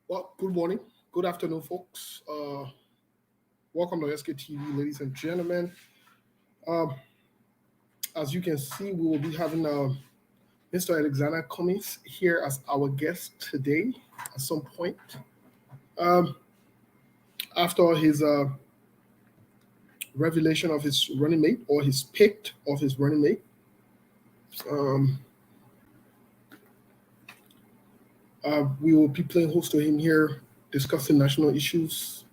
Well, good morning, good afternoon, folks. Welcome to SKTV, ladies and gentlemen. Um, as you can see, we will be having Mr. Alexander Cummings here as our guest today at some point. Um, after his revelation of his running mate or his pick of his running mate, um, we will be playing host to him here, discussing national issues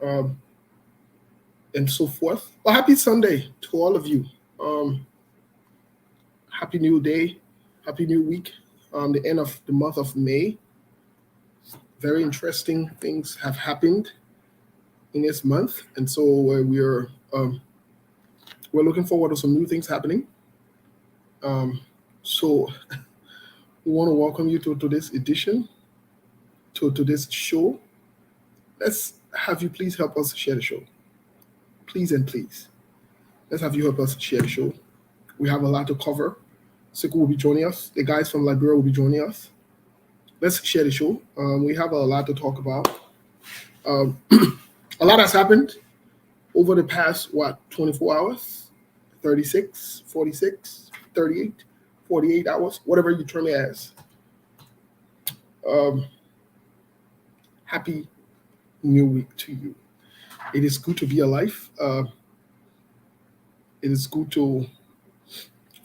and so forth. Well, happy Sunday to all of you. Um, Happy new day, happy new week. The end of the month of May. Very interesting things have happened in this month, and so we're looking forward to some new things happening. Um, so we want to welcome you to this edition, to this show. Let's have you please help us share the show, please and please. Let's have you help us share the show. We have a lot to cover. Siku will be joining us. The guys from Liberia will be joining us. Let's share the show. We have a lot to talk about. Um, a lot has happened over the past, 24 hours, 36, 46, 38, 48 hours, whatever you term it as. Um, Happy new week to you. It is good to be alive. It is good to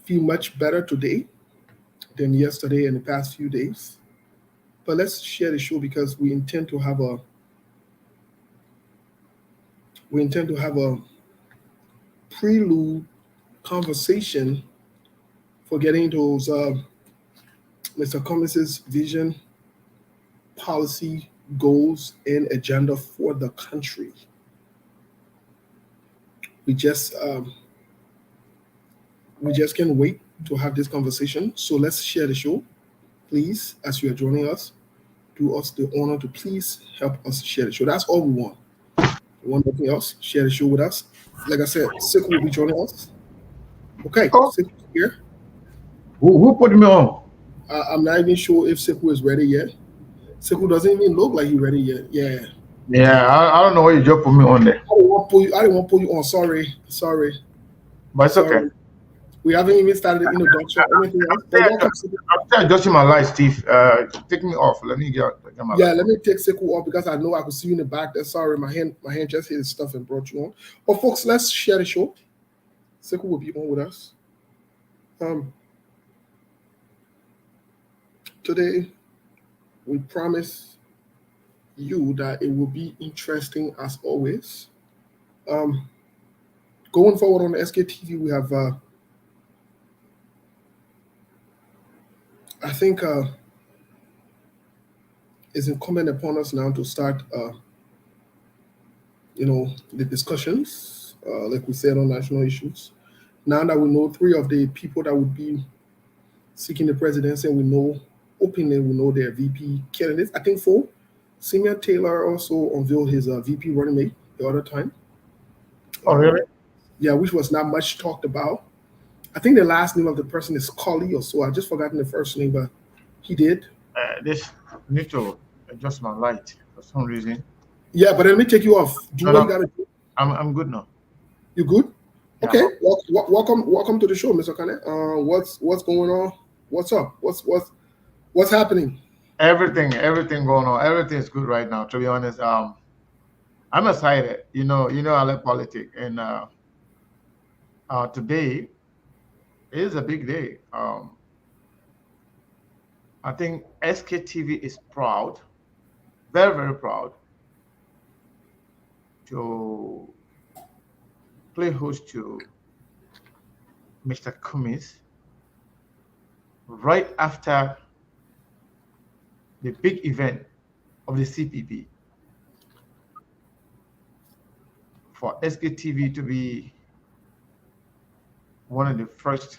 feel much better today than yesterday and the past few days. But let's share the show because we intend to have a prelude conversation for getting those Mr. Cummings's vision, policy, goals, and agenda for the country. We just um, we just can't wait to have this conversation. So let's share the show, please. As you are joining us, do us the honor to please help us share the show. That's all we want. We want nothing else. Share the show with us. Like I said, Sick will be joining us. Okay, Oh, Sick here. who put me on? I'm not even sure if Siku is ready yet. Siku doesn't even look like he's ready yet. Yeah. Yeah, I don't know why you just put me on there, I didn't want to pull you on. Sorry. but it's okay. Sorry. We haven't even started the introduction or anything else. But welcome, Siku. I'm still adjusting my light, Steve. Take me off. Let me get my Yeah, light. let me take Siku off because I know I could see you in the back there. Sorry, my hand just hit his stuff and brought you on. But folks, let's share the show. Siku will be on with us. Um, Today we promise you that it will be interesting as always. Um, Going forward on the SKTV, we have I think it's incumbent upon us now to start, the discussions, like we said, on national issues. Now that we know three of the people that would be seeking the presidency, and we know openly, we know their VP candidates. I think four. Senior Taylor also unveiled his VP running mate the other time. Oh, really? Yeah, which was not much talked about. I think the last name of the person is Collie or so. I just forgotten the first name, but he did. This need to adjust my light for some reason. Yeah, but let me take you off. Do No, what you no, gotta do. I'm good now. You good? Yeah, Okay. Welcome to the show, Mr. Kane. What's going on? What's up? What's happening? everything going on. Everything is good right now. To be honest, I'm excited. I like politics, and today is a big day. I think SKTV is proud, very very proud to play host to Mr. Cummings right after the big event of the CPP for SKTV to be one of the first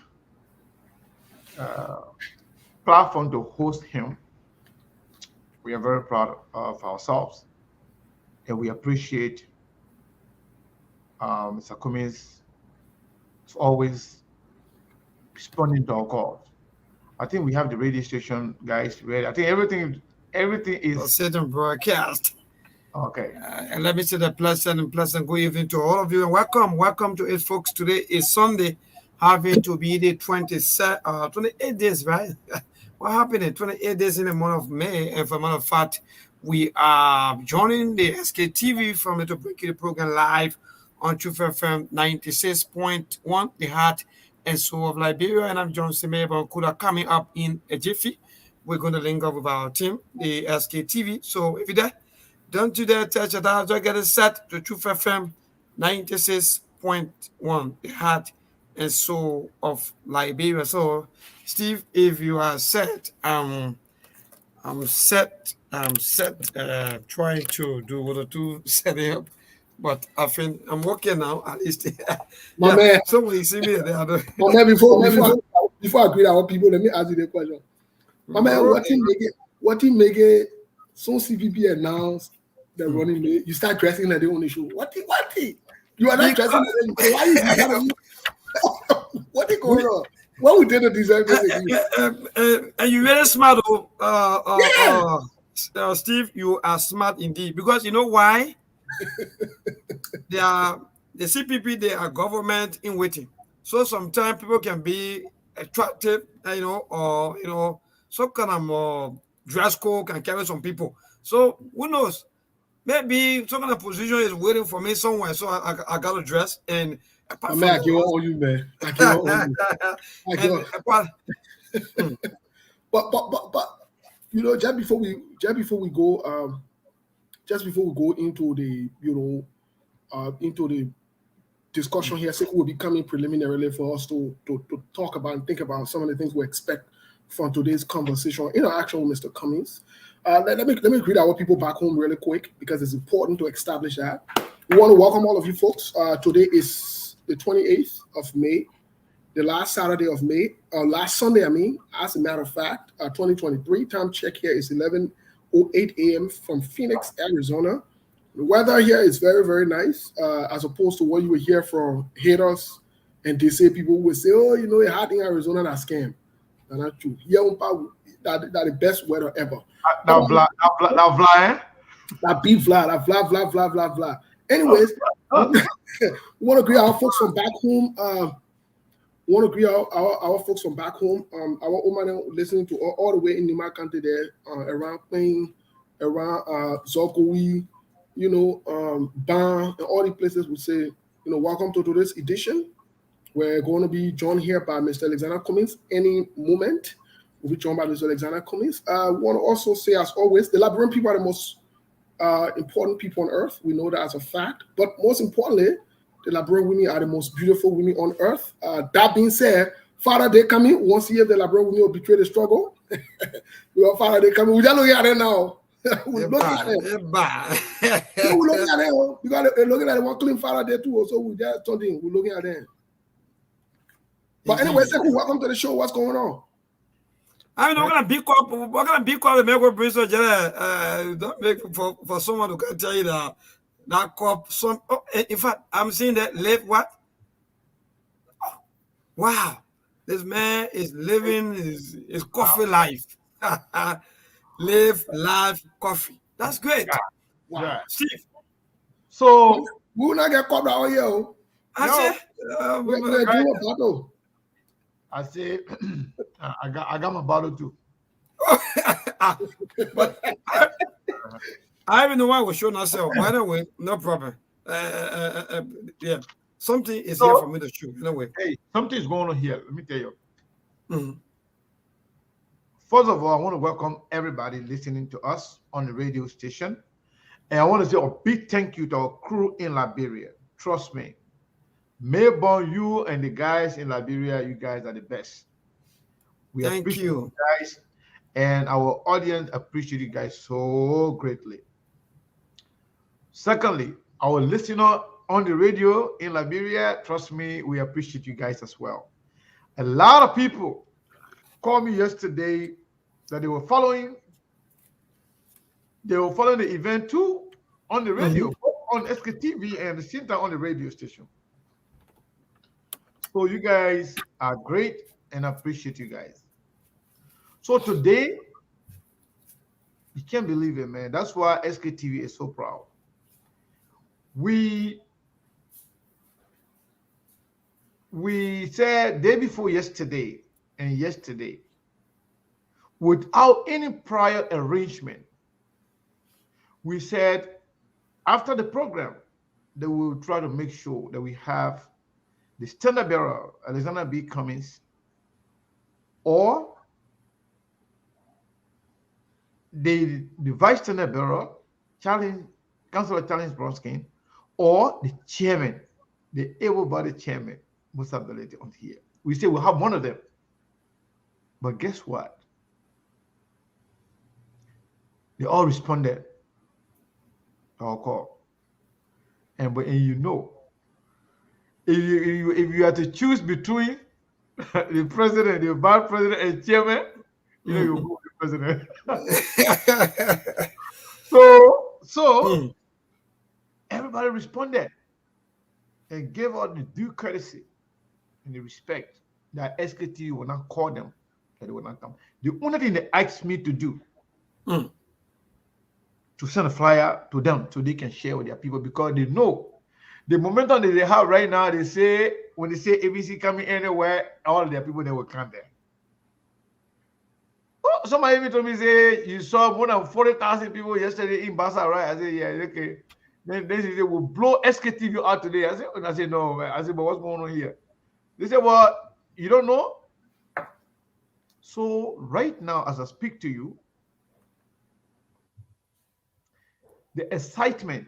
uh, platform to host him. We are very proud of ourselves, and we appreciate Mr. Cummings for always responding to our calls. I think we have the radio station guys ready. I think everything is Satan broadcast. okay. And let me say the pleasant good evening to all of you and welcome to it, folks. Today is Sunday, having to be the 28 days, right? What happened in 28 days in the month of May? And for a matter of fact, we are joining the SKTV from the Breaking the Program live on Truth FM 96.1, the heart and soul of Liberia. And I'm John Semeba Kuda coming up in a jiffy. We're going to link up with our team, the SKTV. So if you're there, don't you dare touch it out. Just get it set to Truth FM 96.1, the heart and soul of Liberia. So, Steve, if you are set, I'm set, trying to do one or two setting up, but I think I'm working now at least. My Yeah, man, so when you see me there, my man, before I greet our people, let me ask you the question. My man, what he make it so CPP announced the running mate, you start dressing like the only show. What he? You are not dressing like the why you what is going on? What we did to deserve this again? and you really smart, Yeah. Steve. You are smart indeed, because you know why? They are the CPP. They are government in waiting. So sometimes people can be attractive, or some kind of dress code can carry some people. So who knows? Maybe some kind of position is waiting for me somewhere. So I got to dress. And My apart man, from I give the all you, man. I give all you. I give and apart, but you know, just before we go into the into the discussion here, SECO will be coming preliminarily for us to talk about and think about some of the things we expect from today's conversation, interaction with Mr. Cummings. Let me greet our people back home really quick, because it's important to establish that. We want to welcome all of you folks. Today is the 28th of May, the last Saturday of May, last Sunday, as a matter of fact, 2023. Time check here is 11:08 a.m. from Phoenix, Arizona. The weather here is very, very nice, as opposed to what you will hear from haters and they say people will say, oh, it's hot in Arizona, that's scam. That's not true. Here, that the best weather ever. Now, flying. That beat Vlad, that Vlad. Anyways, we want to greet our folks from back home. Our folks from back home. Our Oman listening to all the way in Nima County there, around Plain, around Zokowi, Ban, and all the places. We say, welcome to today's edition. We're going to be joined here by Mr. Alexander Cummings any moment. We'll be joined by Mr. Alexander Cummings. We want to also say, as always, the Liberian people are the most important people on earth. We know that as a fact. But most importantly, the Liberian women are the most beautiful women on earth. That being said, Father Day coming. Once a year, the Liberian women will betray the struggle. We have Father Day coming. We just look at it now. We're looking at it. We're looking at it. Because they're looking at it. One clean Father Day too. So we just studying. We're looking at it. But anyway, welcome to the show. What's going on? I mean, we're gonna be quiet. We're gonna be quiet. Make a bring don't make for someone who can tell you that cup. In fact, I'm seeing that live what? Oh, wow, this man is living his coffee life. Live life coffee. That's great. Wow. Yeah. Steve. So we will not get caught out here. I We're doing a battle. I say, I got my bottle too. But I even know why we're showing ourselves. By the way, no problem. Yeah, something is here for me to shoot. Anyway, hey, something is going on here. Let me tell you. Mm-hmm. First of all, I want to welcome everybody listening to us on the radio station. And I want to say a big thank you to our crew in Liberia. Trust me. Melbourne, you and the guys in Liberia, you guys are the best. We appreciate you guys, and our audience appreciate you guys so greatly. Secondly, our listener on the radio in Liberia, trust me, we appreciate you guys as well. A lot of people called me yesterday that they were following the event too on the radio, on SKTV and the same time on the radio station. So you guys are great and I appreciate you guys. So today, You can't believe it, man. That's why SKTV is so proud. We said day before yesterday and yesterday, without any prior arrangement, we said after the program that we will try to make sure that we have the Standard-Bearer Alexander B. Cummings or the Vice Standard-Bearer Councilor Challenge Bronskin, or the chairman, the able-bodied chairman, Mr. Ability on here. We say we'll have one of them. But guess what? They all responded to our call. And you know, if you have to choose between the president, the vice president, and chairman, you know, you go with the president. So everybody responded and gave out the due courtesy and the respect that SKT will not call them, that they will not come. The only thing they asked me to do to send a flyer to them so they can share with their people, because they know the momentum that they have right now. They say when they say ABC coming anywhere, all their people, they will come there. Oh, somebody even told me, say you saw more than 40,000 people yesterday in Bassa, right? I said, yeah, okay. Then they say they will blow SKTV out today. I said, no, man. I said, but what's going on here? They said, well, you don't know? So right now, as I speak to you, the excitement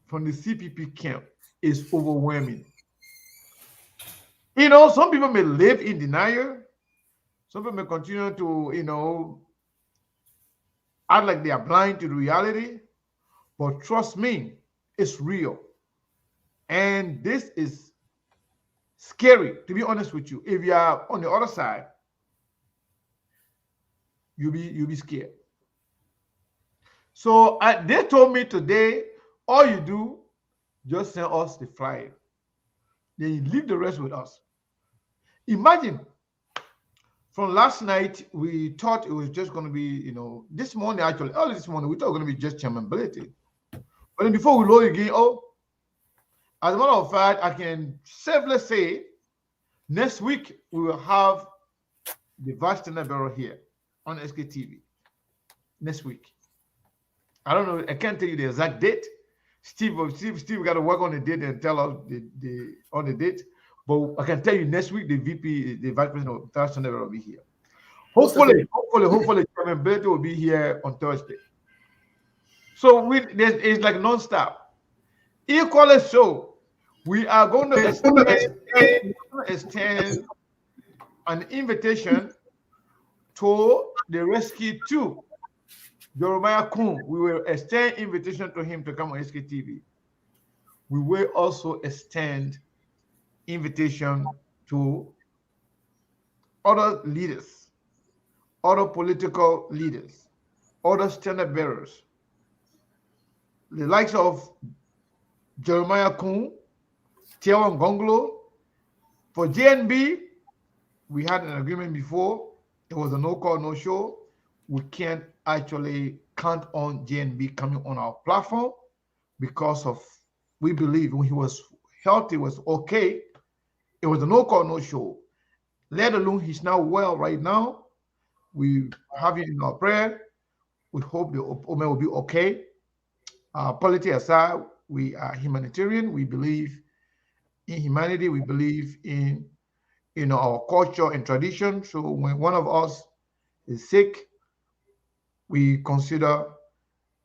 from the CPP camp is overwhelming. You know, some people may live in denial. Some people may continue to, you know, act like they are blind to the reality. But trust me, it's real. And this is scary, to be honest with you. If you are on the other side, you'll be scared. So they told me today, all you do, just send us the flyer. Then you leave the rest with us. Imagine, from last night, we thought it was just going to be, you know, this morning, actually, early this morning, we thought it was going to be just Chairman Ability. But then before we load again, as a matter of fact, I can safely say, next week, we will have the Vice Standard-Bearer here on SKTV. Next week. I don't know, I can't tell you the exact date. Steve got to work on the date and tell us on the date. But I can tell you next week the VP, the Vice President of Vice Standard-Bearer will be here. Hopefully, Chairman Ability will be here on Thursday. So it's like non-stop. Equally so, we are going to extend an invitation to the rescue too. Jeremiah Kuhn, we will extend invitation to him to come on SKTV. We will also extend invitation to other leaders, other political leaders, other standard bearers, the likes of Jeremiah Kuhn, Tiawan Gonglo. For JNB, we had an agreement before. It was a no-call, no-show. We can't actually count on JNB coming on our platform because of, we believe when he was healthy, was okay. It was a no-call, no-show. Let alone he's now well right now. We have it in our prayer. We hope the Ome will be okay. Politics aside, we are humanitarian. We believe in humanity. We believe in, you know, our culture and tradition. So when one of us is sick, we consider,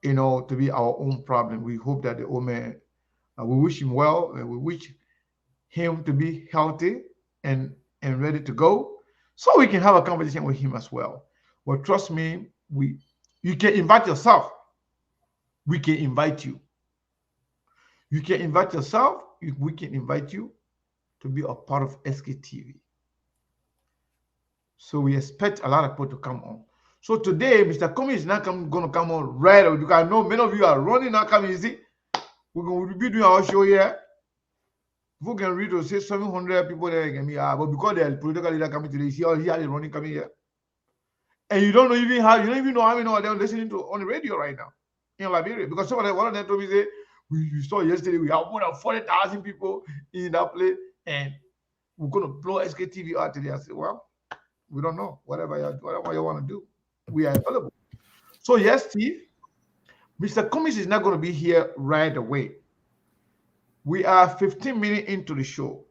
you know, to be our own problem. We hope that the Ome, we wish him well, and we wish him to be healthy and ready to go, so we can have a conversation with him as well. But trust me, you can invite yourself. We can invite you. You can invite yourself. We can invite you to be a part of SKTV. So we expect a lot of people to come on. So today, Mr. Cummings is not going to come on right away, because I know many of you are running now. Come easy. We're going to be doing our show here. If we can read or say 700 people there, but because the political leader coming today, see all here running coming here. And you don't know even how, you don't even know how many of them listening to on the radio right now in Liberia. Because one of them told me, say, we saw yesterday, we have more than 40,000 people in that place, and we're going to blow SKTV out today. I said, well, we don't know. Whatever you want to do, we are available. So, yes, Steve, Mr. Cummings is not going to be here right away. We are 15 minutes into the show.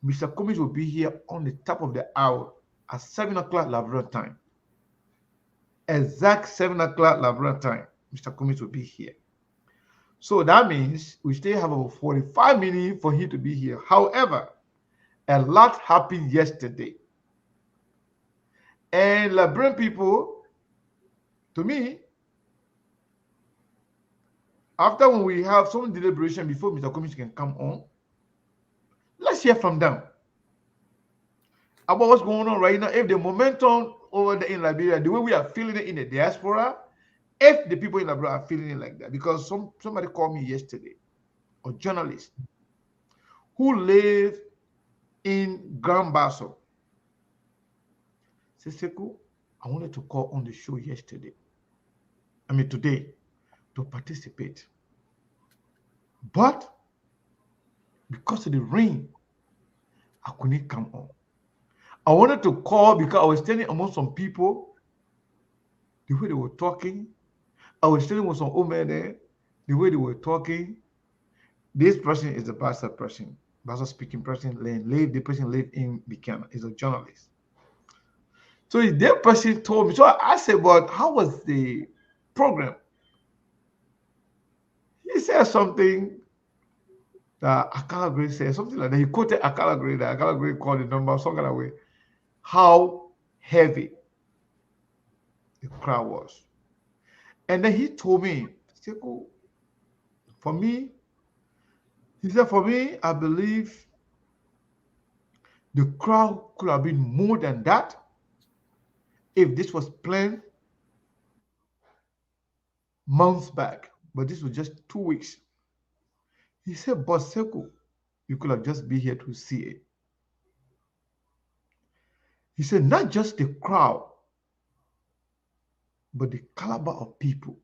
Mr. Cummings will be here on the top of the hour at 7 o'clock Labrador time. Exact 7 o'clock Labrador time, Mr. Cummings will be here. So that means we still have about 45 minutes for him to be here. However, a lot happened yesterday. And Liberian people, to me, after when we have some deliberation before Mr. Cummings can come on, let's hear from them about what's going on right now. If the momentum over there in Liberia, the way we are feeling it in the diaspora, if the people in Liberia are feeling it like that, because somebody called me yesterday, a journalist who live in Grand Basso, said, Sekou, I wanted to call on the show today, to participate. But because of the rain, I couldn't come on. I wanted to call because I was standing among some people, the way they were talking. I was standing with some old men there, the way they were talking. This person is a Bassa person, Bassa speaking person, the person live in Bikana, is a journalist. So that person told me, so I said, but how was the program? He said something that Akala Gray said, something like that. He quoted Akala Gray, that Akala Gray called the number, some kind of way, how heavy the crowd was. And then he told me, for me, he said, for me, I believe the crowd could have been more than that if this was planned months back. But this was just 2 weeks. He said, but Sekou, you could have just been here to see it. He said, not just the crowd, but the caliber of people.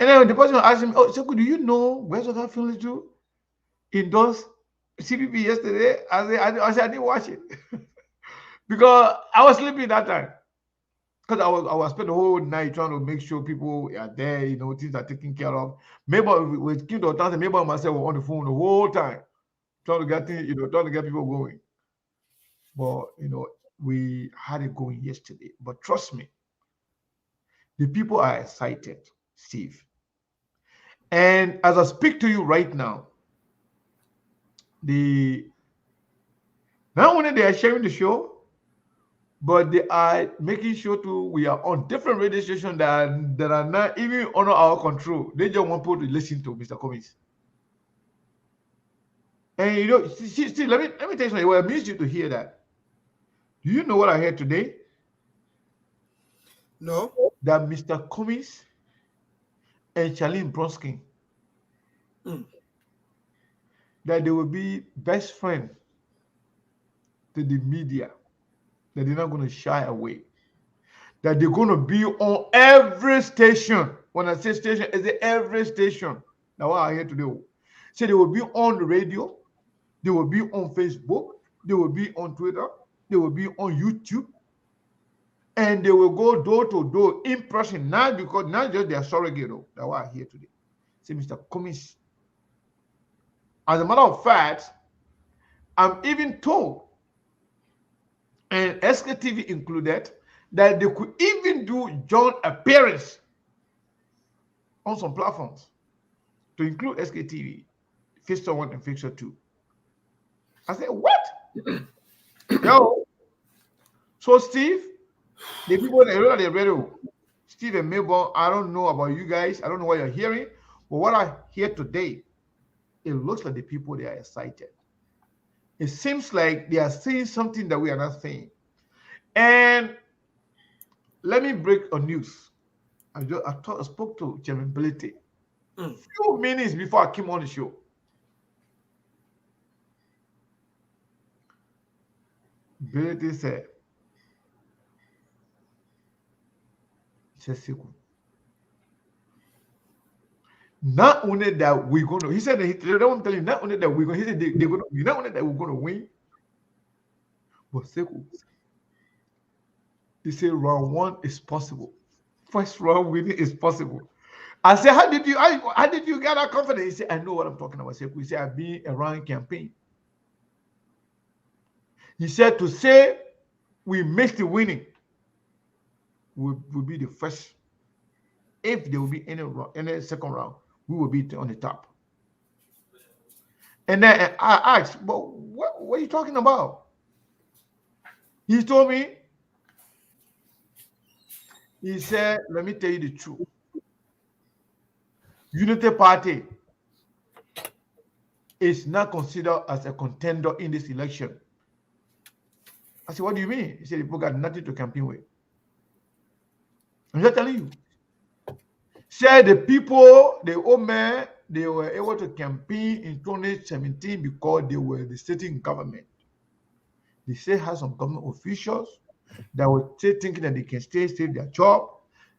And then the person asked him, oh, Sekou, do you know where's that film to endorse CPP yesterday? I said, I didn't watch it. Because I was sleeping that time. Because I was spent the whole night trying to make sure people are there, things are taken care of. Maybe with King Doctor and maybe myself were on the phone the whole time, trying to get things, trying to get people going. But we had it going yesterday. But trust me, the people are excited, Steve. And as I speak to you right now, not only they are sharing the show, but they are making sure we are on different radio stations that are not even under our control. They just want people to listen to Mr. Cummings. And see, let me tell you something. Well, I miss you to hear that. Do you know what I heard today? No. That Mr. Cummings and Charlene Bronskin, that they will be best friends to the media, that they're not going to shy away, that they're going to be on every station. When I say station, it's every station. Now what I hear today, so they will be on the radio, they will be on Facebook, they will be on Twitter, they will be on YouTube, and they will go door to door in person, not just their surrogate. That's what I hear today. Say, Mr. Cummings. As a matter of fact, I'm even told, and SKTV included, that they could even do joint appearance on some platforms to include SKTV, Fixture 1 and Fixture 2. I said, what? Yo. So, Steve, the people that are ready, Steve and Melbourne, I don't know about you guys. I don't know what you're hearing, but what I hear today, it looks like the people, they are excited. It seems like they are saying something that we are not saying. And let me break a news. I spoke to Chairman Belete a few minutes before I came on the show. Belete said, Says Sekou. Not only that we're going to, he said, they don't tell you, not only that we're going to, he said, they're going to, not only that we're going to win, but Sekou, he said, round one is possible. First round winning is possible. I said, how did you get that confidence? He said, I know what I'm talking about. Sekou. He said, I've been around campaign. He said, to say we missed the winning will be the first. If there will be any second round, we will be on the top. And then I asked, but what are you talking about? He told me, he said, let me tell you the truth. Unity Party is not considered as a contender in this election. I said, what do you mean? He said, people got nothing to campaign with. I'm just telling you. Said the people, the old men, they were able to campaign in 2017 because they were the sitting government. They still have some government officials that were still thinking that they can save their job.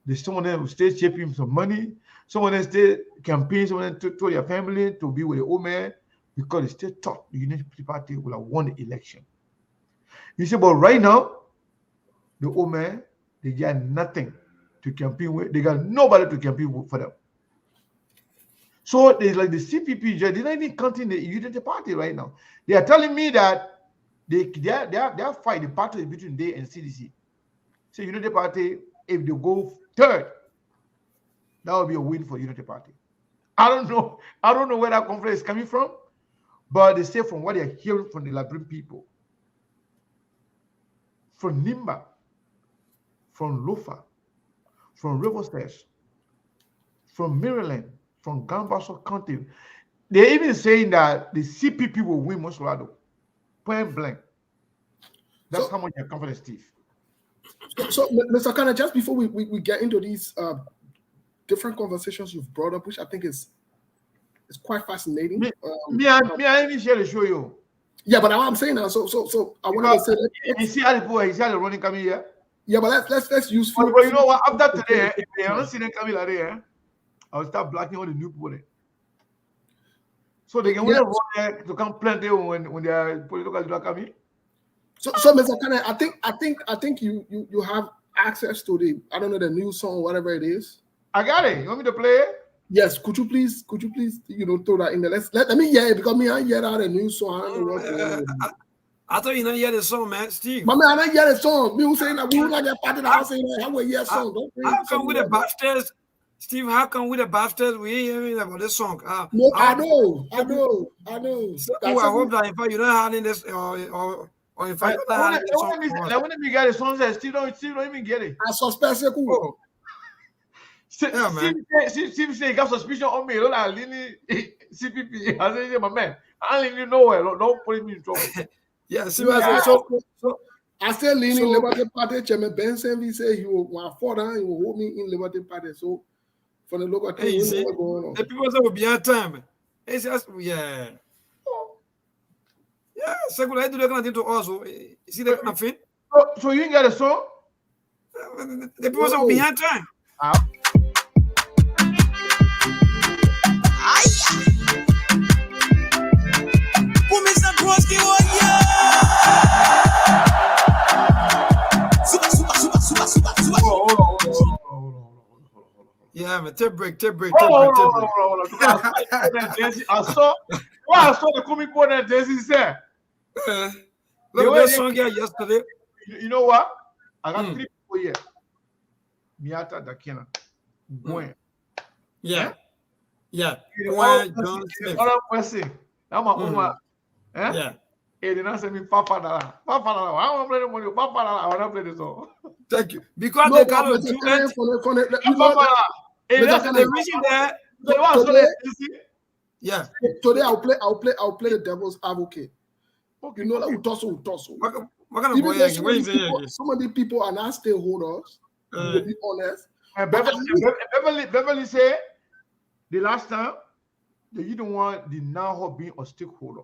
There's someone that will stay shaping some money. Someone that stay campaign, someone that told their family to be with the old man because they still thought the Unity Party will have won the election. He said, but right now, the old man, they got nothing to campaign with. They got nobody to campaign for them. So there's like the CPP, they're not even counting the Unity Party right now. They are telling me that their fight, the battle is between they and CDC. So Unity Party, if they go third, that will be a win for Unity Party. I don't know where that conflict is coming from, but they say from what they're hearing from the Liberian people, from Nimba, from Lofa, from Riverside, from Maryland, from Gambaso County, they're even saying that the CPP will win Mosolado. Point blank. That's how much you're confident, Steve. So, Mr. Kana, just before we get into these different conversations you've brought up, which I think is quite fascinating. I even share the show you. Yeah, but I'm saying now. So I want to say that. You see how the running coming here. Yeah, but let's use. But you know what? After today, if they don't see them coming like that, I'll start blocking all the new people there. So they can only run there to come plenty when they are political leaders coming. So Mr. Kana, I think you have access to the the new song, whatever it is. I got it. You want me to play it? Yes. Could you please throw that in there? Let me hear it because I hear that a new song. I don't know what's going on. I thought you didn't hear the song, man, Steve. But man, I don't hear the song. Me who saying that we will not get part of the house saying that how we hear song. How come with the bastards, Steve? How come with the bastards we ain't hearing about this song? No, I know. So, I hope that in fact you don't have in this or in fact when we get the song says Steve don't even get it. I suspect it. Oh. Yeah, man. Steve say he got suspicion on me. Don't I lean CPP? I say, my man, I don't even know where. Don't put me in trouble. Yeah, so I say leaning Liberty Party Chairman Benson. We say he will he will hold me in Liberty Party. So for the local thing, what's going on. The people say will be on time. It's just yeah. So I do that kind of thing to us. You see that kind of thing? So you ain't got a song? The people say will be on time. Yeah, man, take break. I saw the comic book that Jesse said. Look at that song here yesterday. You know what? I got 3 people here. Miata Dakina. Gwen. Yeah. Gwen John Smith. Other person. I'm a woman. Yeah. He did not send me Papa. I want to play the money. Papa, I want to play the song. Thank you. Because they got to do it. The reason that today I'll play the devil's advocate. Okay, you know that we tussle. What kind of boy some of the people are not stakeholders. To be honest. Beverly said the last time that you don't want the now being a stakeholder.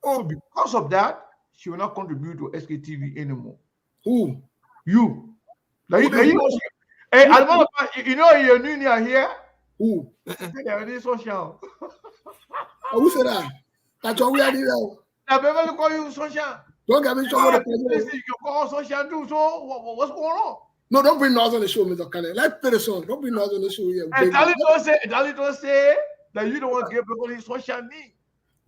So because of that, she will not contribute to SKTV anymore. Who? You. Hey, as a matter of fact, you know your new here? Who? They're really social. Who said that? That's what we are doing now. Now, people call you social. Don't get me in trouble. with the president. You can call social too, so what's going on? No, don't bring noise on the show, Mr. Kane. Let's play the song. Don't bring noise on the show here. And Dali don't say that you don't want to give people the social need.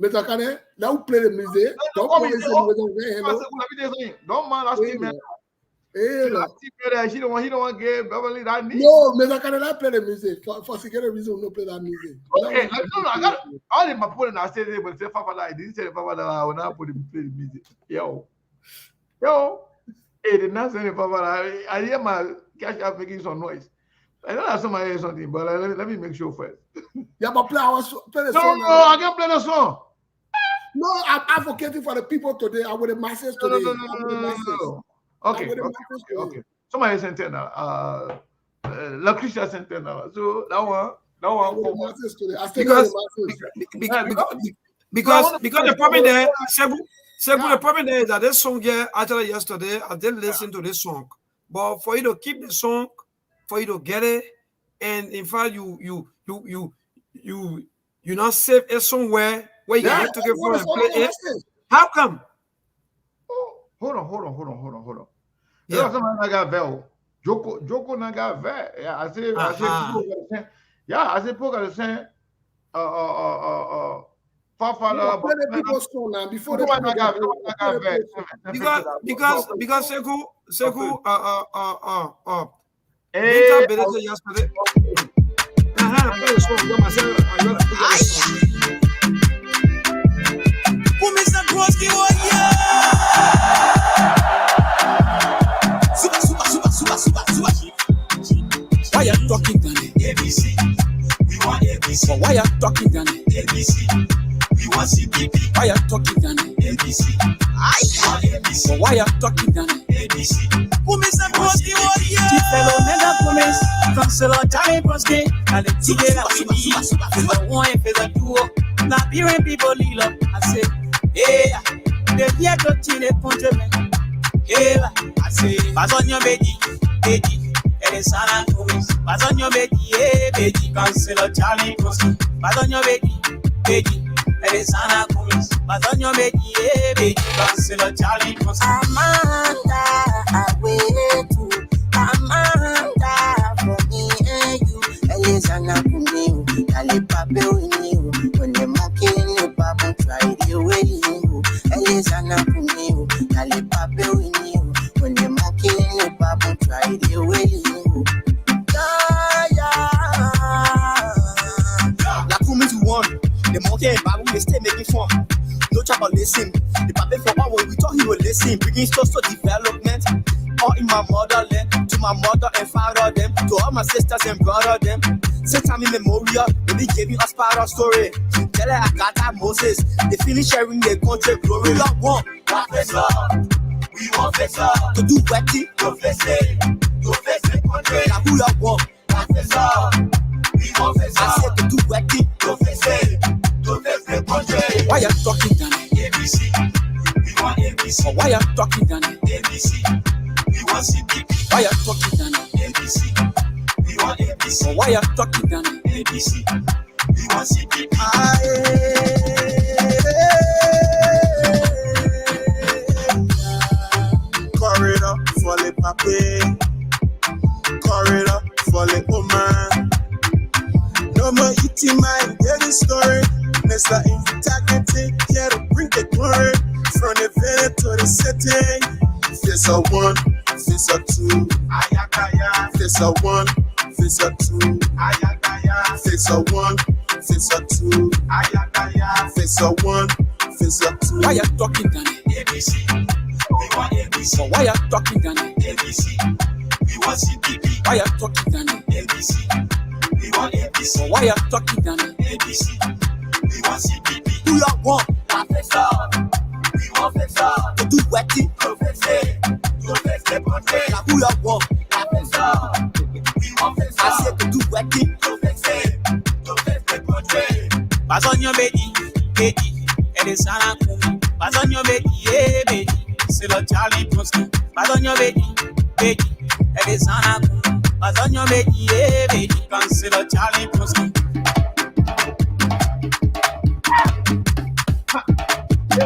Mr. Kane, now play the music. Don't come and say don't mind asking me. He don't want to give Beverly that need. No, Mr. Kane, let's play the music. For security reason, no play that music. Okay, no, I got all in my point and I said they will say Papa I didn't say Papa that I will not put him play the music. Yo. Hey, did not say Papa. I hear my cash app making some noise. I know that somebody hear something, but let me make sure first. Yeah, but play the song. No, I can't play the song. No, I'm advocating for the people today. I'm with the masses today. No. Okay. Somebody sent $10. Lucretia sent $10. So that one. Because the problem there, the problem there is that this song here, actually yesterday, I did listen to this song. But for you to keep the song, for you to get it, and in fact you not save it somewhere where you have to get for and play it. How come? Hold on. Yeah, somebody naga vel. Joko naga vel. Yeah, I say I say Poga the same. Papa, play the people's song now before the because Seku hey, Beta yesterday. Play the song. Who makes that broski? Super. Why you talking, Danny? ABC. We want ABC. Why you talking, Danny? ABC. We want CPP. Why you talking, Danny? ABC. We want ABC. Why you talking, Danny? ABC. Who makes that broski? Fellow nigga Cummings, from Silo Tiny Broski, and the ticket that we need. The one for the duo. Now, hearing people lead up, I say, yeah, the year to Chile, Ponteman. Yeah, I say, Bazonio Bedi, Elisana Cummings, Bazonio Bedi, Cancelo Charlie Broski, Bazonio Bedi, Elisana Cummings, Bazonio Bedi, Cancelo Charlie Broski. Amanda, I wait to Amanda for me and you. Elisana Cummings, Kali Pape with you. When the monkey in the Bible tried you with you. Elisana Cummings, Kali Pape with you. When the monkey in the Bible tried you with you. La Cummings won. The monkey and Bible they stay making fun. No trouble listen. The Bible for our we thought he would listen. Bringing social development. All in my motherland. To my mother and father them. To all my sisters and brother them. Since I'm in memorial, they be giving us part of story. Tell her Akata Moses. They finish sharing their country glory. We all want professor. We want professor. To do wedding. Professor. Country. Now who you want? Professor. We want professor. I said to do wedding. Professor. Country. Why you talking, Danny? ABC. We want ABC. Why you talking, Danny? ABC. We want CPP. Why you talking, Danny? ABC. We want ABC. Why you talking, Danny? ABC. We want CPP. Corridor for the papi. Corridor for the woman. No more eating my daily story. Mr. Integrity, here to bring the glory. From the village to the city. Face a one, face a two. Ayakaya. Face a one, face a two. Ayakaya. Face a one, face a two. Ayakaya. Face a one, face a two. Why you talking, Danny? ABC. We want ABC. Why you talking, Danny? ABC. We want CPP. Why you talking, Danny? ABC. We want ABC. Why you talking, Danny? ABC. We want CPP. Who you want? Professor. We want professor. To do wedding. Professor. Country. Now who you want? Professor. We want professor. I said to do wedding. Professor. Country. Bazonio Bedi, Elisana Cummings, Bazonio Bedi, Silo Charlie Broski, Bazonio Bedi, Elisana Cummings, Azanyo Meki, baby, consider Charlie Pussy.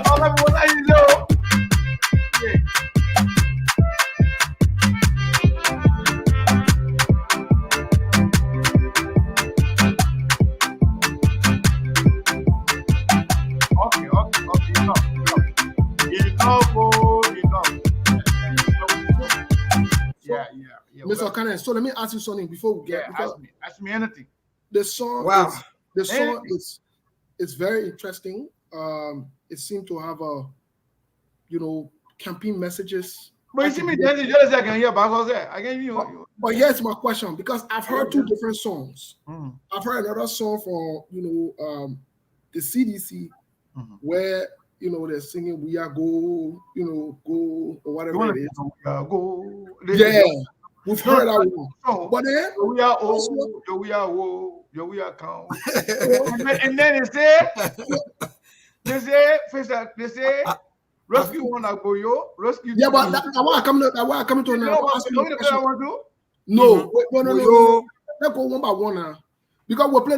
All I want to know. Okay, enough. Yeah. Mr. Kenneth, so let me ask you something before we get. Ask me anything. The song, Wow. is very interesting. It seemed to have campaign messages. But you see me, just I can hear about I can hear. But here's my question, because I've heard two different songs. I've heard another song from the CDC where they're singing "We Are Go," go or whatever it is. Go. Yeah, we've heard that one. But then we are old, we are count. And then they say, rescue one Agboyo, rescue. Yeah, but that's why I come to now. No. Let's go one by one now. Because we'll play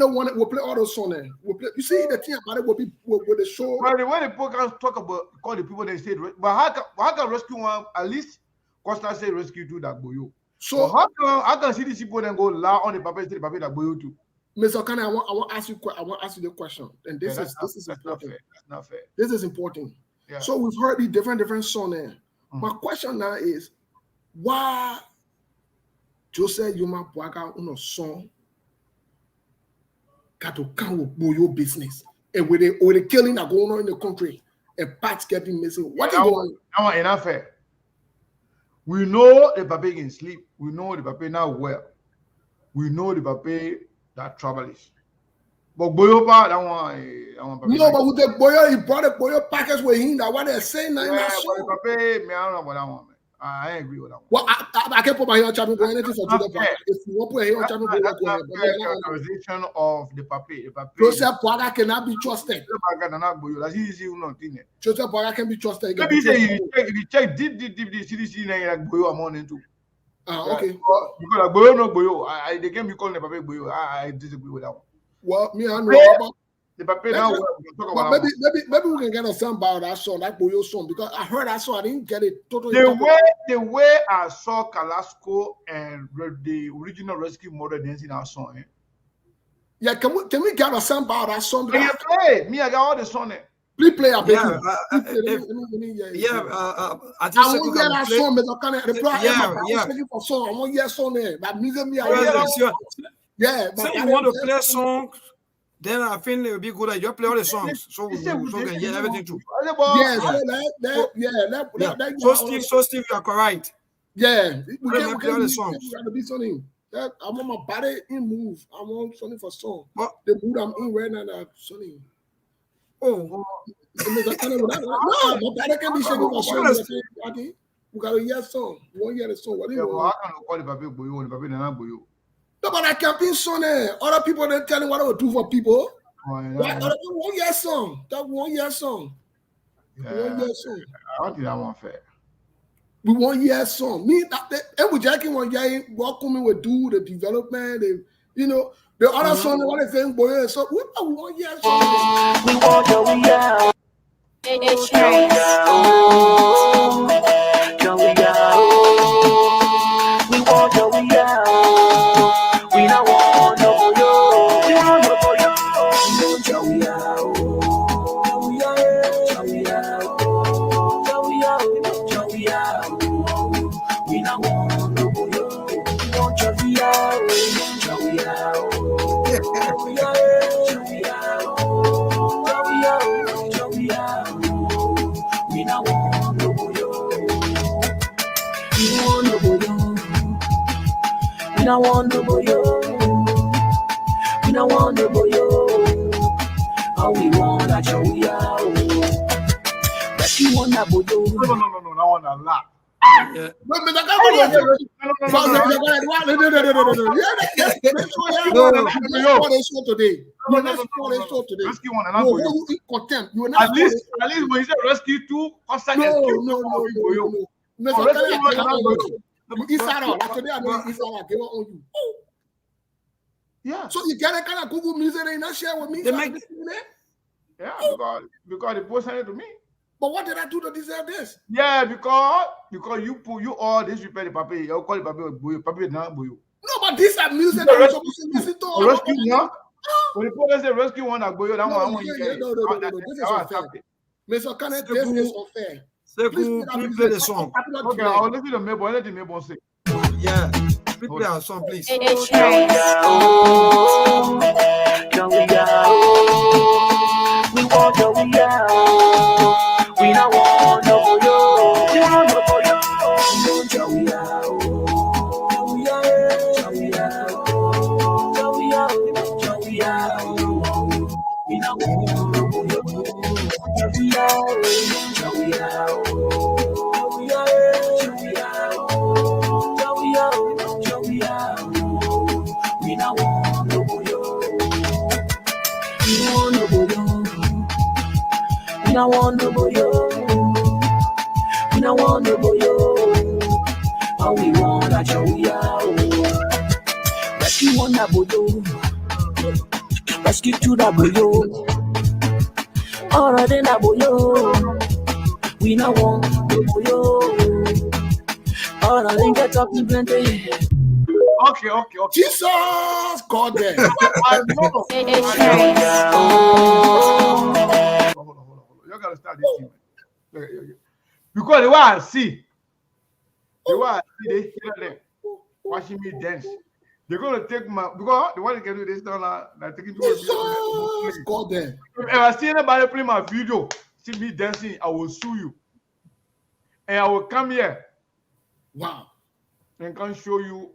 all those songs. You see the thing about it will be with the show. Well, the way the podcast talk about call the people they say, but how can rescue one at least Costa say rescue to that boyo? So how can see these people then go loud on the paper say the paper that boyo too? Mr. Kane, I want to ask you the question, and this is important. That's not fair. This is important. Yeah. So we've heard the different songs there. My question now is, why Jose Yuma Bwaga uno song got to come with Boyo business, and with the killing that going on in the country, and parts getting missing? What is going on? That enough fair. We know the paper can sleep. We know the paper now well. We know the paper that trouble is. But Boyo that one. No, but with the Boyo, he brought the Boyo package with him. That what they're saying now. Yeah, but the paper, me, I don't know about that one. I agree with that one. Well, I can't put my hair channel going anything for Judah. If you want to put your channel going, go ahead. Characterization of the paper. Joseph Bwaga cannot be trusted. That's easy, nothing. Joseph Bwaga can be trusted. Maybe if you check deep, the CDC like Boyo among into. Okay. Because Boyo no Boyo, they can be calling the paper Boyo. I disagree with that one. Well, me I know about the paper now. Maybe we can get a song about that song, that Boyo song, because I heard that song, I didn't get it totally. The way I saw Kalasco and the original Rescue Mother dancing that song. Eh? Yeah, can we get a song about that song? Can you play? Me, I got all the song. Please play a bit. I think I want to hear that song, Mr. Kane. The for song. I want to hear song there. That music me. Yeah, but you want to play a song, then I think it would be good that you play all the songs, so we can hear everything too. So Steve, you are correct. Yeah, we can play all the songs. Be something. I want my body in move. I want something for song. The mood I'm in right now, that something. Oh, no, my body can be shaking for song. We got to hear song. We want to hear the song. What do you want? I can't call the paper Boyo, the paper not Boyo. No, but I can't be son. Other people they telling what I would do for people. Other people 1 year song. That 1 year song. Yeah. 1 year song. I don't think that one fair. We 1 year song. Me that every Jackie 1 year welcoming will do the development. The other song they want to think boy. So we 1 year song. We want to we are. It's trace. We want to we are. We don't want no boyo. We want no boyo. We don't want no boyo. We want Jovia. We don't want no boyo. We want no boyo. We don't want no boyo. We don't want no boyo. All we want is Jovia. But you want that boyo. No, I want a lot. Yeah. At least when you say rescue two, no. Isara, like today I know Isara gave up on you. Oh. Yeah. So you get a kind of Google music and not share with me? They So make- Yeah, because they posted it to me. but what did I do to deserve this? Yeah, because you all this you pay the papi, you call the papi now boy. No, but these are music The that I'm rescue- supposed to listen to. The rescue one. When the police say rescue one that boy, that No, one yeah, you get. no, this is unfair. Mr. Kenneth, this is unfair. Sekou, please play the song. Okay, I'll listen to Mabel. Let the Mabel say. Yeah, please play our song, please. We want your we are. We don't want no for you. We want no for you. We want your we are. We are. We are. We are. We are. We don't want no for you. We are. We are. We are. We don't want no for you. We want no for you. We don't want no boyo. We don't want no boyo. All we want at your we are. Rescue one that boyo. Rescue two that boyo. All of them that boyo. We don't want no boyo. All of them get talking plenty. Okay. Jesus, God there. I know. Hold on. You gotta start this thing. Man. Because the way I see, they hear them watching me dance. They're gonna take because the one they can do this time like taking people. Jesus, God there. If I see anybody play my video, see me dancing, I will sue you. And I will come here Wow. and can show you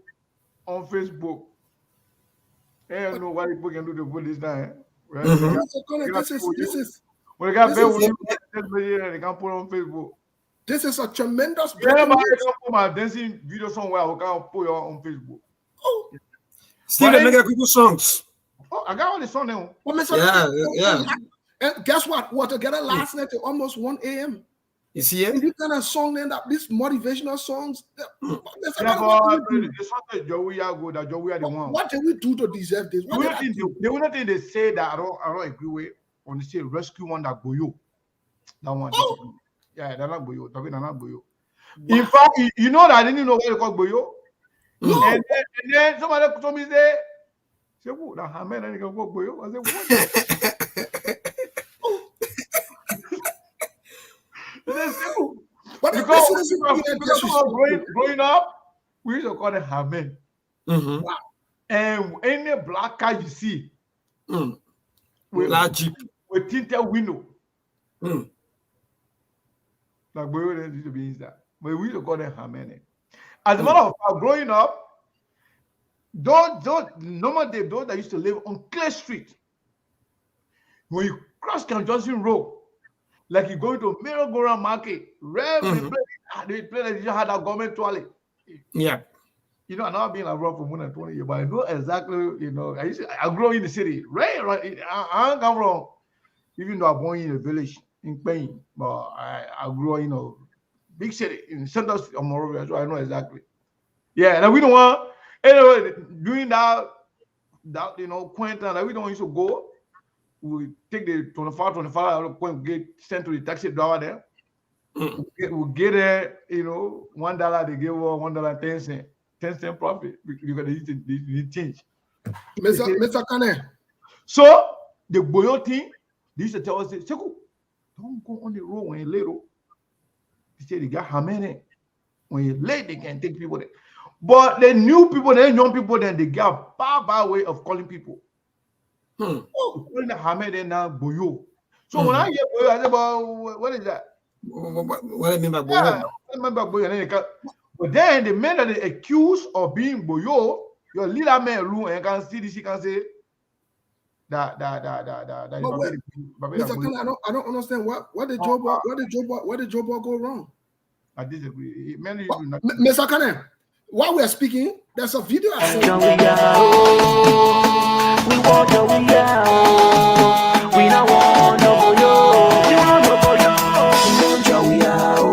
on Facebook. And I don't know what people can do to put this down. Right? Mhm. Mr. Kenneth, this is When they got This paid is- with you, they can put it on Facebook. this is a tremendous If breaking anybody news. can put my dancing video somewhere, I can put it on Facebook. Oh, Steven, make a couple songs. Oh, I got all the song now. but Mr. Yeah, Kenneth, yeah. and guess what? We're together last night till almost 1 a.m. You see And it? you kind of song then that these motivational songs. Mr. Yeah, Kenneth, but the song that Joey are good, that Joey are the one. what did we do to deserve this? What did I do? The only thing they say that I don't agree with when they say rescue one that Boyo. That one. Oh. Yeah, they're not Boyo. They're not Boyo. In fact, you know that I didn't know what they call Boyo. No. And then somebody told me, say, who? That Hamed and they can go Boyo. I said, what? They say, who? But Because this is growing up, we used to call them Hamed. Mm-hmm. And any black car you see with, Large Jeep. with tinted window, Mm. like we were used to be inside. But we used to call them Hamed. As a matter of fact, growing up, those that used to live on Clay Street, when you cross St. Johnson Road, like you go to Merry-Go-Round Market, they play like you had a government toilet. Yeah. You know, I'm not being around for more than 20 years, but I know exactly, you know, I grew up in the city. Right. I don't come from, even though I'm born in a village in Spain, but I grew up, you know, big city in Central Monrovia, so I know exactly. Yeah, and we don't want, anyway, doing that, you know, Quentin, like we don't used to go. We take the 25 get sent to the taxi driver there. We get there, you know, $1 they give us $1.10. 10-cent profit because they change. Mr. Kenneth. So the Boyo thing, they used to tell us, Sekou, don't go on the road when you're little. They say they got how many? When you're late, they can take people there. But the new people, the young people, then they got bad way of calling people. Calling the Hamed now Boyo. So when I hear Boyo, I say, well, what is that? What do you mean by Boyo? Yeah, I remember Boyo. And then but then the men that they accused of being Boyo, your little man room and can see this, you can say that. Mr. Kenneth, I don't understand what did Joe Boy go wrong? I disagree. Many you do not. Mr. Kenneth, while we are speaking, there's a video I saw. We want your we are. We don't want no for you. We want no for you. We want your we are.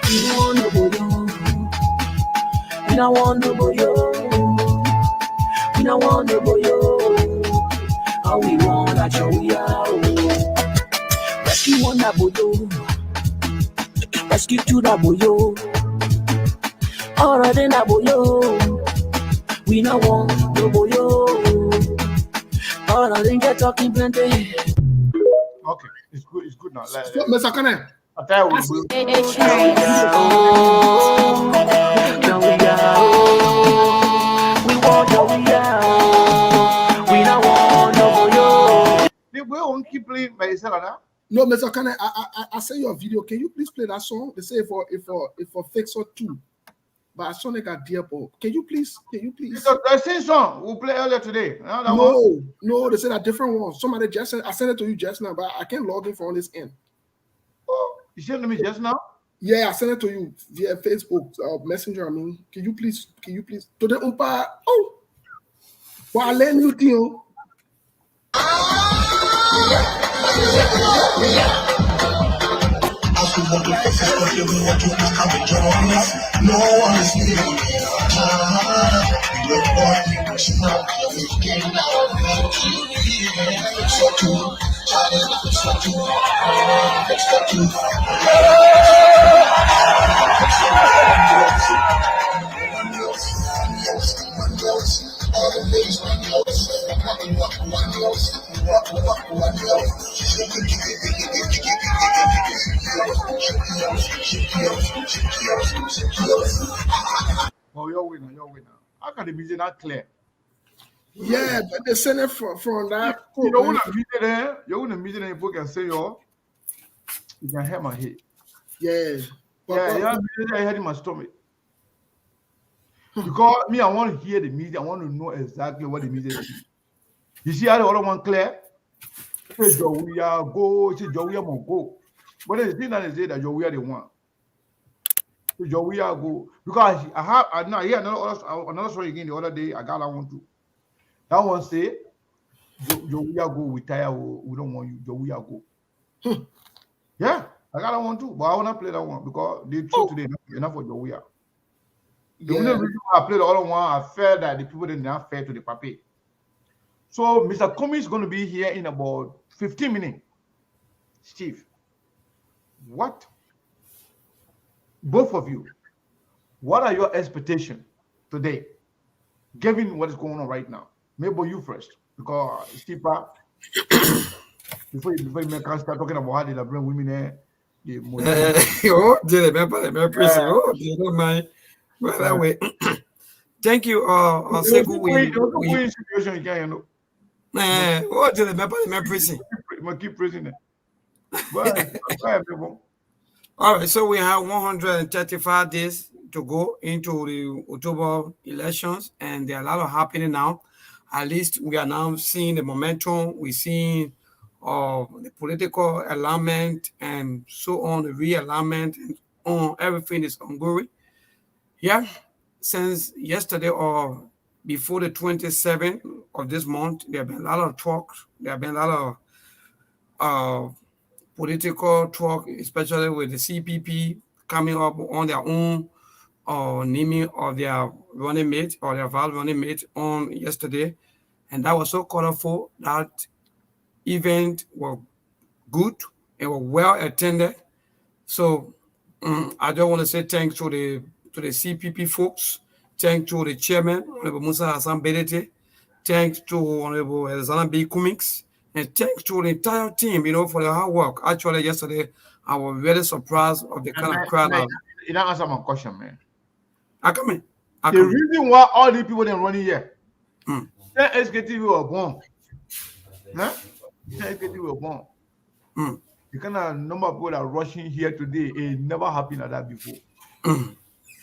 We don't want no boyo. We don't want no boyo. We don't want no boyo. All we want that we are. Rescue one that boyo. Rescue two that boyo. All of them that boyo. We don't want no boyo. All of them get talking plenty. Okay, it's good now. Mr. Kane. I tell you, we won't keep playing by yourself now. No, Mr. Kane, I sent you a video. Can you please play that song? They say for Fix or 2. But I saw like a dear Bob. Can you please? It's the same song we played earlier today. No, they said a different one. Somebody just sent, I sent it to you just now, but I can't log in from this end. Oh, you sent it to me just now? Yeah, I sent it to you via Facebook Messenger. I mean, can you please? To the umpa. Oh, well, I learn you thing. No one is leaving. Oh, you're winner. How can the music not clear? Yeah, but they send it from that. You don't want to music there. You want to music there. People can say you can hear my head. Yeah. Yeah, music I heard in my stomach. Because me, I want to hear the music. I want to know exactly what the music is. You see how the other one clear? Say Jowia go. Say Jowia mo go. But the thing that they say that Jowia the one. So Jowia go because I now hear another story again the other day. I got that one too. That one say Jowia go. We tire. We don't want you. Jowia go. Yeah, I got that one too. But I wanna play that one because they told today enough for Jowia. The only reason why I played the other one, I felt that the people did not fair to the papi. So Mr. Cummings is going to be here in about 15 minutes. Steve, what? Both of you, what are your expectations today, given what is going on right now? Maybe you first, because Steve, before you make us start talking about how they bring women there. Don't mind. Well, that way. Thank you. What did the prison? Keep praising it. All right, so we have 135 days to go into the October elections, and there are a lot of happening now. At least we are now seeing the momentum. We're seeing the political alignment and so on, the realignment and on. Everything is ongoing. Yeah, since yesterday or before the 27th of this month, there have been a lot of talk. There have been a lot of political talk, especially with the CPP coming up on their own naming of their running mate or their vice running mate on yesterday. And that was so colorful. That event was good and was well attended. So I just want to say thanks to the CPP folks. Thanks to the chairman, Honorable Musa Hassan Bedete. Thanks to Honorable Alexander B. Cummings. And thanks to the entire team, for the hard work. Actually, yesterday, I was very surprised of the kind of crowd. You don't answer my question, man. I come in. The reason why all these people are running here, that SKTV were born. Huh? SKTV were born. The kind of number of people that are rushing here today, it never happened like that before.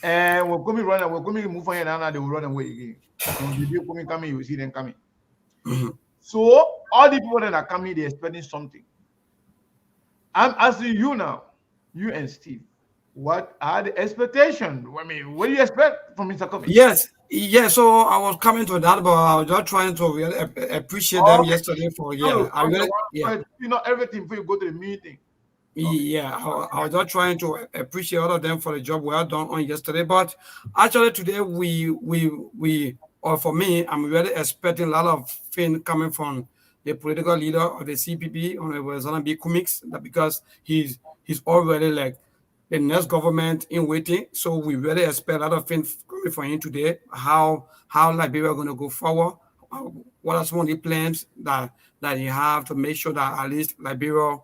And we're coming running, we're coming move on here now, they will run away again. When the people coming, you see them coming. So all the people that are coming, they're expecting something. I'm asking you now, you and Steve, what are the expectations? I mean, what do you expect from Mr. Cummings? Yes. So I was coming to that, but I was just trying to really appreciate them yesterday for everything before you go to the meeting. Yeah, I was just trying to appreciate all of them for the job well done on yesterday. But actually today or for me, I'm really expecting a lot of things coming from the political leader of the CPP, Honorable B. Cummings, because he's already like the next government in waiting. So we really expect a lot of things coming from him today. How Liberia going to go forward? What are some of the plans that you have to make sure that at least Liberia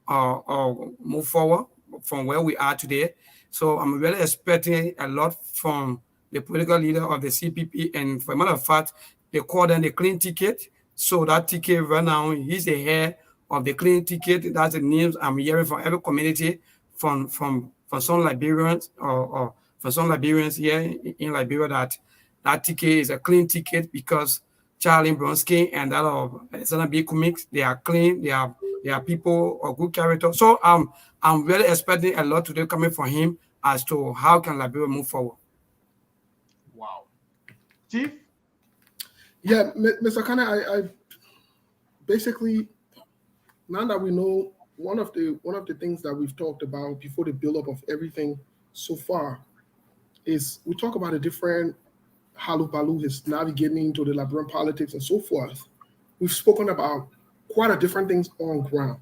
move forward from where we are today? So I'm really expecting a lot from the political leader of the CPP, and for a matter of fact, they call them the clean ticket. So that ticket right now, he's the head of the clean ticket. That's the names I'm hearing from every community, from some Liberians or for some Liberians here in Liberia, that ticket is a clean ticket because Charlie Bronsky and that of Alexander Cummings, they are clean, they are people of good character. So I'm really expecting a lot today coming from him as to how can Liberia move forward. Wow. Chief? Yeah, Mr. Kane, I basically, now that we know one of the things that we've talked about before the build-up of everything so far is we talk about a different halupalu is navigating into the Liberian politics and so forth. We've spoken about quite a different things on ground.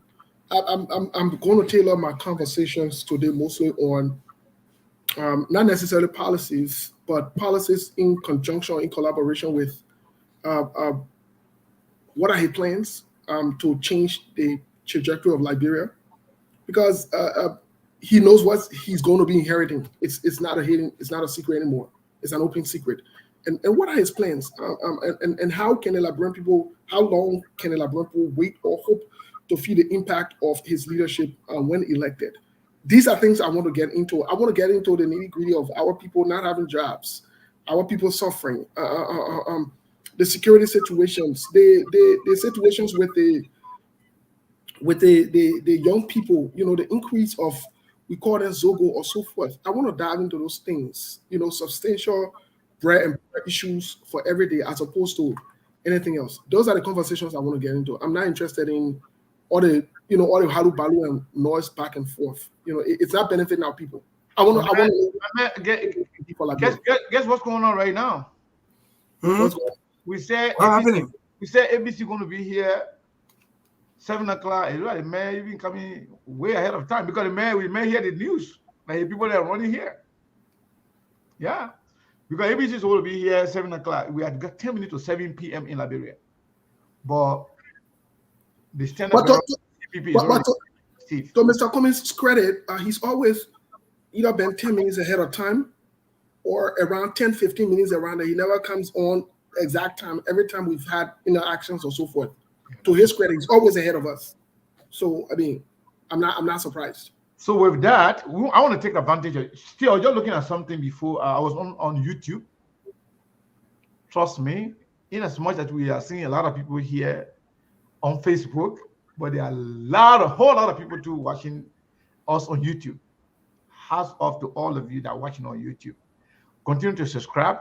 I'm going to tailor my conversations today mostly on not necessarily policies, but policies in conjunction, in collaboration with what are his plans to change the trajectory of Liberia, because he knows what he's going to be inheriting. It's not a secret anymore. It's an open secret. And what are his plans? And how can the Liberian people? How long can the Liberian people wait or hope to feel the impact of his leadership when elected? These are things I want to get into. I want to get into the nitty-gritty of our people not having jobs, our people suffering, the security situations, the situations with the young people, the increase of, we call them Zogo or so forth. I want to dive into those things, substantial bread and butter issues for every day as opposed to anything else. Those are the conversations I want to get into. I'm not interested in all the halu balu and noise back and forth. It's not benefiting our people. I want to guess what's going on right now? What's happening? We said ABC going to be here 7 o'clock. The mayor even coming way ahead of time because we may hear the news. Like people that are running here. Yeah. Because ABC is going to be here 7 o'clock. We had got 10 minutes to 7 p.m. in Liberia. But the Standard-Bearer CPP is to Mr. Cummings' credit, he's always either been 10 minutes ahead of time or around 10, 15 minutes around there. He never comes on exact time every time we've had interactions or so forth. To his credit, he's always ahead of us. So I mean, I'm not surprised. So with that, I want to take advantage of it. Still, I was just looking at something before. I was on YouTube. Trust me, in as much as we are seeing a lot of people here on Facebook, but there are a whole lot of people too watching us on YouTube. Hats off to all of you that are watching on YouTube. Continue to subscribe.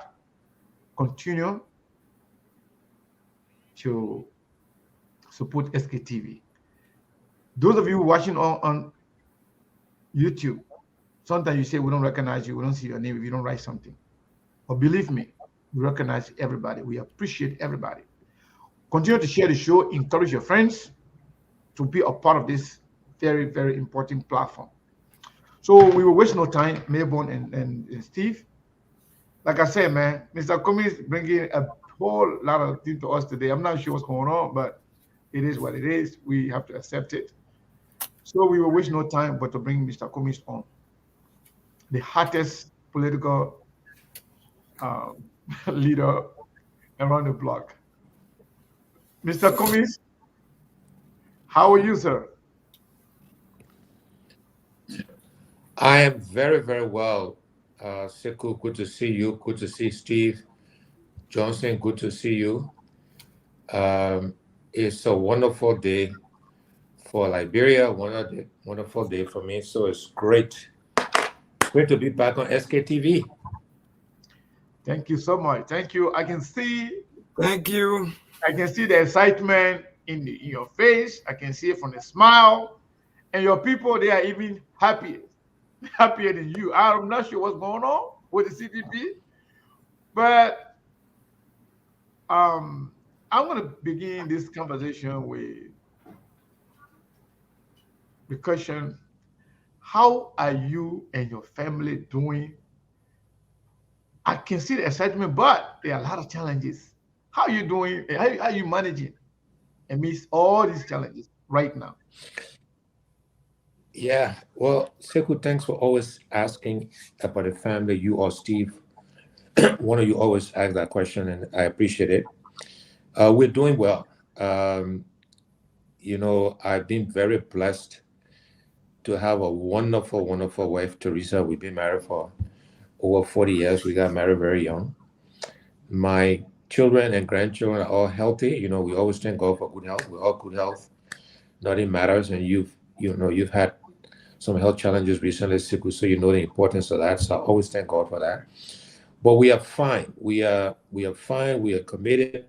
Continue to support SKTV. Those of you watching on YouTube, sometimes you say we don't recognize you, we don't see your name if you don't write something. But believe me, we recognize everybody. We appreciate everybody. Continue to share the show, encourage your friends to be a part of this very, very important platform. So we will waste no time, Mayborn and Steve. Like I said, man, Mr. Cummings bringing a whole lot of things to us today. I'm not sure what's going on, but it is what it is. We have to accept it. So we will waste no time but to bring Mr. Cummings on, the hottest political leader around the block. Mr. Cummings, how are you, sir? I am very, very well. Sekou, good to see you. Good to see Steve. Johnson, good to see you. It's a wonderful day for Liberia, wonderful day for me. So it's great to be back on SKTV. Thank you so much. Thank you. I can see. Thank you. I can see the excitement in your face. I can see it from the smile. and your people, they are even happier than you. I'm not sure what's going on with the CPP, but I'm going to begin this conversation with the question: how are you and your family doing? I can see the excitement, but there are a lot of challenges. How are you doing? How are you managing amidst all these challenges right now? Yeah, well, Sekou, thanks for always asking about the family. You or Steve, one of you always ask that question, and I appreciate it. We're doing well. I've been very blessed to have a wonderful, wonderful wife, Teresa. We've been married for over 40 years. We got married very young. My children and grandchildren are all healthy. We always thank God for good health. We're all good health. Nothing matters. And you've had some health challenges recently, Siku, so you know the importance of that. So I always thank God for that. But we are fine. We are fine. We are committed.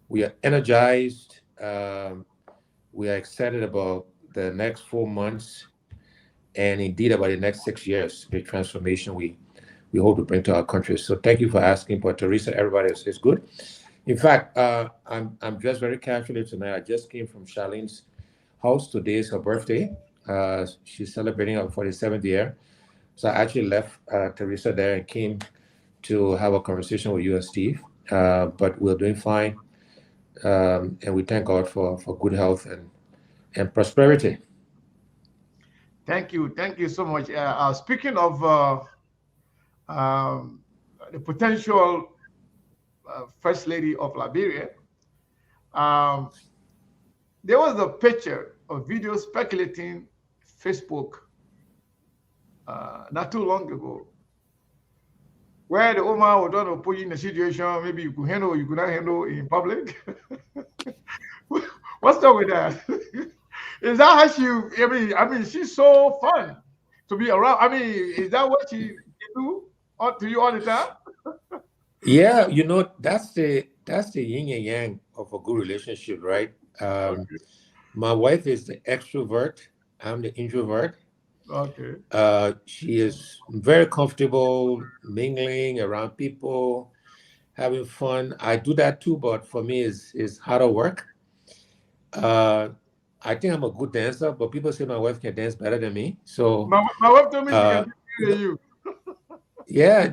We are energized. We are excited about the next 4 months, and indeed about the next 6 years, the transformation we hope to bring to our country. So thank you for asking. But Teresa, everybody is good. In fact, I'm dressed very casually tonight. I just came from Charlene's house. Today is her birthday. She's celebrating her 47th year. So I actually left Teresa there and came to have a conversation with you and Steve. But we're doing fine. And we thank God for good health and prosperity. Thank you. Thank you so much. Speaking of the potential First Lady of Liberia, there was a picture, a video speculating Facebook not too long ago, where the woman was trying to put you in a situation maybe you could handle or you could not handle in public. What's up with that? Is that how she? I mean, she's so fun to be around. I mean, is that what she do to you all the time? Yeah, that's the yin and yang of a good relationship, right? My wife is the extrovert. I'm the introvert. Okay. She is very comfortable mingling around people, having fun. I do that too, but for me, is harder work. I think I'm a good dancer, but people say my wife can dance better than me. So my wife told me she can do better than you. Yeah,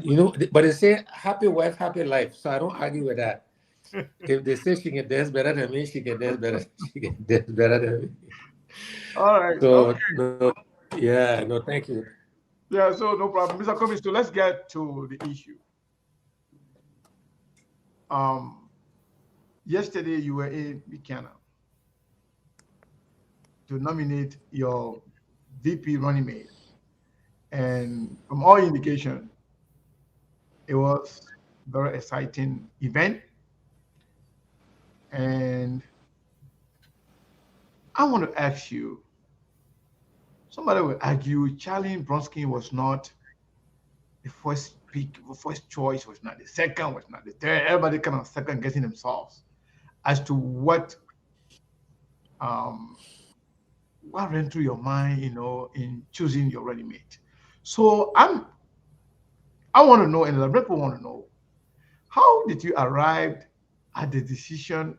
but they say happy wife, happy life. So I don't argue with that. If they say she can dance better than me, she can dance better. She can dance better than me. All right. So Okay. no, thank you. Yeah, so no problem. Mr. Cummings, so let's get to the issue. Yesterday you were in Buchanan to nominate your VP running mate. And from all indication, it was a very exciting event. And I want to ask you, somebody will argue Charlie Bronski was not the first pick, the first choice was not the second, was not the third. Everybody kind of second guessing themselves as to what ran through your mind, in choosing your running mate. So I want to know, and the people want to know, how did you arrive at the decision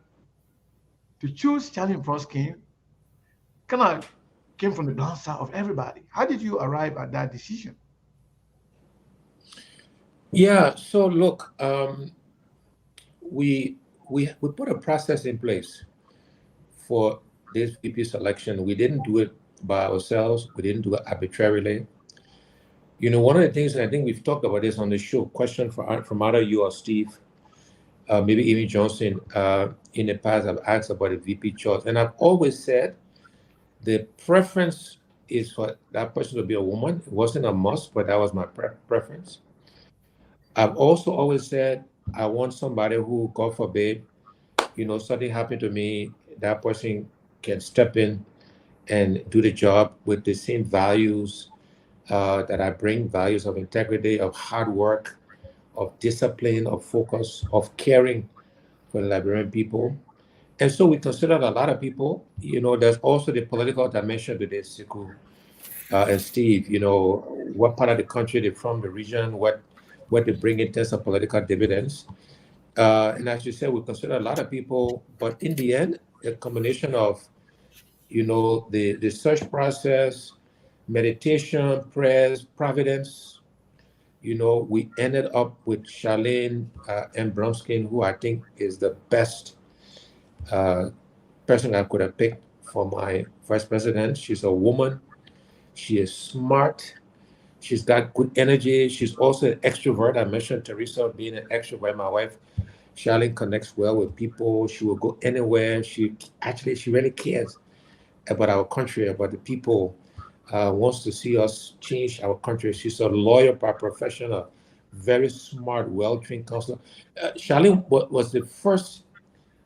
to choose Charlie Bronski? Kind of came from the downside of everybody. How did you arrive at that decision? Yeah, so look, we put a process in place for this VP selection. We didn't do it by ourselves. We didn't do it arbitrarily. One of the things, and I think we've talked about this on the show, question from either you or Steve, maybe Amy Johnson, in the past, I've asked about the VP choice. And I've always said the preference is for that person to be a woman. It wasn't a must, but that was my preference. I've also always said I want somebody who, God forbid, something happened to me, that person can step in and do the job with the same values that I bring, values of integrity, of hard work, of discipline, of focus, of caring for the Liberian people. And so we considered a lot of people. There's also the political dimension to this, Siku and Steve. What part of the country they're from, the region, what they bring in terms of political dividends. And as you said, we consider a lot of people, but in the end, a combination of, the search process, meditation, prayers, providence, we ended up with Charlene M. Bromskin, who I think is the best person I could have picked for my vice president. She's a woman. She is smart. She's got good energy. She's also an extrovert. I mentioned Teresa being an extrovert. My wife, Charlene, connects well with people. She will go anywhere. She really cares about our country, about the people, wants to see us change our country. She's a lawyer by profession, a very smart, well-trained counselor. Charlene was the first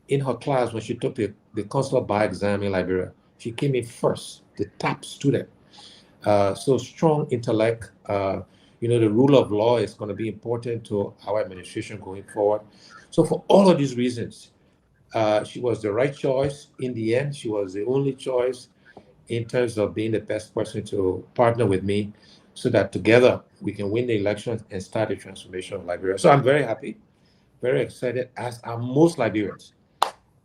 in her class when she took the consular bar exam in Liberia. She came in first, the top student. So strong intellect. The rule of law is going to be important to our administration going forward. So for all of these reasons, she was the right choice. In the end, she was the only choice in terms of being the best person to partner with me so that together we can win the elections and start the transformation of Liberia. So I'm very happy, very excited, as are most Liberians.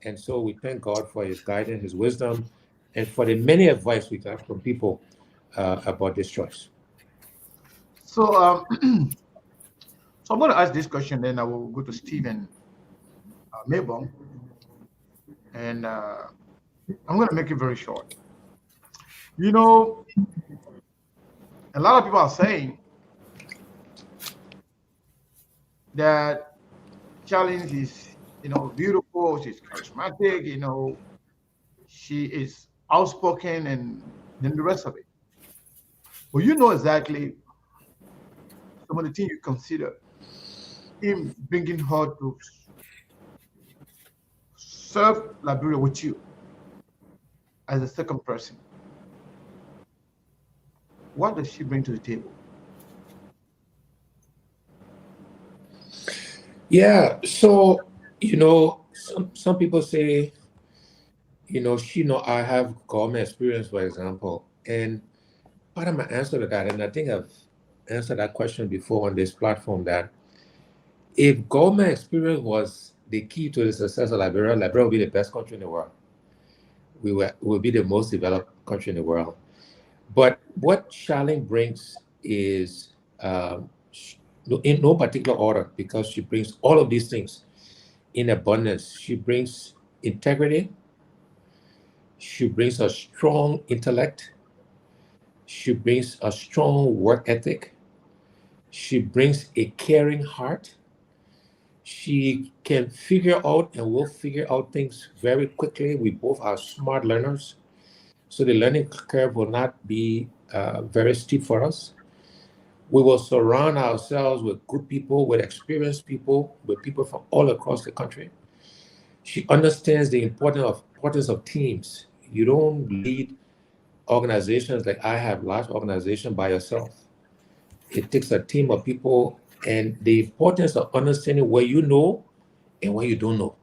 And so we thank God for his guidance, his wisdom, and for the many advice we got from people about this choice. So, so I'm going to ask this question, then I will go to Stephen Maybon, and I'm going to make it very short. A lot of people are saying that Challenge is, beautiful. She's charismatic. She is outspoken, and then the rest of it. Well, exactly some of the things you consider him bringing her to serve Liberia with you as a second person. What does she bring to the table? Yeah, so some people say, I have government experience, for example, and part of my answer to that, and I think I've answered that question before on this platform, that if government experience was the key to the success of Liberia, Liberia would be the best country in the world. We will be the most developed country in the world. But what Charlene brings is in no particular order, because she brings all of these things in abundance. She brings integrity. She brings a strong intellect. She brings a strong work ethic. She brings a caring heart. She can figure out and will figure out things very quickly. We both are smart learners, so the learning curve will not be very steep for us. We will surround ourselves with good people, with experienced people, with people from all across the country. She understands the importance of teams. You don't lead organizations like I have, large organizations, by yourself. It takes a team of people, and the importance of understanding what you know and what you don't know,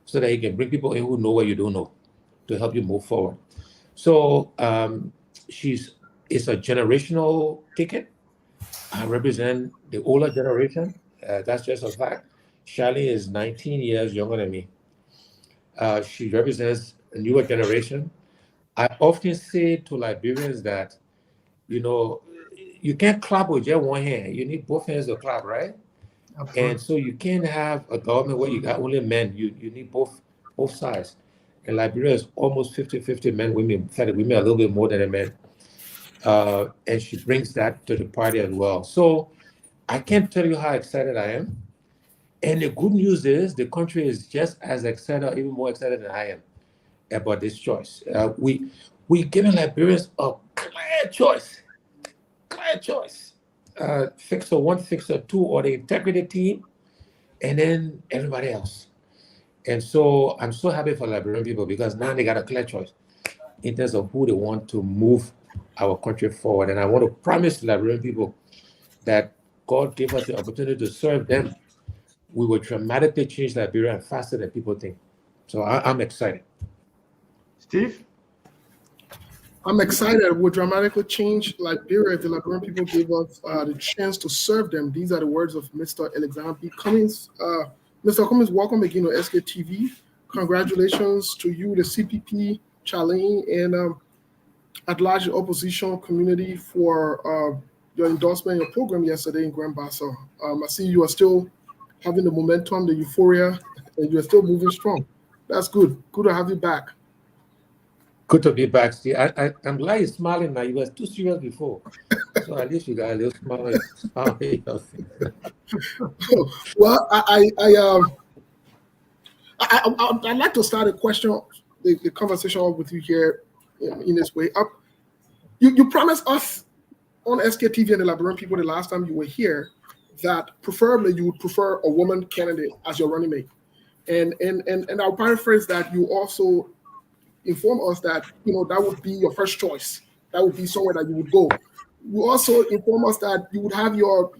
so that you can bring people in who know what you don't know to help you move forward. So it's a generational ticket. I represent the older generation. That's just a fact. Charlie is 19 years younger than me. She represents a newer generation. I often say to Liberians that, you can't clap with just one hand. You need both hands to clap, right? Absolutely. And so you can't have a government where you got only men. You need both sides. And Liberia is almost 50-50 men, women. In fact, women are a little bit more than the men. And she brings that to the party as well. So I can't tell you how excited I am. And the good news is the country is just as excited, or even more excited than I am about this choice. We're giving Liberians a clear choice. Fixer 1, Fixer 2, or the integrity team, and then everybody else. And so I'm so happy for Liberian people, because now they got a clear choice in terms of who they want to move our country forward. And I want to promise Liberian people that God gave us the opportunity to serve them. We will dramatically change Liberia faster than people think. So I'm excited. Steve? I'm excited. We'll dramatically change Liberia if the Liberian people gave us the chance to serve them. These are the words of Mr. Alexander B. Cummings. Mr. Cummings, welcome again to SKTV. Congratulations to you, the CPP, Charlene, and at large the opposition community for your endorsement, your program yesterday in Grand Bassa. I see you are still having the momentum, the euphoria, and you are still moving strong. That's good. Good to have you back. Good to be back, Steve. I'm glad you're smiling now. You were too serious before. So at least you got a little smile. Well, I'd like to start a question, the conversation off with you here in this way. You promised us on SKTV and the Liberian people the last time you were here that preferably you would prefer a woman candidate as your running mate. And I'll paraphrase that you also inform us that that would be your first choice. That would be somewhere that you would go. You also inform us that you would have your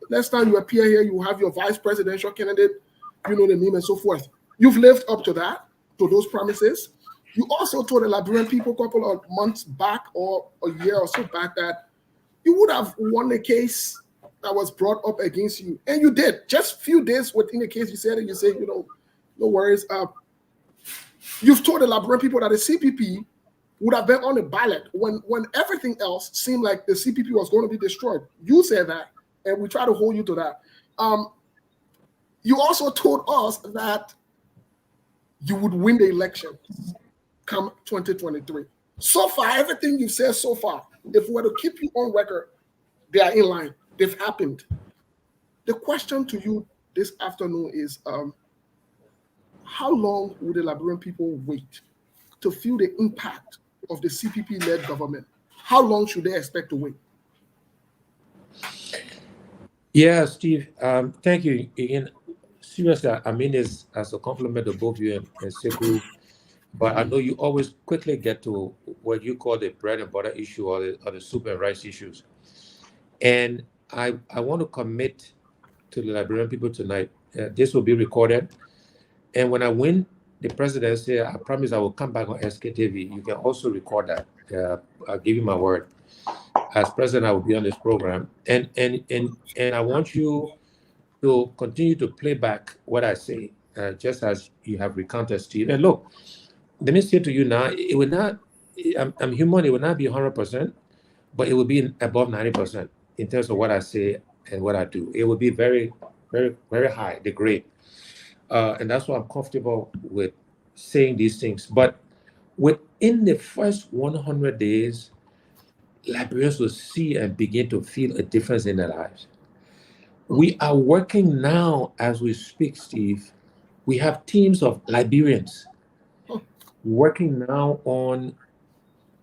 next time you appear here, you have your vice presidential candidate, the name and so forth. You've lived up to that, to those promises. You also told the Liberian people a couple of months back or a year or so back that you would have won the case that was brought up against you. And you did. Just a few days within the case, you said no worries. You've told the Liberian people that the CPP would have been on the ballot when everything else seemed like the CPP was going to be destroyed. You said that, and we try to hold you to that. You also told us that you would win the election come 2023. So far, everything you've said so far, if we were to keep you on record, they are in line. They've happened. The question to you this afternoon is, how long will the Liberian people wait to feel the impact of the CPP-led government? How long should they expect to wait? Yeah, Steve, thank you again. Seriously, I mean this as a compliment to both you and Sekou, but I know you always quickly get to what you call the bread and butter issue or the soup and rice issues. And I want to commit to the Liberian people tonight. This will be recorded. And when I win the presidency, I promise I will come back on SKTV. You can also record that. I'll give you my word. As president, I will be on this program. And I want you to continue to play back what I say, just as you have recounted, Steve. And look, let me say to you now, it will not, I'm human, it will not be 100%, but it will be above 90% in terms of what I say and what I do. It will be very, very, very high, the grade. And that's why I'm comfortable with saying these things. But within the first 100 days, Liberians will see and begin to feel a difference in their lives. We are working now as we speak, Steve. We have teams of Liberians working now on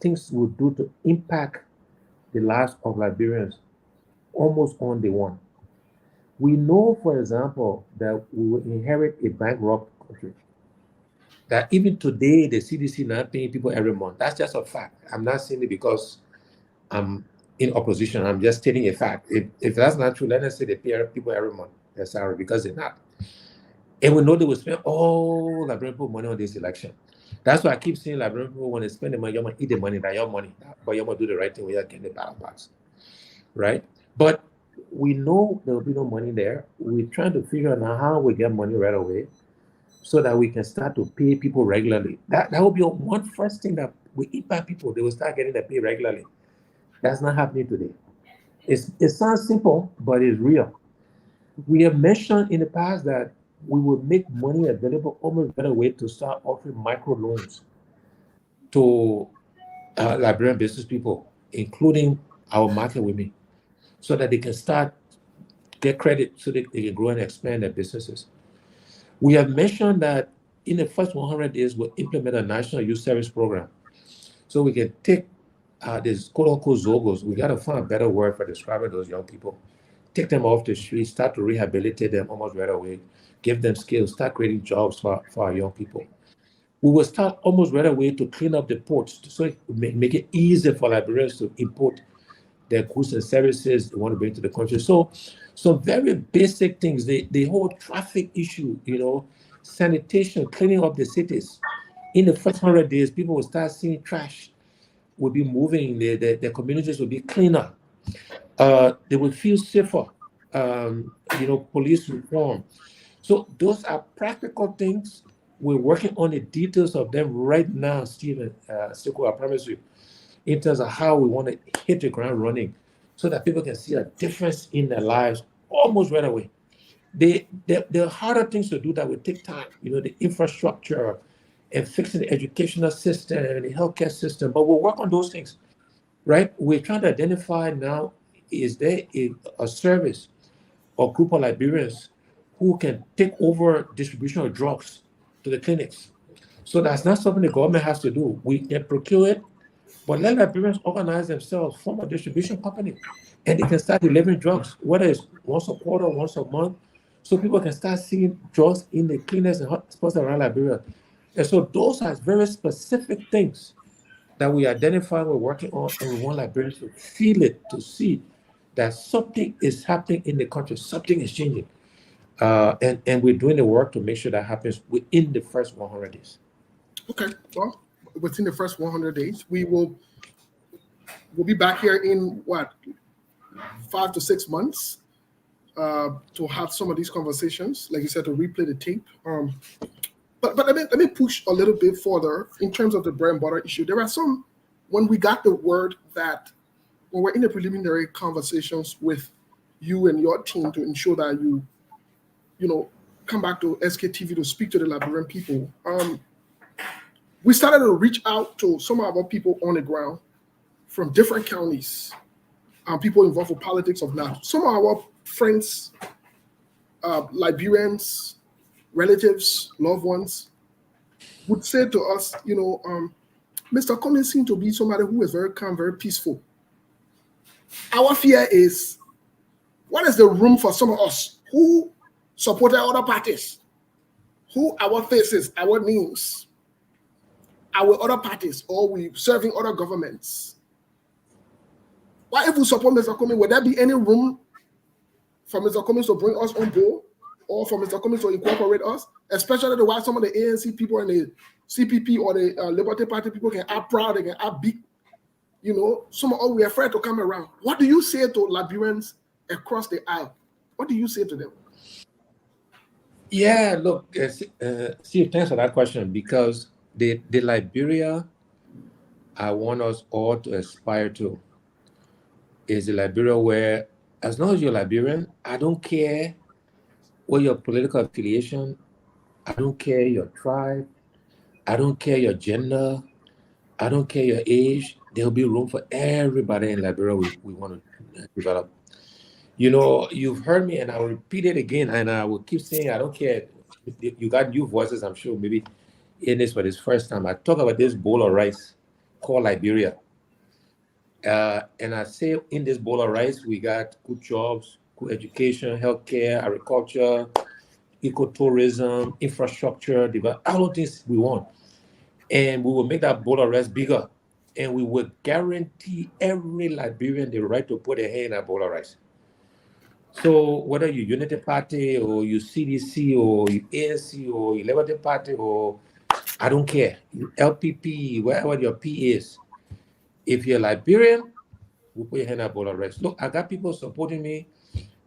things we'll do to impact the lives of Liberians almost on day one. We know, for example, that we will inherit a bankrupt country. That even today, the CDC not paying people every month. That's just a fact. I'm not saying it because I'm in opposition. I'm just stating a fact. If that's not true, let us say they pay people every month their salary because they're not. And we know they will spend all Liberian people money on this election. That's why I keep saying Liberian people want to spend the money, you want to eat the money, that your money, but you want to do the right thing when you're getting the ballot box, right? But we know there will be no money there. We're trying to figure out how we get money right away so that we can start to pay people regularly. That will be one first thing that we impact people. They will start getting their pay regularly. That's not happening today. It sounds simple, but it's real. We have mentioned in the past that we will make money available almost better way to start offering micro loans to Liberian business people, including our market women, so that they can start get credit so that they can grow and expand their businesses. We have mentioned that in the first 100 days, we'll implement a national youth service program. So we can take these quote-unquote Zogos. We got to find a better word for describing those young people. Take them off the street, start to rehabilitate them almost right away, give them skills, start creating jobs for our young people. We will start almost right away to clean up the ports so it make it easier for Liberians to import their goods and services they want to bring to the country. So some very basic things, the whole traffic issue, sanitation, cleaning up the cities. In the first 100 days, people will start seeing trash will be moving, the communities will be cleaner. They will feel safer. Police reform. So those are practical things. We're working on the details of them right now, Stephen, Siko, I promise you, in terms of how we want to hit the ground running so that people can see a difference in their lives almost right away. The harder things to do that will take time, the infrastructure and fixing the educational system and the healthcare system, but we'll work on those things, right? We're trying to identify now, is there a service or group of Liberians who can take over distribution of drugs to the clinics? So that's not something the government has to do. We can procure it, but let Liberians organize themselves, form a distribution company, and they can start delivering drugs, whether it's once a quarter, once a month, so people can start seeing drugs in the clinics and hospitals around Liberia. And so those are very specific things that we identify, we're working on, and we want Liberians to feel it, to see that something is happening in the country, something is changing. And we're doing the work to make sure that happens within the first 100 days. Okay, well, within the first 100 days, we'll be back here in 5 to 6 months to have some of these conversations, like you said, to replay the tape. But let me push a little bit further in terms of the bread and butter issue. There are some, when we got the word that when we're in the preliminary conversations with you and your team to ensure that you come back to SKTV to speak to the Liberian people, we started to reach out to some of our people on the ground from different counties, people involved with politics of now. Some of our friends, Liberians, relatives, loved ones, would say to us, Mr. Cummings seems to be somebody who is very calm, very peaceful. Our fear is, what is the room for some of us who supported other parties, who our faces, our names, our other parties, or we serving other governments? Why, if we support Mr. Cummings, would there be any room for Mr. Cummings to bring us on board, or for Mr. Cummings to incorporate us, especially the while some of the ANC people and the CPP or the Liberty Party people can act proud, they can act big. Some of us, we're afraid to come around. What do you say to Liberians across the aisle? What do you say to them? Yeah, look, Steve, thanks for that question, because the Liberia I want us all to aspire to is the Liberia where, as long as you're Liberian, I don't care what your political affiliation, I don't care your tribe, I don't care your gender, I don't care your age, there'll be room for everybody in Liberia we want to develop. You've heard me, and I'll repeat it again, and I will keep saying, I don't care. You got new voices, I'm sure, maybe in this for this first time. I talk about this bowl of rice called Liberia. And I say in this bowl of rice, we got good jobs, good education, healthcare, agriculture, ecotourism, infrastructure, all of things we want. And we will make that bowl of rice bigger. And we will guarantee every Liberian the right to put their hand in that bowl of rice. So whether you Unity Party or you CDC or you ANC or you Liberty Party or I don't care, you LPP, wherever your P is, if you're Liberian, we'll put your hand in a bowl of rice. Look, I got people supporting me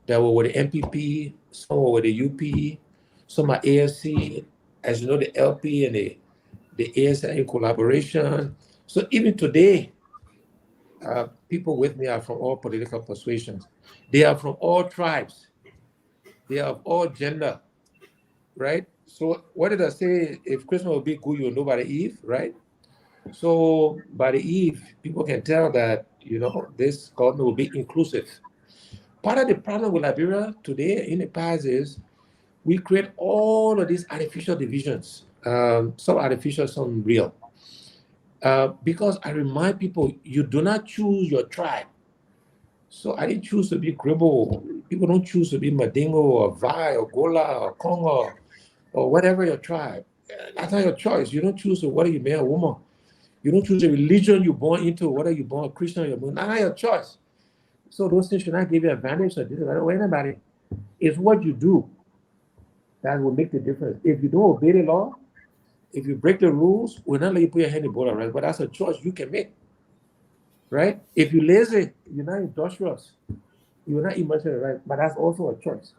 that were with the MPP, some were with the UP, some are AFC, as you know, the LP and the ASI in collaboration. So even today, people with me are from all political persuasions. They are from all tribes. They are of all gender, right? So what did I say? If Christmas will be good, you'll know by the eve, right? So by the eve, people can tell that, this government will be inclusive. Part of the problem with Liberia today in the past is we create all of these artificial divisions, some artificial, some real. Because I remind people, you do not choose your tribe. So I didn't choose to be Gribble. People don't choose to be Madingo or Vai or Gola or Congo or whatever your tribe. That's not your choice. You don't choose whether you're male or woman. You don't choose the religion you're born into, whether you're born a Christian or you're born. That's not your choice. So those things should not give you advantage or disadvantage or anybody. It's what you do that will make the difference. If you don't obey the law, if you break the rules, we're not letting you put your hand in the bowl, right? But that's a choice you can make, right? If you're lazy, you're not industrious, you're not emotional, right? But that's also a choice.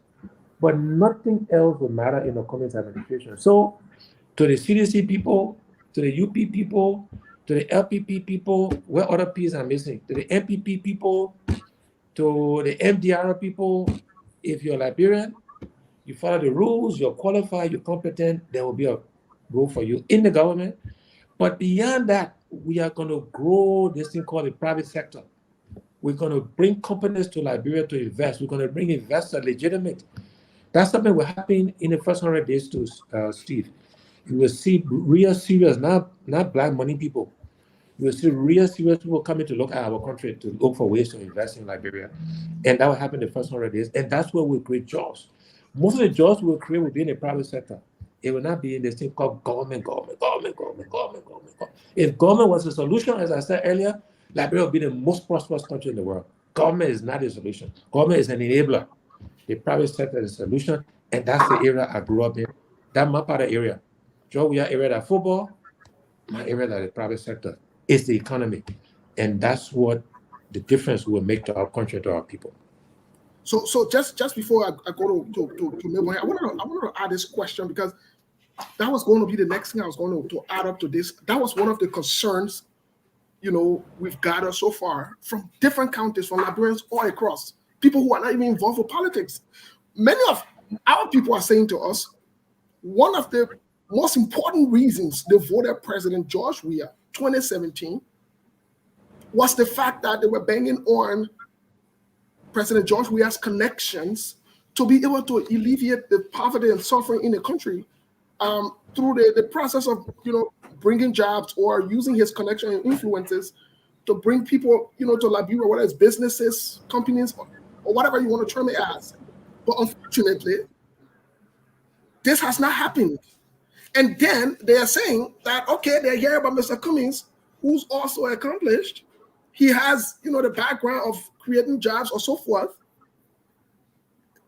But nothing else will matter in the Cummings administration. So, to the CDC people, to the UP people, to the LPP people, where other P's are missing, to the MPP people, to the MDR people, if you're Liberian, you follow the rules, you're qualified, you're competent, there will be a role for you in the government. But beyond that, we are going to grow this thing called the private sector. We're going to bring companies to Liberia to invest. We're going to bring investors legitimate. That's something will happen in the first 100 days too, Steve. You will see real serious, not black money people. You will see real serious people coming to look at our country to look for ways to invest in Liberia. And that will happen in the first 100 days. And that's where we'll create jobs. Most of the jobs we'll create will be in the private sector. It will not be in this thing called government. If government was a solution, as I said earlier, Liberia will be the most prosperous country in the world. Government is not a solution. Government is an enabler. The private sector is a solution, and that's the area I grew up in. That's my part of the area. Joe, we are area that football, my area that the private sector is the economy. And that's what the difference will make to our country, to our people. So just before I go to Milwaukee, I wanted to add this question, because that was going to be the next thing I was going to add up to this. That was one of the concerns, we've gathered so far from different counties, from Liberians all across, people who are not even involved with politics. Many of our people are saying to us, one of the most important reasons they voted President George Weah 2017 was the fact that they were banging on President George Weah's connections to be able to alleviate the poverty and suffering in the country through the process of bringing jobs, or using his connection and influences to bring people to Liberia, whether it's businesses, companies, or whatever you want to term it as. But unfortunately, this has not happened. And then they are saying that, okay, they're here about Mr. Cummings, who's also accomplished. He has, the background of creating jobs or so forth.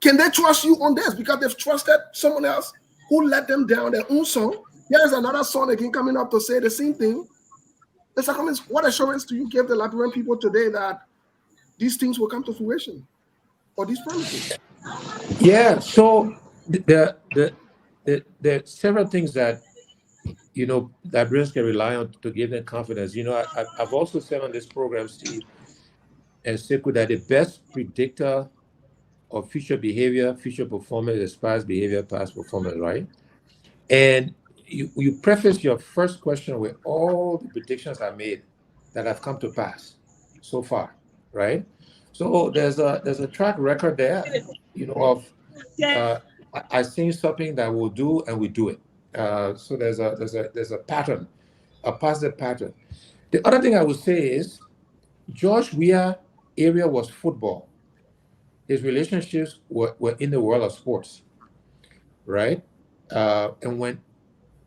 Can they trust you on this? Because they've trusted someone else who let them down, their own son. Here's another son again coming up to say the same thing. Mr. Cummings, what assurance do you give the Liberian people today that these things will come to fruition, or these promises? Yeah, so there are several things that Liberians can rely on to give them confidence. I've also said on this program, Steve and Sekou, that the best predictor of future behavior, future performance is past behavior, past performance, right? And you preface your first question with all the predictions I made that have come to pass so far, right? So there's a track record there, of I seen something that we'll do and we do it. So there's a pattern, a positive pattern. The other thing I would say is George Weah area was football. His relationships were in the world of sports, right? And when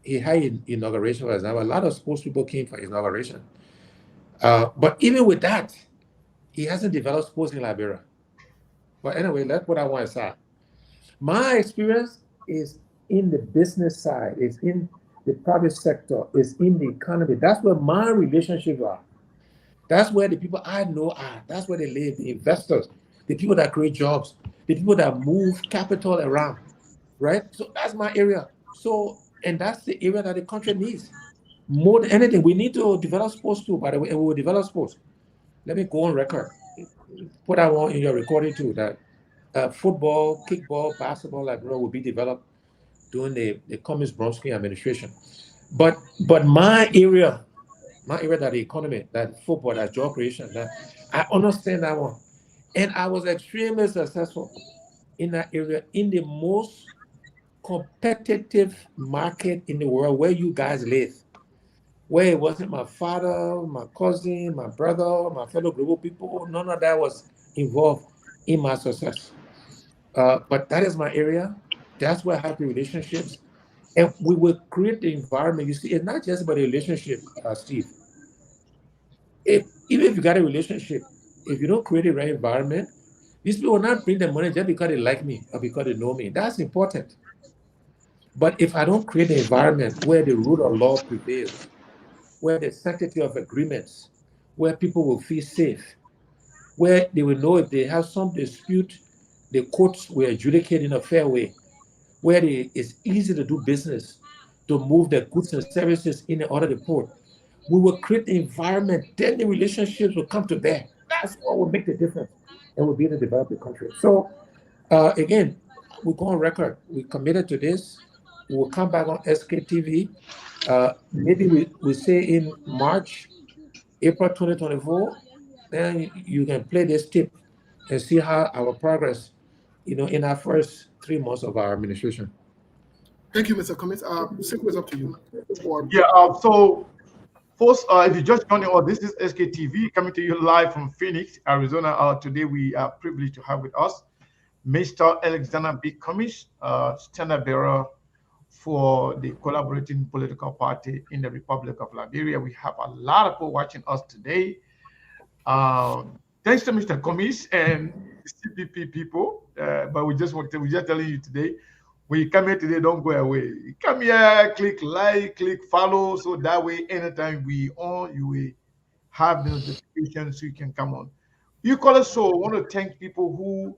he had inauguration, for example, a lot of sports people came for his inauguration. But even with that, he hasn't developed sports in Liberia. But anyway, that's what I want to say. My experience is in the business side, is in the private sector, is in the economy. That's where my relationships are. That's where the people I know are. That's where they live, the investors, the people that create jobs, the people that move capital around, right? So that's my area. So, and that's the area that the country needs. More than anything, we need to develop sports too, by the way, and we will develop sports. Let me go on record. Put that one in your recording too, that football, kickball, basketball, will be developed during the Cummings Bromsky administration. But my area that the economy, that football, that job creation, that I understand that one. And I was extremely successful in that area, in the most competitive market in the world where you guys live, where it wasn't my father, my cousin, my brother, my fellow global people. None of that was involved in my success. But that is my area. That's where I have the relationships. And we will create the environment. You see, it's not just about the relationship, Steve. Even if you got a relationship, if you don't create the right environment, these people will not bring the money just because they like me or because they know me. That's important. But if I don't create an environment where the rule of law prevails, where the sanctity of agreements, where people will feel safe, where they will know if they have some dispute, the courts will adjudicate in a fair way, where it's easy to do business, to move the goods and services in and out of the port. We will create the environment, then the relationships will come to bear. That's what will make the difference and will be able to develop the country. So again, we go on record. We're committed to this. We'll come back on SKTV. Maybe we say in March, April 2024, then you can play this tip and see how our progress, in our first 3 months of our administration. Thank you, Mr. Cummings. Sekou, it's up to you. Yeah. So, folks, if you just joining us, this is SKTV coming to you live from Phoenix, Arizona. Today we are privileged to have with us Mr. Alexander B. Cummings, Standard-Bearer for the collaborating political party in the Republic of Liberia. We have a lot of people watching us today. Thanks to Mr. Cummings and CPP people, but we're just telling you today, when you come here today, don't go away. You come here, click like, click follow, so that way anytime we on, you will have the notifications so you can come on. You call us, so I want to thank people who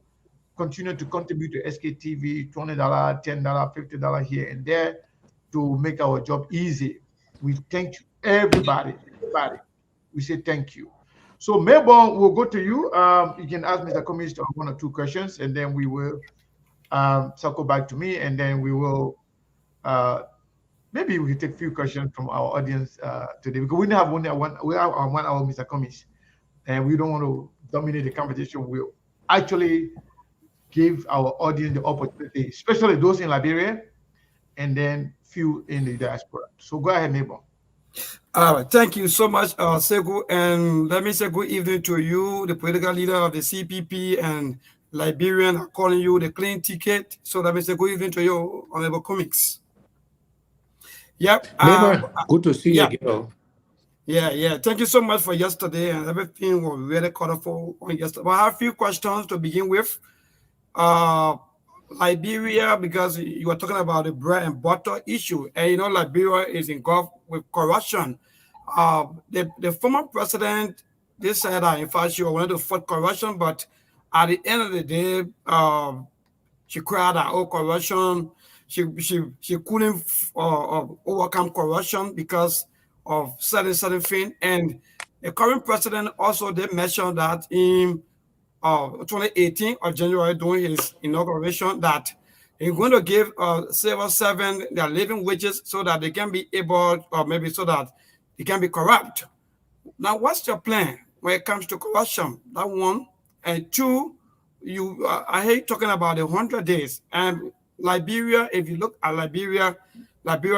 continue to contribute to SKTV, $20, $10, $50 here and there to make our job easy. We thank you, everybody. We say thank you. So Melbourne, we'll go to you. You can ask Mr. Cummings 1 or 2 questions, and then we will circle back to me, and then we will maybe we can take a few questions from our audience today, because we have only we have 1 hour, Mr. Cummings, and we don't want to dominate the conversation. We'll actually give our audience the opportunity, especially those in Liberia, and then few in the diaspora. So go ahead, Melbourne. Thank you so much, Sekou, and let me say good evening to you, the political leader of the CPP and Liberian are calling you the clean ticket. So let me say good evening to you, Honorable Cummings. Yep. Good to see you again. Yeah. Thank you so much for yesterday, and everything was really colorful on yesterday. But I have a few questions to begin with. Liberia, because you were talking about the bread and butter issue, and Liberia is engulfed with corruption. The former president, they said that in fact she wanted to fight corruption, but at the end of the day, she cried out, "Oh, corruption!" She couldn't overcome corruption because of certain things. And the current president also did mention that in 2018 of January, during his inauguration, that he's going to give civil servants their living wages so that they can be able, or maybe so that they can be corrupt. Now, what's your plan when it comes to corruption? That one. And 2, I hate talking about the 100 days. And Liberia, if you look at Liberia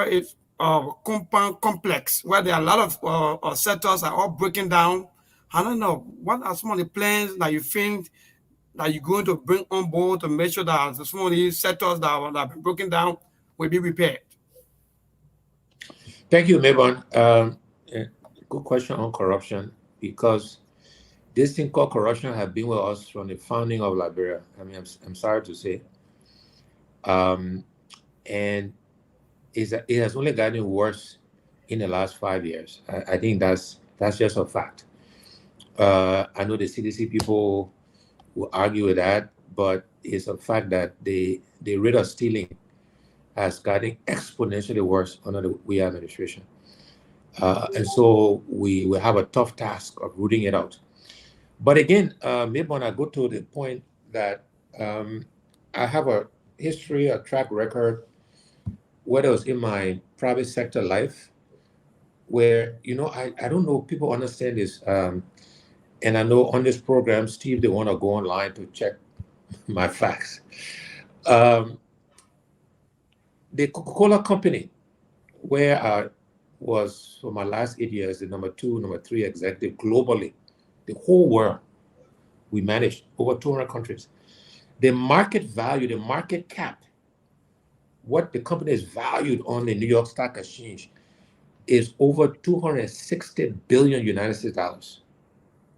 is a compound complex where there are a lot of sectors are all breaking down. I don't know, what are some of the plans that you think that you're going to bring on board to make sure that some of these sectors that have been broken down will be repaired? Thank you, Melbourne. Good question on corruption, because this thing called corruption has been with us from the founding of Liberia. I mean, I'm sorry to say. And it has only gotten worse in the last 5 years. I think that's just a fact. I know the CDC people will argue with that, but it's a fact that the rate of stealing has gotten exponentially worse under the we administration. And so we will have a tough task of rooting it out. But again, maybe when I go to the point that I have a history, a track record, whether it was in my private sector life, where, I don't know, people understand this. And I know on this program, Steve, they want to go online to check my facts. The Coca-Cola company, where I was for my last 8 years, the number 2, number 3 executive globally, the whole world, we managed over 200 countries. The market value, the market cap, what the company is valued on the New York Stock Exchange is over 260 billion United States dollars.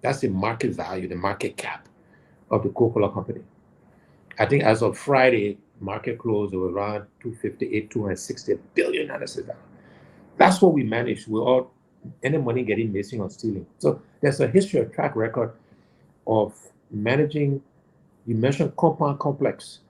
That's the market value, the market cap of the Coca-Cola company. I think as of Friday, market close, it was around 258, 260 billion dollars. That's what we managed. We all any money getting missing or stealing. So there's a history, a track record of managing. You mentioned compound complex,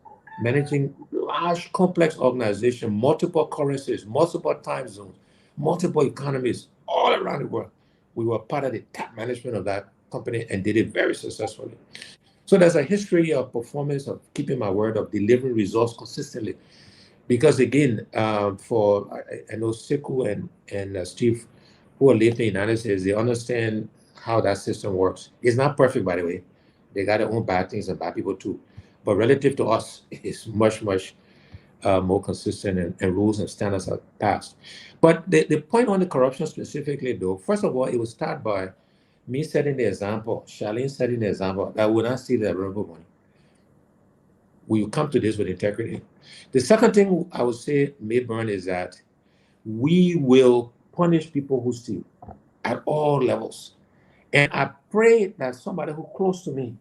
managing large complex organization, multiple currencies, multiple time zones, multiple economies all around the world. We were part of the top management of that company and did it very successfully. So there's a history of performance, of keeping my word, of delivering results consistently. Because again, I know Siku and Steve, who are living in the United States, they understand how that system works. It's not perfect, by the way. They got their own bad things and bad people too. But relative to us, it's much, much more consistent and rules and standards are passed. But the point on the corruption specifically, though, first of all, it was started by me setting the example, Charlene setting the example that would not see the renewable money. We will come to this with integrity. The second thing I would say, Mayburn, is that we will punish people who steal at all levels. And I pray that somebody who close to me,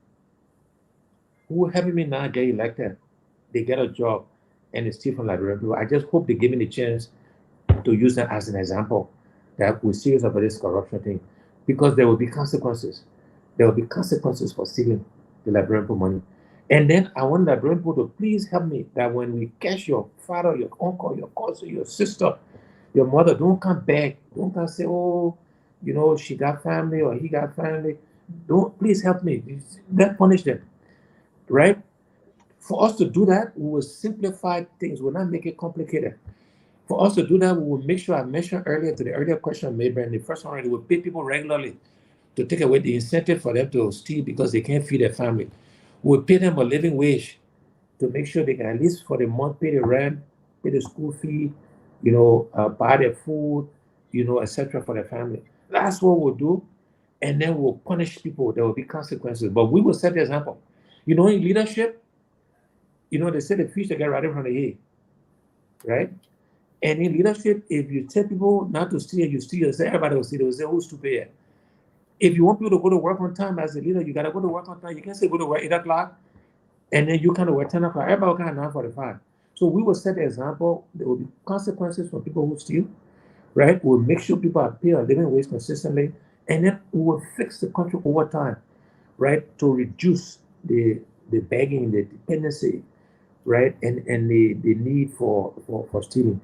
who helping me now get elected, they get a job and they steal from Liberian people. I just hope they give me the chance to use that as an example that we're serious about this corruption thing, because there will be consequences. There will be consequences for stealing the Liberian people money. And then I want Liberian people to please help me that when we catch your father, your uncle, your cousin, your sister, your mother, don't come back. Don't come say, oh, you know, she got family or he got family. Don't, please help me. Don't punish them, right? For us to do that, we will simplify things. We'll not make it complicated. For us to do that, we will make sure, I mentioned earlier to the earlier question made, and the first one already, we'll pay people regularly to take away the incentive for them to steal because they can't feed their family. We'll pay them a living wage to make sure they can at least for the month pay the rent, pay the school fee, you know, buy their food, you know, etc. for their family. That's what we'll do. And then we'll punish people. There will be consequences. But we will set the example. You know, in leadership, you know, they say the fish that get right from the hay, right? And in leadership, if you tell people not to steal, you steal, everybody will steal. They will say, who's to pay? If you want people to go to work on time as a leader, you got to go to work on time. You can't say go to work 8 o'clock and then you kind of work 10 o'clock. Everybody will kind of 9:45. So we will set the example. There will be consequences for people who steal, right? We'll make sure people are paid a living wage consistently. And then we will fix the country over time, right? To reduce the begging, the dependency, right? And the need for stealing.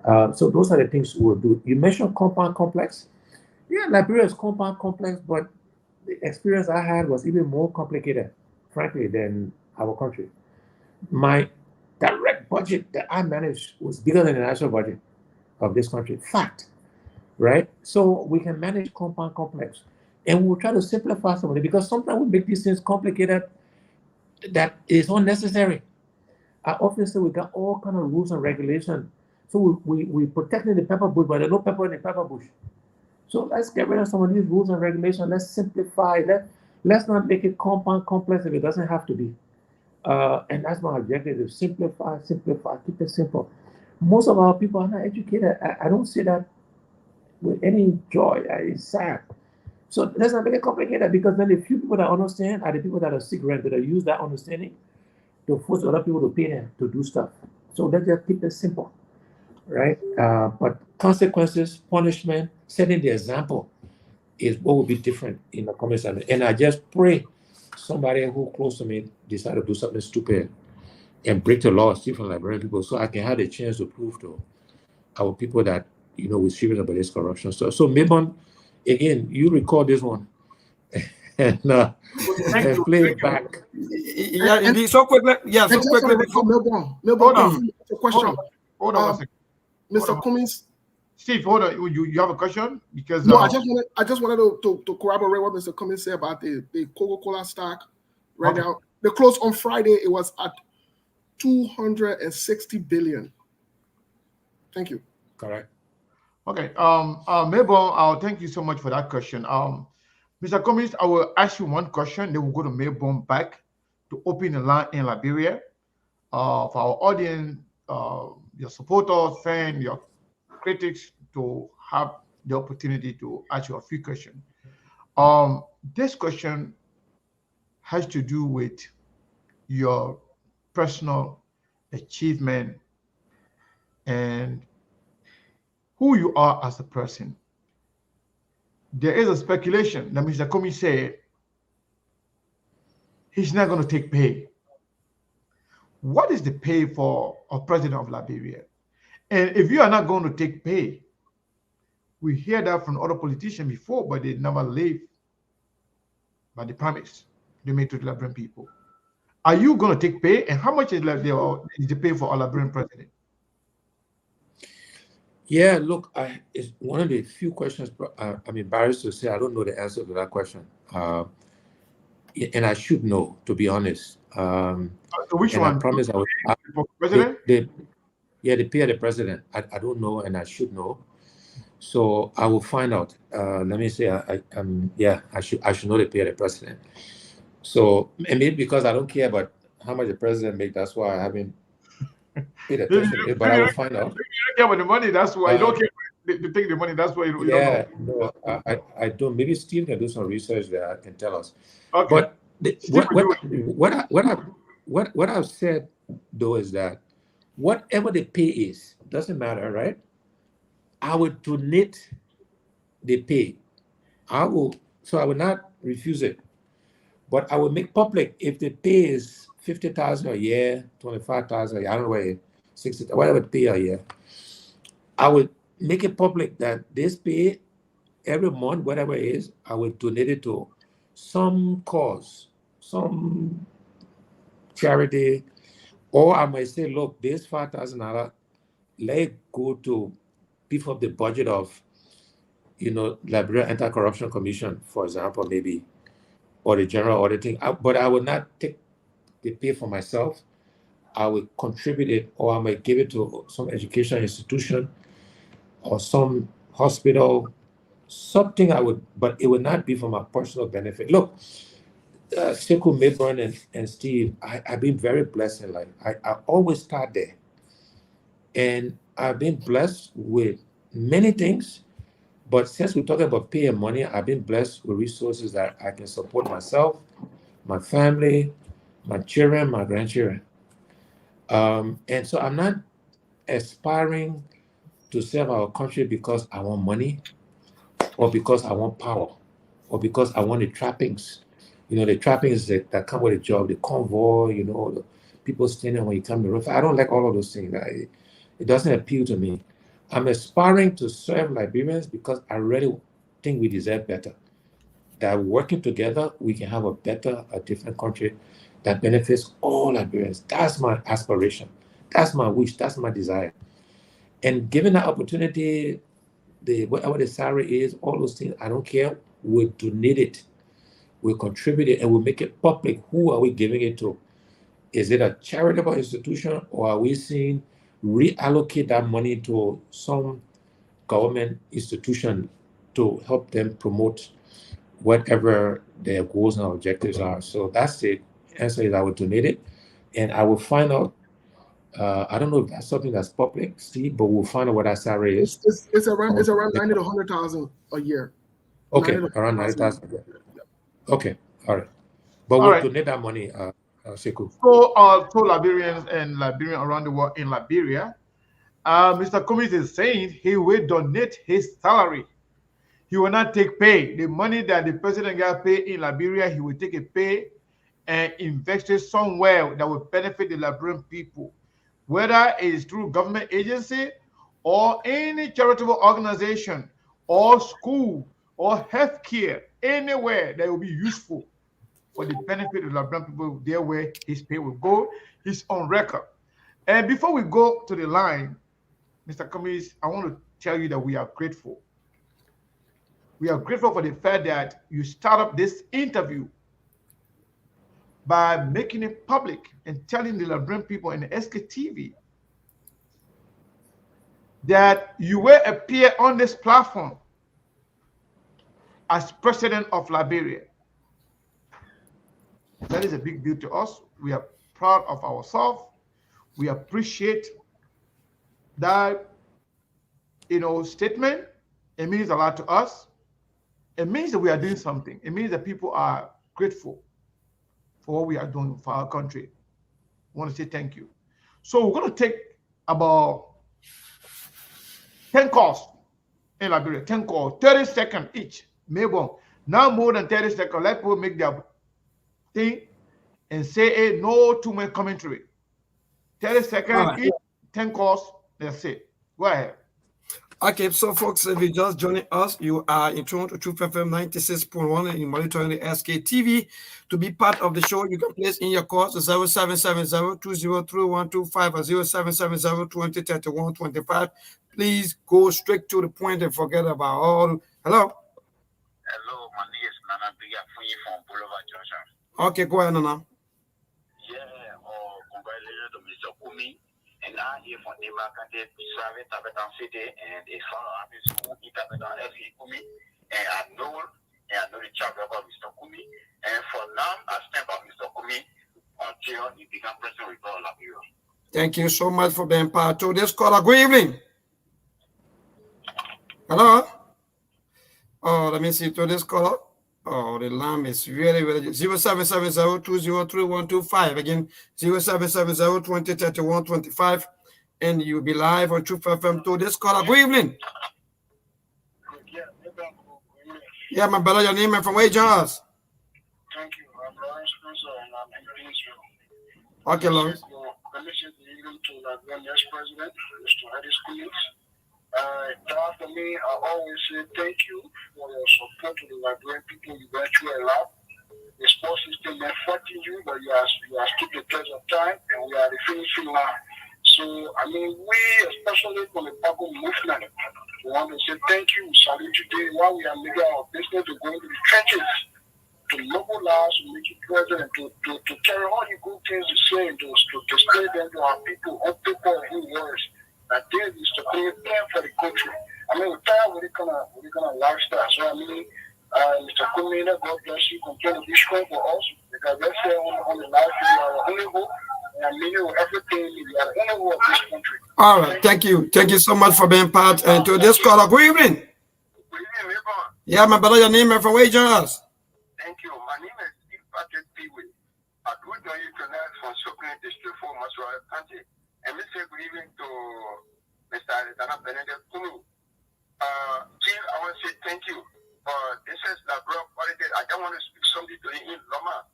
So those are the things we'll do. You mentioned compound complex. Yeah, Liberia is compound complex, but the experience I had was even more complicated, frankly, than our country. My direct budget that I managed was bigger than the national budget of this country. Fact, right? So we can manage compound complex. And we'll try to simplify some of it because sometimes we make these things complicated that is unnecessary. I often say we got all kind of rules and regulations. So we protecting the pepper bush, but there's no pepper in the pepper bush. So let's get rid of some of these rules and regulations. Let's simplify. Let's not make it compound complex if it doesn't have to be. And that's my objective: is simplify, keep it simple. Most of our people are not educated. I don't say that with any joy. It's sad. So let's not make it complicated because then the few people that understand are the people that are sick rent that use that understanding to force other people to pay them to do stuff. So let's just keep it simple, right? But consequences, punishment, setting the example is what will be different in the coming time. And I just pray somebody who close to me decide to do something stupid and break the law, steal from Liberian people, so I can have the chance to prove to our people that, you know, we're serious about this corruption stuff. So Mabon, again, you record this one and play it back. Yeah, indeed. So quickly. Yeah, so quickly. Melbourne, a question. Hold on one second. Mr. Cummings. Steve, hold on. You have a question? Because no, I just wanted to corroborate what Mr. Cummings said about the Coca-Cola stock right now. The close on Friday, it was at 260 billion. Thank you. Correct. Okay. Mabel, I'll thank you so much for that question. Mr. Cummings, I will ask you one question. Then we'll go to Mabel back to open the line in Liberia. For our audience, your supporters, fans, your critics to have the opportunity to ask you a few questions. This question has to do with your personal achievement, and who you are as a person. There is a speculation that Mr. Cummings said he's not going to take pay. What is the pay for a president of Liberia? And if you are not going to take pay, we hear that from other politicians before, but they never live by the promise they made to the Liberian people. Are you going to take pay? And how much is the pay for a Liberian president? Yeah, look, it's one of the few questions I'm embarrassed to say I don't know the answer to that question. And I should know, to be honest. So which and one? I promise I will. For president? The pay of the president. I don't know, and I should know. So I will find out. Let me say, I should know the pay of the president. So, and maybe because I don't care about how much the president makes, that's why I haven't paid attention to it. But I will find out. You don't care about the money. That's why you don't care to take the money. That's why you don't know. No, I don't. Maybe Steve can do some research there and tell us. Okay. But what I've said though is that whatever the pay is, doesn't matter, right? I will donate the pay. I will not refuse it, but I will make public if the pay is 50,000 a year, 25,000 a year, I don't know, 60, whatever the pay a year. I will make it public that this pay every month, whatever it is, I will donate it to some cause, some charity, or I might say, look, this $5,000, let it go to beef up the budget of, Liberia Anti-Corruption Commission, for example, maybe, or the general auditing. But I will not take the pay for myself. I will contribute it, or I might give it to some educational institution or some hospital, something I would, but it would not be for my personal benefit. Look, Sekou, Mayburn, and Steve, I've been very blessed in life. I always start there. And I've been blessed with many things, but since we're talking about pay and money, I've been blessed with resources that I can support myself, my family, my children, my grandchildren. And so I'm not aspiring to serve our country because I want money, or because I want power, or because I want the trappings. The trappings that come with a job, the convoy, the people standing when you come to the roof. I don't like all of those things. It doesn't appeal to me. I'm aspiring to serve Liberians because I really think we deserve better. That working together, we can have a different country that benefits all Liberians. That's my aspiration. That's my wish. That's my desire. And given that opportunity, whatever the salary is, all those things, I don't care. We'll donate it. We'll contribute it, and we'll make it public. Who are we giving it to? Is it a charitable institution, or are we seeing reallocate that money to some government institution to help them promote whatever their goals and objectives are? So that's the answer. Is I would donate it, and I will find out. I don't know if that's something that's public, Steve, but we'll find out what that salary is. It's around 90 to 100,000 a year. Okay, around 90,000 a year. Okay, all right. But we'll donate that money, Sekou. So Liberians and Liberians around the world in Liberia, Mr. Cummings is saying he will donate his salary. He will not take pay. The money that the president got paid in Liberia, he will take a pay and invest it somewhere that will benefit the Liberian people, whether it is through government agency or any charitable organization or school or healthcare, anywhere that will be useful for the benefit of the Liberian people, there where his pay will go. He's on record. And before we go to the line, Mr. Cummings, I want to tell you that we are grateful. We are grateful for the fact that you start up this interview by making it public and telling the Liberian people in the SKTV that you will appear on this platform as president of Liberia. That is a big deal to us. We are proud of ourselves. We appreciate that, statement. It means a lot to us. It means that we are doing something. It means that people are grateful for what we are doing for our country. I want to say thank you. So we're going to take about 10 calls in Liberia, 10 calls, 30 seconds each. Maybe now more than 30 seconds. Let people make their thing and say, hey, no too much commentary. 30 seconds each, 10 calls. That's it. Go ahead. Okay, so folks, if you just joining us, you are in Toronto Truth FM 96.1 and you're monitoring the SKTV. To be part of the show, you can place in your calls 0770-203-125 or 0770-2031-25. Please go straight to the point and forget about all. Hello? Hello, my name is Nana Bria from Boulevard Junction. Okay, go ahead, Nana. Yeah, congratulations to Mr. Cummings. And I'm here from Neighbor County, serving Tabetan City, and a fellow having school in Tabetan FE Cummings. And I know the chapter about Mr. Cummings. And for now, I stand by Mr. Cummings until he becomes president of Liberia. Thank you so much for being part of this caller. Good evening. Hello? Oh, let me see to this caller. Oh, the lamb is really, really 0770-203-125. Again, 0770-2031-25. And you'll be live on Truth FM to this caller. Good evening. Yeah, my brother, your name and from where you join us? Thank you. I'm Lawrence Spencer and I'm in Israel. Okay, Lawrence. Commission the evening to Liberian President, Mr. Harris Cummings. For me, I always say thank you for your support to the Liberian people. You went through a lot. The sports system may fighting you, but you are stood the test of time, and we are the finishing line. So, I mean, we, especially from the Bible movement, we want to say thank you. We salute you today while we are making our business to go into the trenches, to mobilize, to make it present, to carry all the good things you say, and to display them to our people on paper and in words. That there is to be a plan for the country. I mean, we're tired with the kind of lifestyle. So, I mean, Mr. Cummings, God bless you, continue to be strong for us, because let's say on the life, we are only hope, and I mean, everything, we are the only hope of this country. All right, thank you. Thank you so much for being part and to this caller. Good evening. Good evening, Rayvon. Yeah, my brother, your name and from where you join us? Thank you. My name is Steve Patrick Peewee. I do join you tonight from Sokoto District 4, Maswara County. And we say good evening to Mr. Alexander Benedict Cummings. Chief, I want to say thank you. This is the bro quality. I don't want to speak something to you in Loma.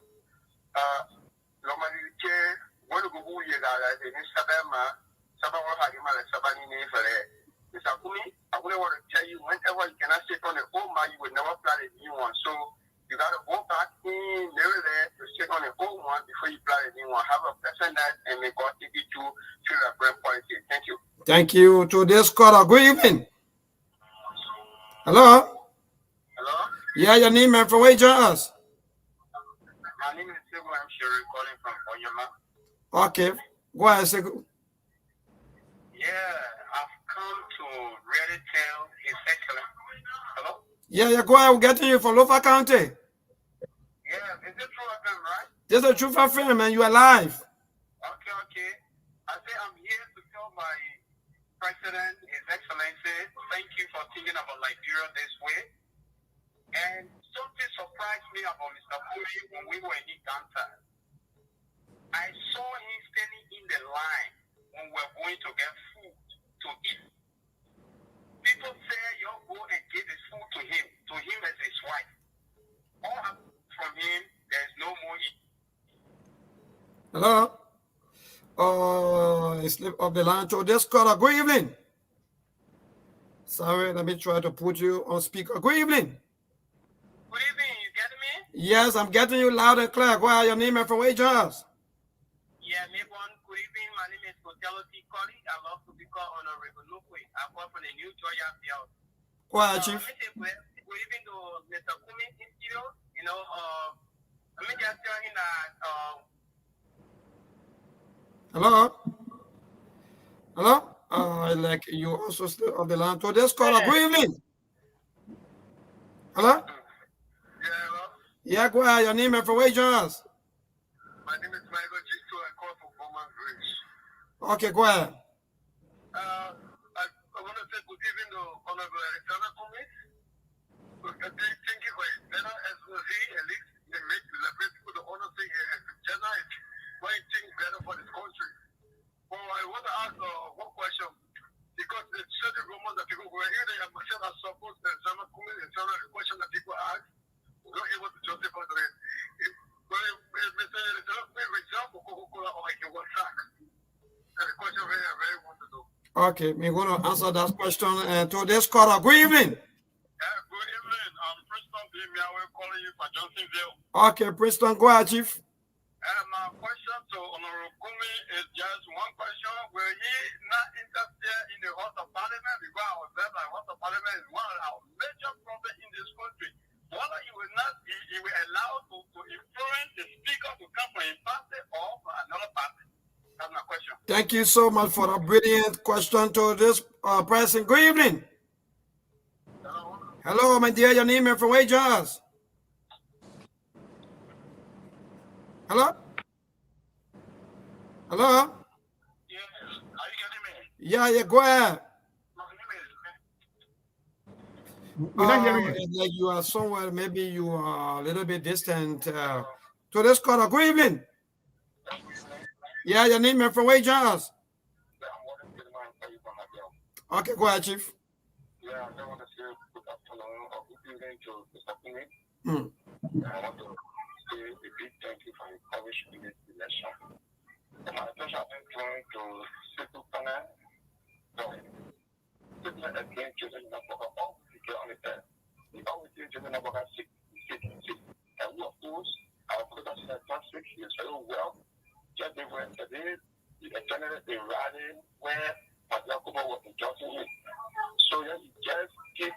Loma, you care. What do you guys in Sabama? Sabama Hadima, Sabani Nefere. Mr. Cummings, I want to tell you whenever you cannot sit on the old man, you will never plant a new one. So you got to go back in there to sit on the old one before you plant a new one. Have a pleasant night and may God take you to the brand quality. Thank you. Thank you to this caller. Good evening. Hello? Hello? Yeah, your name and from where you join us? My name is Sibu. I'm Sherry calling from Oyama. Okay. Go ahead, Sibu. Yeah, I've come to really tell His Excellency. Hello? Yeah, go ahead. We're getting you from Lofa County. Yeah, is it true of them, right? This is a Truth FM, man. You are live. Okay. I say I'm here to tell my President, His Excellency, thank you for thinking about Liberia this way. And something surprised me about Mr. Cummings when we were in Uganda. I saw him standing in the line when we were going to get food to eat. People say, you go and give his food to him as his wife. All from him, there's no more eat. Hello? Oh, I slipped off the line to this caller. Good evening. Sorry, let me try to put you on speaker. Good evening. Good evening, you getting me? Yes, I'm getting you loud and clear. Go ahead, your name and from where you join us? Yeah, everyone, good evening. My name is Cotello T. Colley. I love to be called Honorable Nukwe. I come from the New Georgia field. Go ahead, Chief. Good evening to Mr. Cummings Institute. Let me just tell him that Hello? Like you also still on the line to this caller. Good evening. Hello? yeah, hello? Yeah, go ahead. Your name and from where you join us? My name is Michael Chisto. I call from Bowman Bridge. Okay, go ahead. I want to say good evening to Honorable Alexander Cummings. Thank you for his better SOC. At least they make the people to honor thing as a general. Why things better for this country. For Okay, we're going to answer that question to this caller. Good evening. Good evening. I'm Preston Dimiawe calling you for Johnsonville. Okay, Preston, go ahead, Chief. My question to Honorable Cummings is just one question. Will he not interfere in the House of Parliament? Because I was there, like, House of Parliament is one of our major problems in this country. Whether he will not be, he will allow to influence the speaker to come from his party or from another party. That's my question. Thank you so much for a brilliant question to this person. Good evening. Hello, my dear. Your name and from where you join us? Hello? Hello? Yes. Are you getting me? Yeah, go ahead. My name is... We're not hearing you. It's like you are somewhere, maybe you are a little bit distant to this caller. Good evening. Yeah, your name and from where you join us? Okay, go ahead, Chief. Yeah, I don't want to say good afternoon or good evening to Mr. Cummings. I want to say a big thank you for your coverage in this election. My attention has been drawn to simple panel. People again choosing the number of all the on the test. If I was choosing the number of 6, and we of course, our production at 6 is very well. Just different today, the attended a rally where Jacobo was in Johnson. So yes, just keep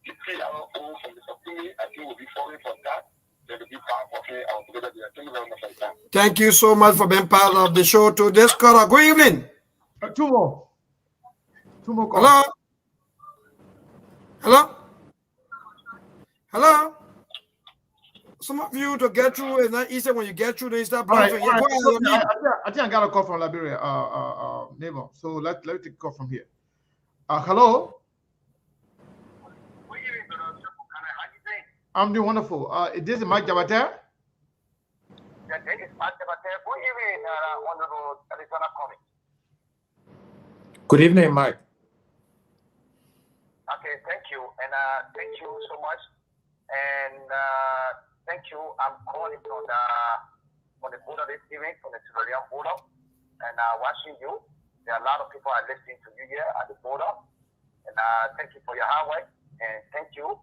the 3 hour old from the Supreme. I think we'll be falling for that. There will be part of it. I'll together there. Thank you very much for that. Thank you so much for being part of the show to this caller. Good evening. Two more calls. Hello? Hello? Hello? Some of you to get through is not easy. When you get through, they start All right. bouncing. Yeah, go ahead. I think I got a call from Liberia, neighbor. So let me take a call from here. Hello. I'm doing wonderful. This is Mike Jabate. Yeah, this is Mike Jabate. Good evening, Honorable Alexander Cummings. Good evening, Mike. Okay, thank you. And thank you so much. And thank you. I'm calling from the border this evening, from the civilian border. And watching you. There are a lot of people are listening to you here at the border. And thank you for your hard work. And thank you.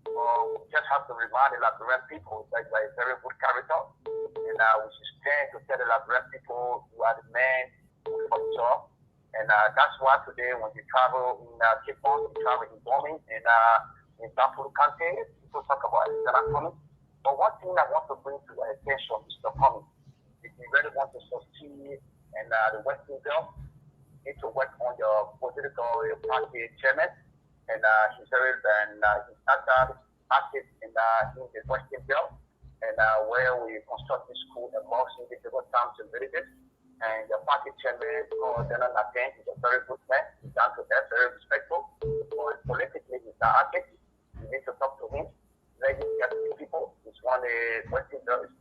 We just have to remind the Liberian people that you are a very good character. And we should stand to tell the Liberian people you are the man for the job. And that's why today when you travel in Cape Town, you travel in Bombing, and in Bafuru County, people talk about Alexander Cummings. But one thing I want to bring to your attention, Mr. Cummings, if you really want to succeed in the Western Belt, you need to work on your political party chairman. And he started active in the Western Belt, and where we construct this school amongst difficult times and villages. And the party chairman, General Nathan, is a very good man. He's down to earth, very respectful. But politically, he's not active. You need to talk to him. Let him get the people. It's one Western Belt is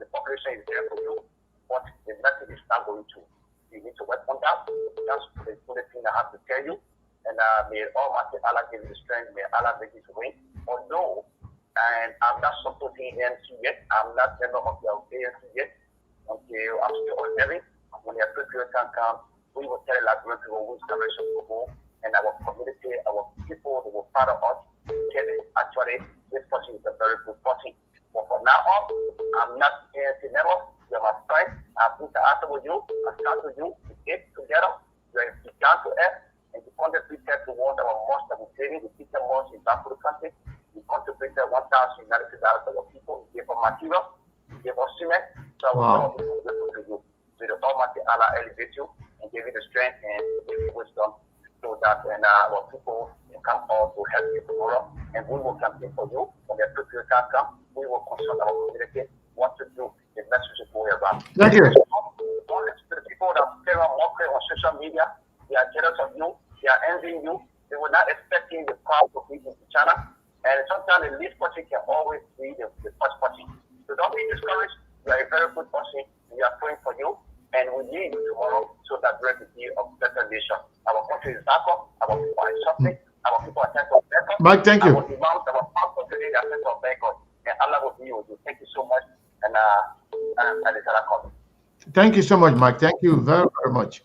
the population is there for you, but the message is not going to. You need to work on that. That's the only thing I have to tell you. And may Almighty Allah give you the strength. May Allah make you win. Although, and I'm not supporting ANC yet. I'm not member of the ANC yet. Until I'm still on Mary. When the appropriate time comes, we will tell Liberian people which direction to go. And our community, our people who will follow us. Actually, this person is a very good person. But for now on, I'm not ANC member. You're my friend. I've been to answer with you. I start with you. We get together. You're down to earth. And we contributed towards our mosque that we created, the teacher mosque in Bafuru Country. We contributed $1,000 to our people. We gave us material. We gave us cement. So wow. To you. So the Almighty Allah elevate you and give you the strength and give you wisdom so that our people can come out to help you tomorrow. And we will campaign for you. When the appropriate time comes, we will consult our community what to do. The message is going around. Thank you. Only to the people that carry on mockery on social media, they are jealous of you, they are envying you, they were not expecting the crowd to be in the channel. And sometimes the least party can always be the first party. So don't be discouraged. You are a very good person. We are praying for you. And we need you tomorrow so that we can be of better nation. Our country is back up. Our people are suffering. Our people are sent to back up. Mike, thank you. Our imams, our pastors today are sent to back up. And Allah will be with you. Thank you so much. And thank you so much, Mike. Thank you very, very much.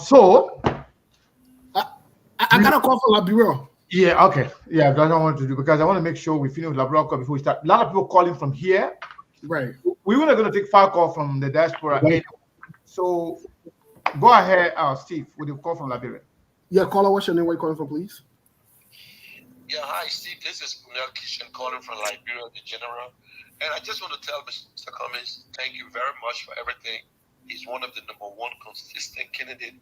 So I got a call from Liberia. Yeah, okay. Yeah, that's what I want to do because I want to make sure we finish with Liberia before we start. A lot of people calling from here. Right. We were not going to take 5 calls from the diaspora anyway. So go ahead, Steve, with the call from Liberia. Yeah, caller, what's your name? Where you calling from, please? Yeah, hi, Steve. This is Mel Kishan calling from Liberia, the General. And I just want to tell Mr. Cummings, thank you very much for everything. He's one of the #1 consistent candidate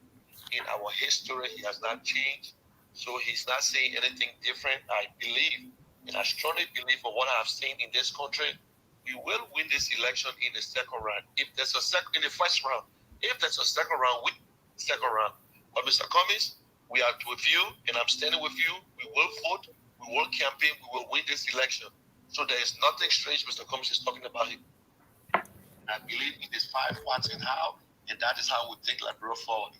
in our history. He has not changed. So he's not saying anything different. I believe, and I strongly believe for what I have seen in this country, we will win this election in the second round. If there's a in the first round, if there's a second round, we second round. But Mr. Cummings, we are with you, and I'm standing with you. We will vote, we will campaign, we will win this election. So there is nothing strange Mr. Cummings is talking about it. I believe it is 5 whats and how, and that is how we take Liberia forward.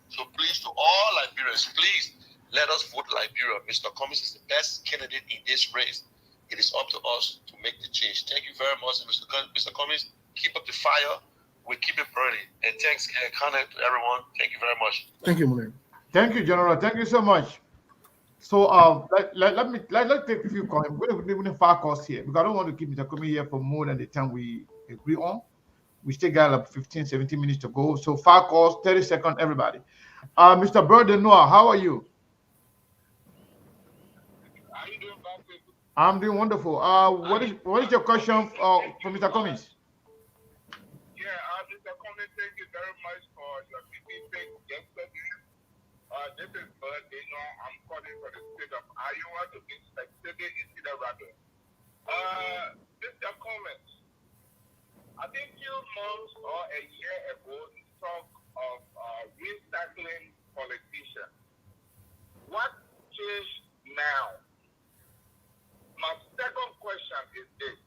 So please, to all Liberians, please let us vote Liberia. Mr. Cummings is the best candidate in this race. It is up to us to make the change. Thank you very much, Mr. Cummings. Keep up the fire. We keep it burning. And thanks, Connor, to everyone. Thank you very much. Thank you, Mullen. Thank you, General. Thank you so much. So let's take a few calls. We're going to do 5 calls here because I don't want to keep Mr. Cummings here for more than the time we agree on. We still got like 15, 17 minutes to go. So 5 calls, 30 seconds, everybody. Mr. Burden Noah, how are you? How you doing, Bob? I'm doing wonderful. What is your question for Mr. Cummings? Yeah, Mr. Cummings, thank you very much for your speech yesterday. This is Bud. I'm calling from the state of Iowa to be specific in the radio. Mr. Cummings, I think few months or a year ago, you talked of recycling politicians. What changed now? My second question is this.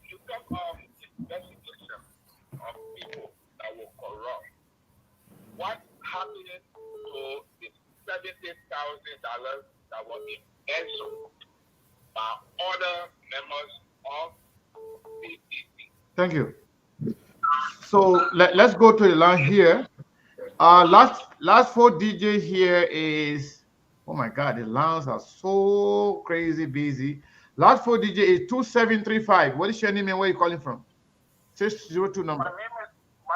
You talk of investigation of people that were corrupt. What happened to the $70,000 that was embezzled by other members of CPP? Thank you. So let's go to the line here. Last 4 DJ here is, oh my God, the lines are so crazy busy. Last 4 DJ is 2735. What is your name and where are you calling from? 602 number. My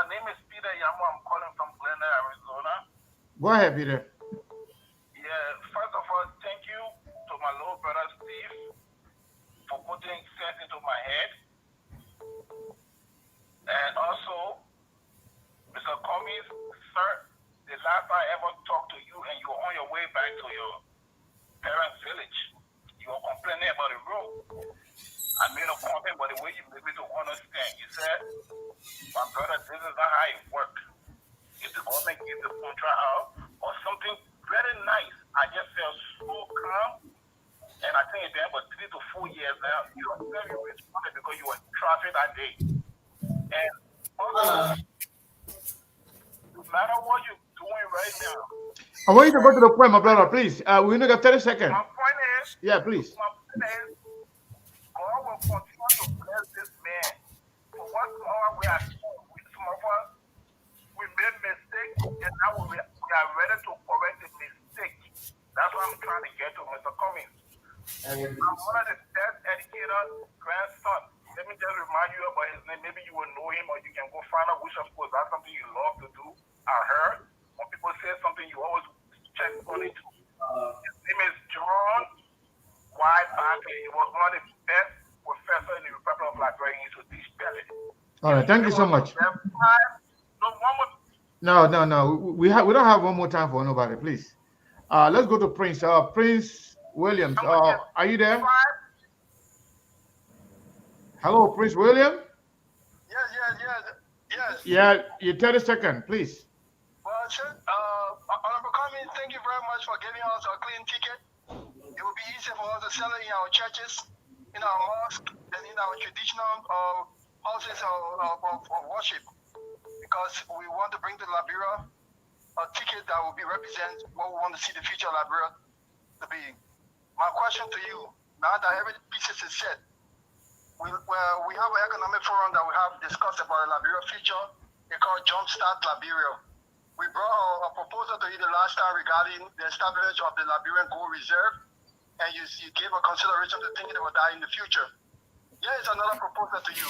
name is Peter Yamo. I'm calling from Glendale, Arizona. Go ahead, Peter. Yeah, first of all, thank you to my little brother Steve for putting sense into my head. And also, Mr. Cummings, sir, the last I ever talked to you and you were on your way back to your parents' village, you were complaining about the road. I made a comment, but the way you made me to understand, you said, my brother, this is not how it works. If the government gives the contract out or something very nice, I just felt so calm. And I think it's been about 3 to 4 years now, you are very responded because you were in traffic that day. And also, no matter what you're doing right now, I want you to go to the point, my brother, please. We only got 30 seconds. my point is, Yeah, please. God will continue to bless this man. For what more we are doing with some of us, we made mistakes, and now we are ready to correct the mistake. That's what I'm trying to get to, Mr. Cummings. I'm one of the best educators, grandson. Let me just remind you about his name. Maybe you will know him, or you can go find out which of course that's something you love to do. I heard when people say something, you always check on it. His name is John Y. Barkley. He was one of the best professors in the Republic of Liberia. He used to teach spelling. All right, thank you so much. No. We don't have one more time for nobody, please. Let's go to Prince. Prince Williams. Are you there? Hello, Prince William. Yes. Yeah, you 30 seconds, please. Well, Honorable Cummings, thank you very much for giving us a clean ticket. It will be easier for us to sell it in our churches, in our mosques, and in our traditional houses of worship. Because we want to bring to Liberia a ticket that will be represent what we want to see the future of Liberia to be. My question to you, now that every piece is set, we have an economic forum that we have discussed about Liberia future. It's called Jumpstart Liberia. We brought a proposal to you the last time regarding the establishment of the Liberian Gold Reserve, and you gave a consideration to thinking about that in the future. Here is another proposal to you.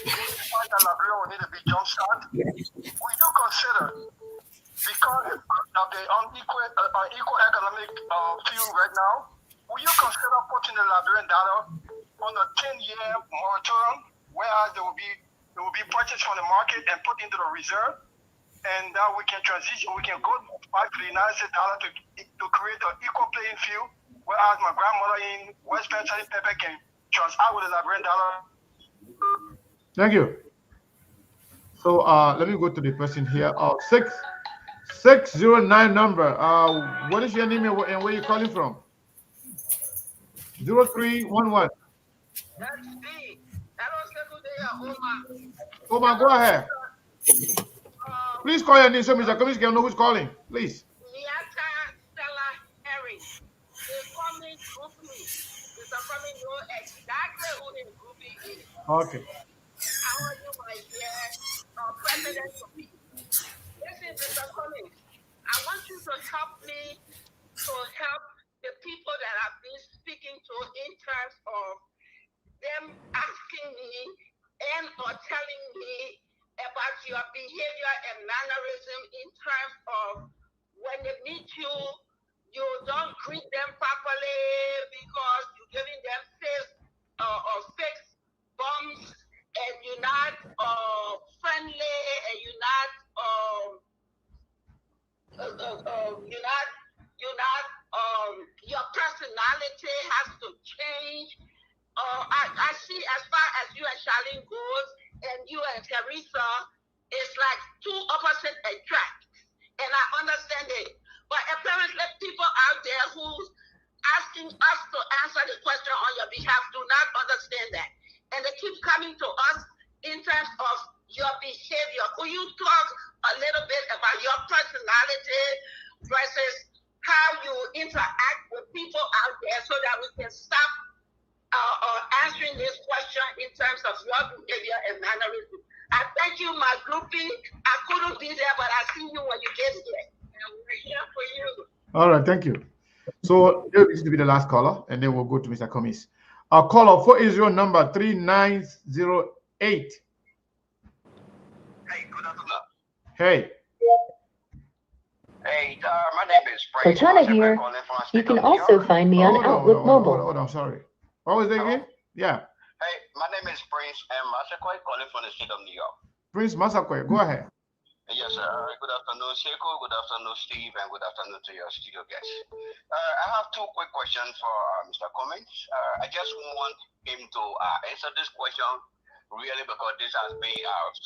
Given the fact that Liberia will need to be jumpstart, will you consider, because of the unequal economic field right now, will you consider putting the Liberian data on a 10-year moratorium, whereas they will be purchased from the market and put into the reserve, and that we can transition, we can go back to the United States dollar to create an equal playing field, whereas my grandmother in West Pennsylvania can transact with the Liberian dollar. Thank you. So let me go to the person here. 609 number. What is your name and where are you calling from? 0311. That's me. Hello, Omar, go ahead. Please call your name so Mr. Cummings can know who's calling. Please. Miata Stella Harris. They call me Groupie. Mr. Cummings know exactly who the Groupie is. Okay. How are you, my dear President of me? Listen, Mr. Cummings, I want you to help me to help the people that I've been speaking to in terms of them asking me and or telling me about your behavior and mannerism in terms of when they meet you, you don't greet them properly because you're giving them fake bumps, and you're not friendly, and you're not your personality has to change. I see as far as you and Charlene goes, and you and Teresa, it's like two opposite attracts, and I understand it. But apparently, people out there who's asking us to answer the question on your behalf do not understand that, and they keep coming to us in terms of your behavior. Could you talk a little bit about your personality versus how you interact with people out there so that we can stop answering this question in terms of your behavior and mannerism? I thank you, my groupie. I couldn't be there, but I see you when you get here. And we're here for you. All right, thank you. So this will be the last caller, and then we'll go to Mr. Cummings. Our caller 480 number 3908. Hey, good afternoon. Hey. Hey, my name is Frank. Cortana here. You can also find me on Outlook Mobile. Hold on, sorry. What was that again? Yeah. Hey, my name is Prince M. Masakwe, calling from the state of New York. Prince Masakwe, go ahead. Yes, sir. Good afternoon, Seiko. Good afternoon, Steve, and good afternoon to your studio guests. I have two quick questions for Mr. Cummings. I just want him to answer this question really because this has been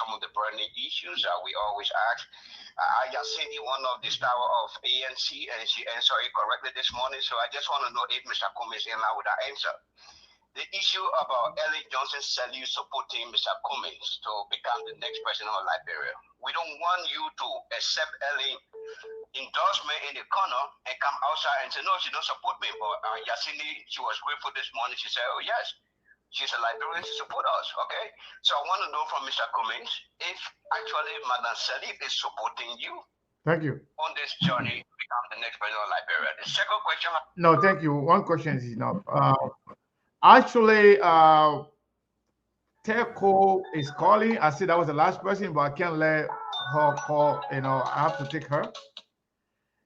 some of the burning issues we always ask. I just seen one of the star of ANC, and she answered it correctly this morning, so I just want to know if Mr. Cummings is in line with that answer. The issue about Ellen Johnson Sirleaf supporting Mr. Cummings to become the next president of Liberia. We don't want you to accept Ellen endorsement in the corner and come outside and say, no, she don't support me. But Yasini, she was grateful this morning. She said, oh, yes, she's a Liberian, she support us, okay? So I want to know from Mr. Cummings if actually Madam Sirleaf is supporting you. Thank you. On this journey to become the next president of Liberia. The second question. No, thank you. One question is enough. Actually, Teco is calling. I said that was the last person, but I can't let her call. You know, I have to take her.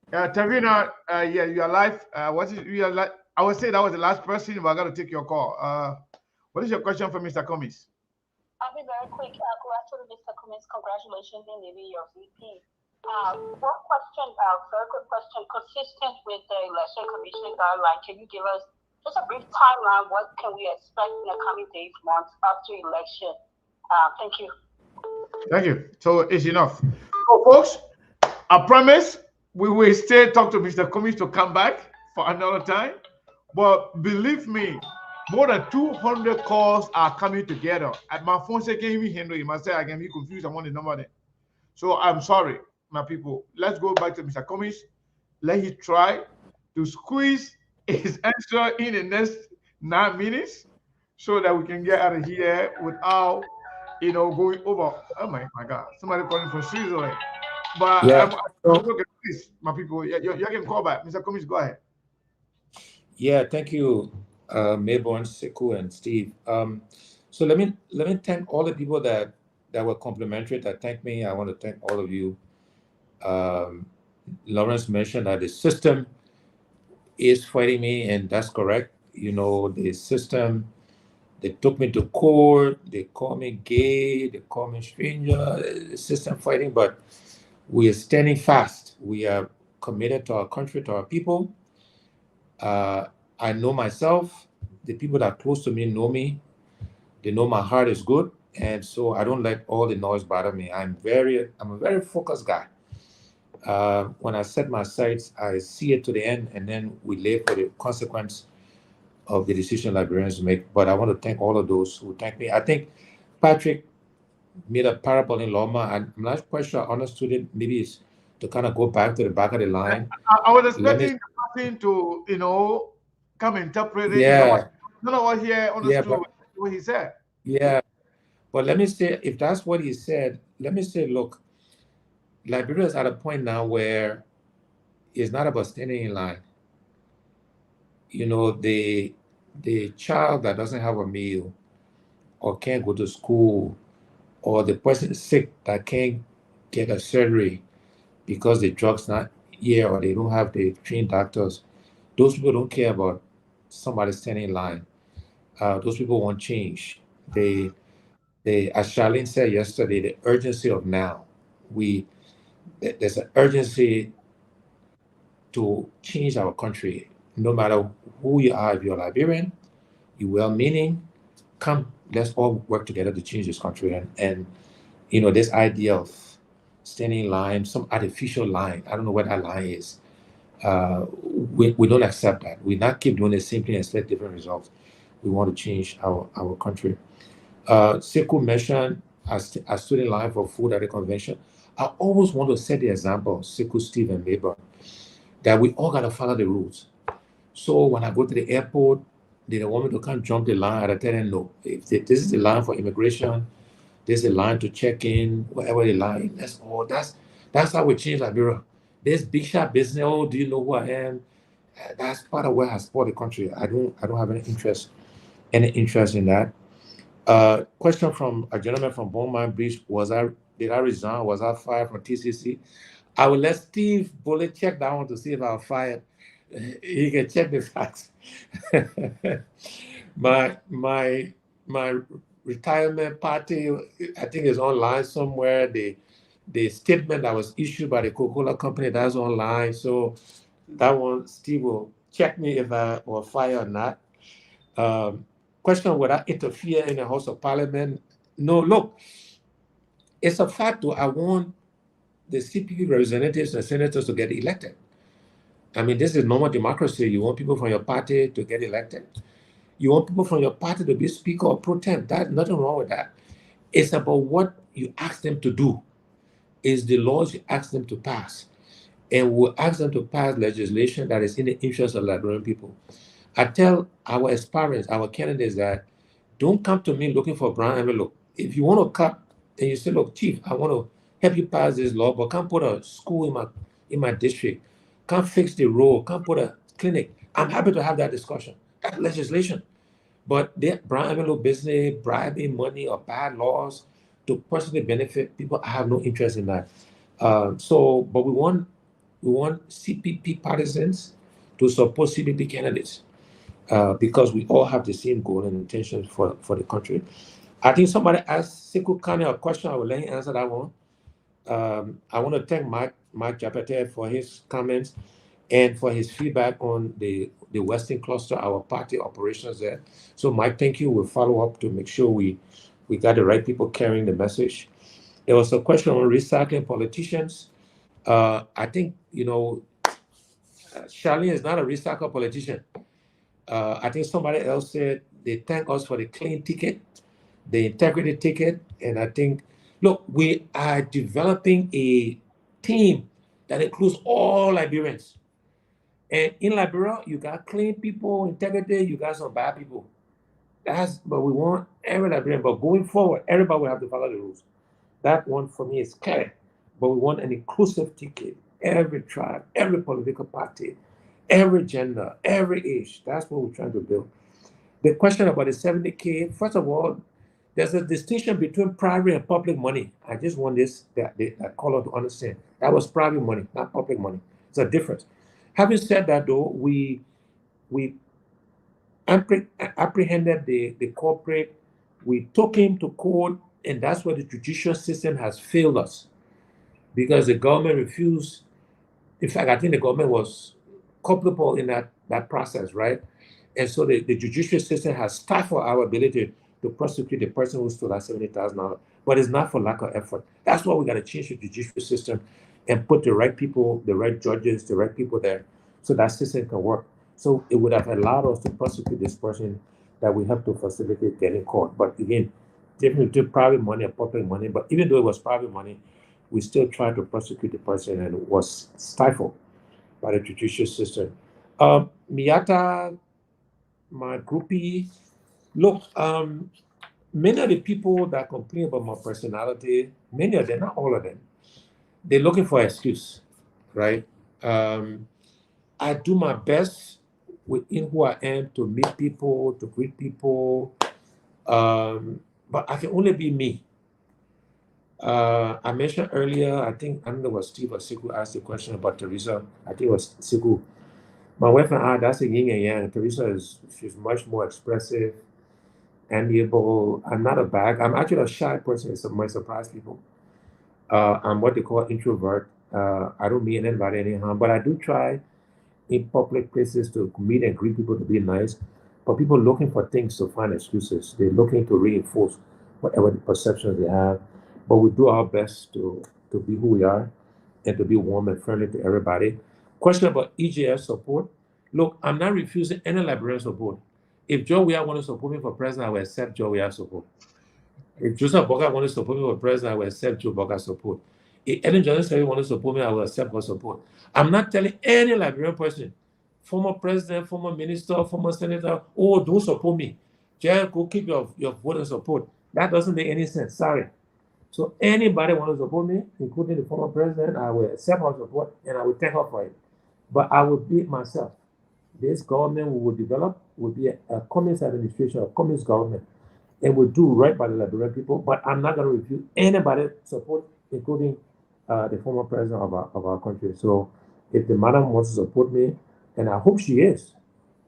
Tavina, yeah, you are live. What is you are like? I would say that was the last person, but I got to take your call. What is your question for Mr. Cummings? I'll be very quick. Congratulations, Mr. Cummings. Congratulations in leaving your VP. One question, very quick question, consistent with the election commission guideline. Can you give us just a brief timeline? What can we expect in the coming days, months after election? Thank you. Thank you. So it's enough. So, folks, I promise we will still talk to Mr. Cummings to come back for another time. But believe me, more than 200 calls are coming together. At my phone, say, can you handle it? I say I can be confused. I want the number there. So I'm sorry, my people. Let's go back to Mr. Cummings. Let him try to squeeze his answer in the next 9 minutes so that we can get out of here without, going over. Oh my God. Somebody calling from Switzerland. But Yeah. look at this, my people. You can call back. Mr. Cummings, go ahead. Yeah, thank you, Mabel and Sekou and Steve. So let me thank all the people that were complimentary, that thanked me. I want to thank all of you. Um, Lawrence mentioned that the system is fighting me, and that's correct. The system, they took me to court, they call me gay, they call me stranger, the system fighting, but we are standing fast. We are committed to our country, to our people. Uh, I know myself. The people that are close to me know me. They know my heart is good, and so I don't let all the noise bother me. I'm a very focused guy. When I set my sights, I see it to the end, and then we live for the consequence of the decision Liberians make. But I want to thank all of those who thank me. I think Patrick made a parable in Loma, and I'm not quite sure I understood it. Maybe it's to kind of go back to the back of the line. I was Let me, expecting the person to, come interpret it. yeah, None of us here yeah, understood but what he said. yeah, but let me say, if that's what he said, let me say, look, Liberia is at a point now where it's not about standing in line. The child that doesn't have a meal or can't go to school, or the person is sick that can't get a surgery because the drug's not here or they don't have the trained doctors, those people don't care about somebody standing in line. Those people want change. As Charlene said yesterday, the urgency of now. There's an urgency to change our country, no matter who you are. If you're Liberian, you're well-meaning, come, let's all work together to change this country. And this idea of standing in line, some artificial line, I don't know what that line is. We don't accept that. We not keep doing the same thing and expect different results. We want to change our country. Sekou mentioned I stood in line for food at the convention. I always want to set the example, Sekou, Steve, and Mabel, that we all got to follow the rules. So when I go to the airport, they don't want me to come jump the line. I tell them, no. If this is the line for immigration, there's a line to check in, whatever the line. That's how we change Liberia. This big shot business. Oh, do you know who I am? That's part of where I support the country. I don't have any interest in that. Question from a gentleman from Beaumont Beach: did I resign? Was I fired from TCC? I will let Steve Bullet check that one to see if I was fired. He can check the facts. my retirement party, I think, is online somewhere. The statement that was issued by the Coca-Cola company, that's online. So that one, Steve will check me if I was fired or not. Question: would I interfere in the House of Parliament? No, look, it's a fact. I want the CPP representatives and senators to get elected. I mean, this is normal democracy. You want people from your party to get elected. You want people from your party to be Speaker or pro tem. There's nothing wrong with that. It's about what you ask them to do. Is the laws you ask them to pass. And we'll ask them to pass legislation that is in the interest of Liberian people. I tell our aspirants, our candidates, that don't come to me looking for a brown envelope. If you want to cut, and you say, look, Chief, I want to help you pass this law, but can't put a school in my district, can't fix the road, can't put a clinic. I'm happy to have that discussion. That's legislation. But the brown envelope business, bribing money or bad laws to personally benefit people, I have no interest in that. But we want CPP partisans to support CPP candidates because we all have the same goal and intentions for the country. I think somebody asked Sekou Kane a question. I will let him answer that one. I want to thank Mike Japete for his comments and for his feedback on the Western Cluster, our party operations there. So, Mike, thank you. We'll follow up to make sure we got the right people carrying the message. There was a question on recycling politicians. I think, Charlene is not a recycle politician. I think somebody else said they thank us for the clean ticket, the integrity ticket. And I think, look, we are developing a team that includes all Liberians. And in Liberia, you got clean people, integrity, you got some bad people. But we want every Liberian. But going forward, everybody will have to follow the rules. That one for me is clear. but we want an inclusive ticket. Every tribe, every political party, every gender, every age. That's what we're trying to build. The question about the 70K, first of all, there's a distinction between private and public money. I just want that caller to understand. That was private money, not public money. It's a difference. Having said that, though, we apprehended the corporate, we took him to court, and that's where the judicial system has failed us because the government refused. In fact, I think the government was culpable in that process, right? And so the judicial system has stifled our ability to prosecute the person who stole that $70,000. But it's not for lack of effort. That's why we got to change the judicial system and put the right people, the right judges, the right people there, so that system can work. So it would have allowed us to prosecute this person that we have to facilitate getting caught. But again, different between private money and public money. But even though it was private money, we still tried to prosecute the person, and it was stifled by the judicial system. Miata, my groupie, look, many of the people that complain about my personality, many of them, not all of them, they're looking for an excuse, right? I do my best within who I am to meet people, to greet people, but I can only be me. I mentioned earlier, I don't know what Steve or Siku asked the question about Teresa. I think it was Siku. My wife and I, that's a yin and yang. Teresa she's much more expressive, amiable. I'm not a bag. I'm actually a shy person. It might surprise people. I'm what they call introvert. I don't mean anybody any harm, but I do try in public places to meet and greet people, to be nice. But people looking for things to find excuses. They're looking to reinforce whatever the perceptions they have. But we do our best to be who we are and to be warm and friendly to everybody. Question about EJF support. Look, I'm not refusing any Liberian support. If Joe Weah want to support me for president, I will accept Joe Weah support. If Joseph Boga want to support me for president, I will accept Joe Boga's support. If Ellen Johnson want to support me, I will accept her support. I'm not telling any Liberian person, former president, former minister, former senator, oh, don't support me. Just go keep your vote and support. That doesn't make any sense. Sorry. So anybody want to support me, including the former president, I will accept her support and I will thank her for it. But I will be myself. This government we will develop will be a Cummings administration, a Cummings government, and will do right by the Liberian people. But I'm not going to refuse anybody's support, including the former president of our country. So if the madam wants to support me, and I hope she is,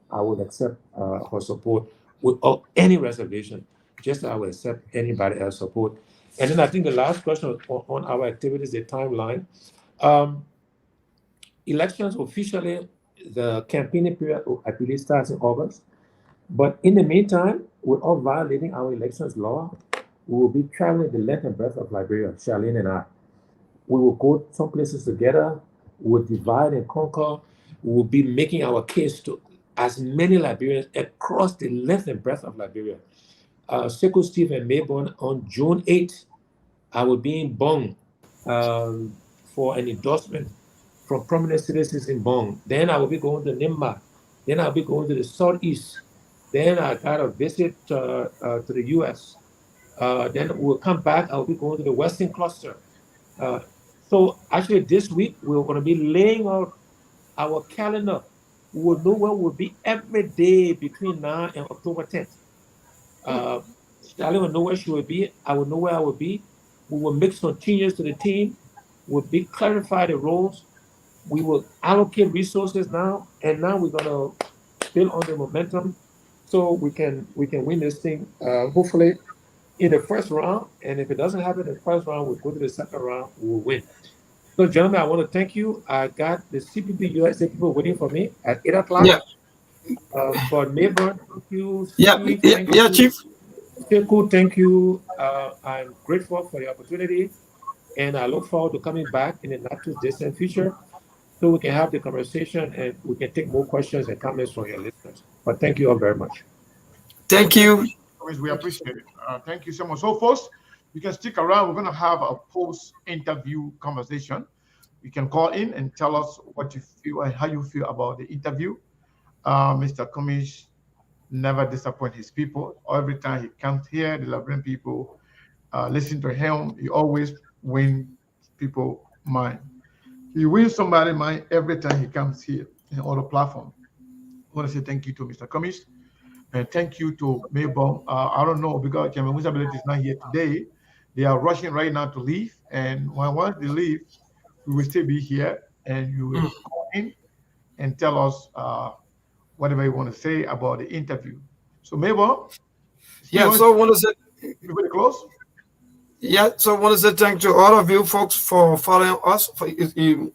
I will accept her support without any reservation, just as I will accept anybody else's support. And then I think the last question on our activities, the timeline. Elections officially, the campaigning period, I believe, starts in August. But in the meantime, without violating our elections law, we will be traveling the length and breadth of Liberia, Charlene and I. We will go some places together. We will divide and conquer. We will be making our case to as many Liberians across the length and breadth of Liberia. Sekou Steve and Mayborn on June 8th, I will be in Bong for an endorsement from prominent citizens in Bong. Then I will be going to Nimba. Then I'll be going to the Southeast. Then I got a visit to the U.S. Then we'll come back. I'll be going to the Western Cluster. So actually this week, we're going to be laying out our calendar. We will know where we'll be every day between now and October 10th. Charlie will know where she will be. I will know where I will be. We will make some changes to the team. We'll clarify the roles. We will allocate resources now, and now we're gonna build on the momentum so we can win this thing. Hopefully in the first round, and if it doesn't happen in the first round, we'll go to the second round, we'll win. So gentlemen, I want to thank you. I got the CPP USA people waiting for me at 8 o'clock. Yeah. For Mayborn, thank you. Yeah, Steve, thank you. Chief. Cool, thank you. I'm grateful for the opportunity, and I look forward to coming back in the not too distant future so we can have the conversation and we can take more questions and comments from your listeners. But thank you all very much. Thank you. We appreciate it. Thank you so much. So first, you can stick around. We're going to have a post-interview conversation. You can call in and tell us what you feel and how you feel about the interview. Mr. Cummings never disappoints his people. Every time he comes here, the Liberian people listen to him. He always wins people mind. He wins somebody's mind every time he comes here in all the platform. I want to say thank you to Mr. Cummings and thank you to Mabel. I don't know because Chairman Musability is not here today. They are rushing right now to leave, and once they leave, we will still be here, and you will call in and tell us whatever you want to say about the interview. So Mabel, yeah. So I want to say before we close. Yeah, so I want to say thank you to all of you folks for following us,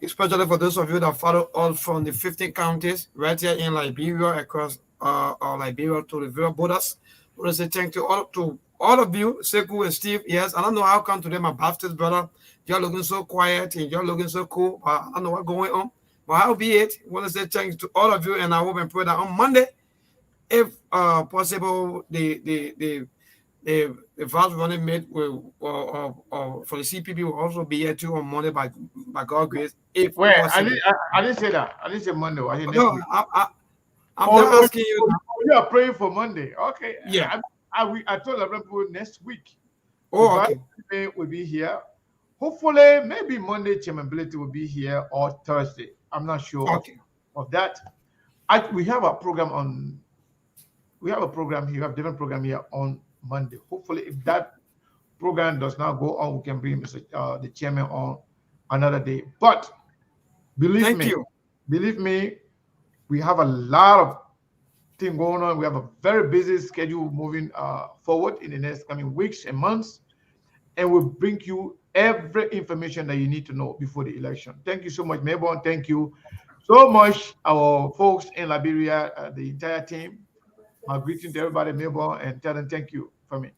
especially for those of you that follow us from the 15 counties right here in Liberia, across Liberia to the River borders. I want to say thank you to all of you, Sekou and Steve. Yes, I don't know how come today my Baptist brother, you're looking so quiet and you're looking so cool. I don't know what's going on, but how be it. I want to say thank you to all of you, and I hope and pray that on Monday, if possible, the vows running made will, for the CPP will also be here too on Monday by God's grace. If I didn't say that. I didn't say Monday. I said next week. I'm just asking you. You are praying for Monday. Okay. Yeah. I told the people next week. Oh, okay. Will be here. Hopefully, maybe Monday, Chairman Ability will be here or Thursday. I'm not sure of that. We have a program on. We have a program here. We have a different program here on Monday. Hopefully, if that program does not go on, we can bring the chairman on another day. But believe me, we have a lot of things going on. We have a very busy schedule moving forward in the next coming weeks and months, and we'll bring you every information that you need to know before the election. Thank you so much, Mabel. Thank you so much, our folks in Liberia, the entire team. My greeting to everybody, Mabel, and tell them thank you for me.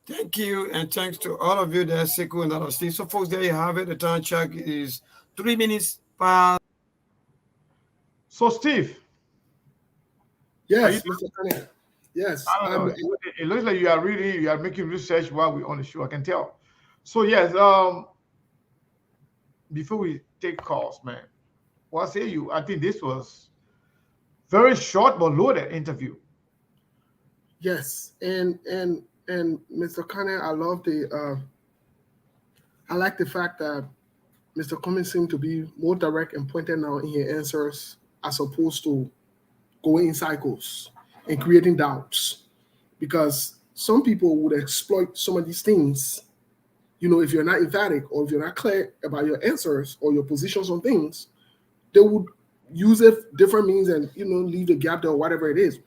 Thank you, and thanks to all of you there, Sekou and others. So, folks, there you have it. The time check is 3 minutes past. So, Steve. Yes, Mr. Kanye. Yes. It looks like you are making research while we're on the show. I can tell. So, yes, before we take calls, man, what say you? I think this was very short but loaded interview. Yes, and Mr. Kanye, I like the fact that Mr. Cummings seemed to be more direct and pointed now in his answers as opposed to going in cycles and creating doubts. Because some people would exploit some of these things, if you're not emphatic or if you're not clear about your answers or your positions on things, they would use it different means and leave the gap there or whatever it is,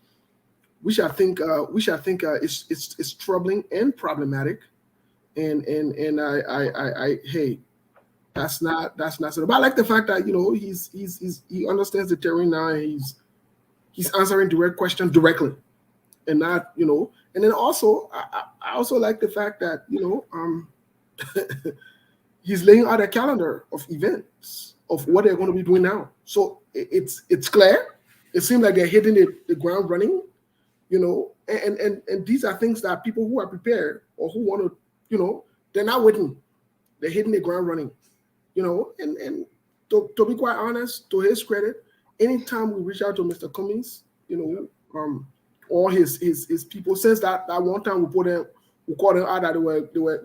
which I think is troubling and problematic, and I hey, that's not so. But I like the fact that he understands the terrain now, and he's answering direct questions directly, and not and then also I also like the fact that he's laying out a calendar of events of what they're going to be doing now. So it's clear. It seems like they're hitting the ground running, and these are things that people who are prepared or who want to, they're not waiting. They're hitting the ground running, and to be quite honest, to his credit, anytime we reach out to Mr. Cummings, or his people, since that one time we called them out that they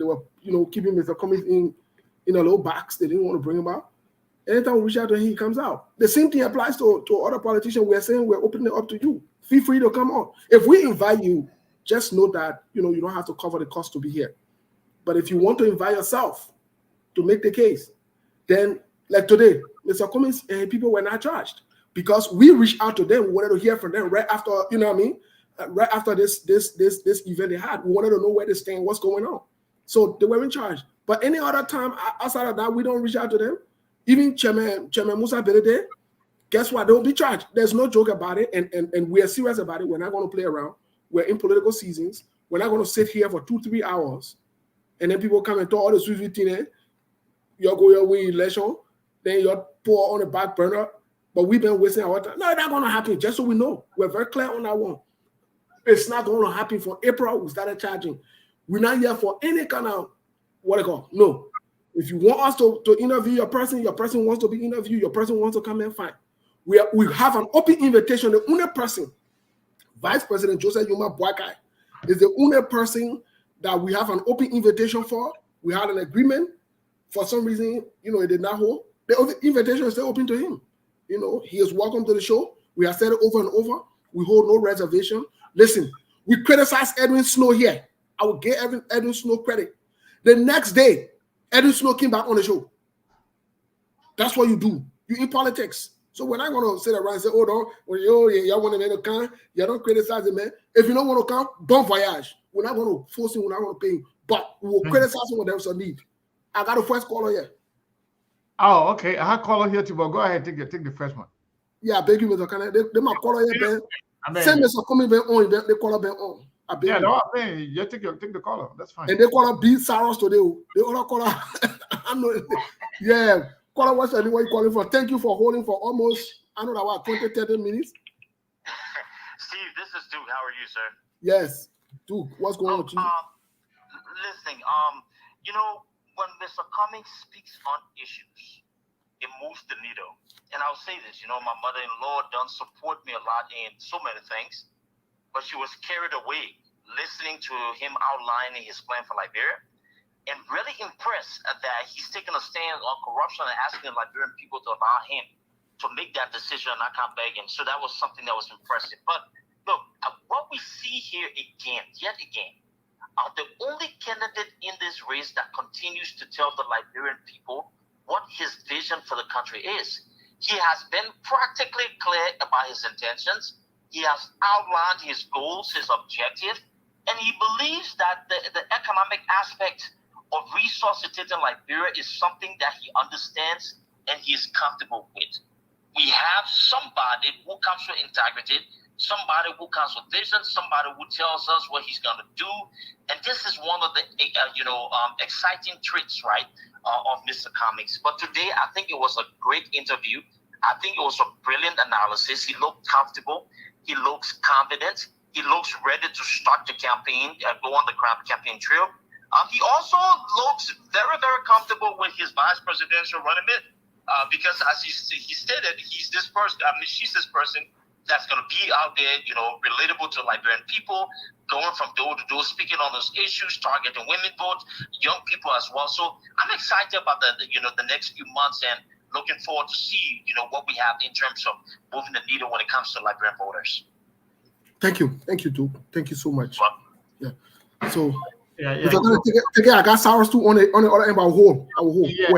were keeping Mr. Cummings in a little box. They didn't want to bring him out. Anytime we reach out to him, he comes out. The same thing applies to other politicians. We're saying we're opening it up to you. Feel free to come on. If we invite you, just know that you don't have to cover the cost to be here. But if you want to invite yourself to make the case, then like today, Mr. Cummings and people were not charged because we reached out to them. We wanted to hear from them right after, right after this event they had. We wanted to know where they stand, what's going on. So they were in charge. But any other time outside of that, we don't reach out to them. Even Chairman Musa Belede, guess what? They will be charged. There's no joke about it, and we are serious about it. We're not going to play around. We're in political seasons. We're not going to sit here for 2-3 hours, and then people come and talk all the sweet thing. You're going your way election, then you're poor on the back burner. But we've been wasting our time. No, it's not going to happen. Just so we know, we're very clear on that one. It's not going to happen. For April, we started charging. We're not here for any kind of no. If you want us to interview your person wants to be interviewed, your person wants to come and fine. We have an open invitation. The only person, Vice President Joseph Yuma Boakai, is the only person that we have an open invitation for. We had an agreement For some reason, it did not hold. The invitation is still open to him. He is welcome to the show. We have said it over and over. We hold no reservation. Listen, we criticize Edwin Snow here. I will give Edwin Snow credit. The next day, Edwin Snow came back on the show. That's what you do. You in politics. So we're not going to sit around and say, y'all want to come, you don't criticize him, man. If you don't want to come, bon voyage. We're not going to force him, we're not going to pay him. But we will criticize him when there's a need. I got a first caller here. Oh, okay. I have caller here too, but go ahead, take the first one. Yeah, I beg you, Mr. Kane. They might call here, Ben. Send Mr. Cummings on, they call Ben on. Yeah, no, you take the caller. That's fine. And they call her B. Saros today. They all call her. I know. Yeah. Caller, what's the what you calling for? Thank you for holding for almost, I know that was 20, 30 minutes. Steve, this is Duke. How are you, sir? Yes. Duke, what's going on with you? Listen, when Mr. Cummings speaks on issues, it moves the needle. And I'll say this, my mother-in-law doesn't support me a lot in so many things, but she was carried away listening to him outlining his plan for Liberia, and really impressed that he's taking a stand on corruption and asking the Liberian people to allow him to make that decision and not come begging. So that was something that was impressive. But look, what we see here yet again, the only candidate in this race that continues to tell the Liberian people what his vision for the country is. He has been practically clear about his intentions. He has outlined his goals, his objectives, and he believes that the economic aspect of resuscitating Liberia is something that he understands and he is comfortable with. We have somebody who comes with integrity, somebody who comes with vision, somebody who tells us what he's going to do. And this is one of the exciting traits, right, of Mr. Cummings. But today, I think it was a great interview. I think it was a brilliant analysis. He looked comfortable. He looks confident. He looks ready to start the campaign, go on the campaign trail. He also looks very, very comfortable with his vice presidential running mate because, as he stated, he's this person. She's this person that's going to be out there, relatable to Liberian people, going from door to door, speaking on those issues, targeting women votes, young people as well. So I'm excited about the next few months and looking forward to see, what we have in terms of moving the needle when it comes to Liberian voters. Thank you, Duke. Thank you so much. Yeah. So. Yeah. I got Saros too on the other end. I will hold. Yeah.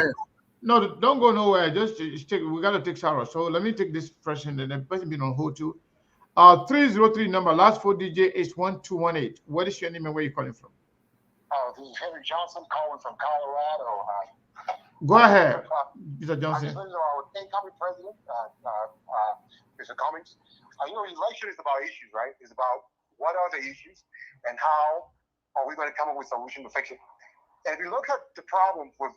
No, don't go nowhere. Just take. We gotta take Saros. So let me take this person and then person been on hold too. 303 number, last 4 digit is 1218. What is your name and where you calling from? This is Henry Johnson calling from Colorado. Go ahead, Mr. Johnson. Our incoming president, Mr. Cummings. Election is about issues, right? It's about what are the issues and how are we going to come up with a solution to fix it? And if you look at the problems with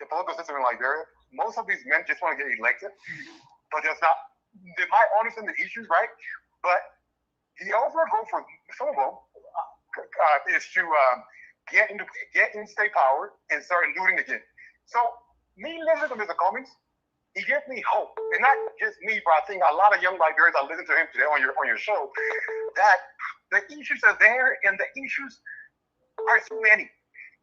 the political system in Liberia, most of these men just want to get elected, but there's not. They might understand the issues, right? But the overall goal for some of them is to get in state power and start looting again. So me listening to Mr. Cummings, he gives me hope, and not just me, but I think a lot of young Liberians that listen to him today on your show, that the issues are there and the issues are so many.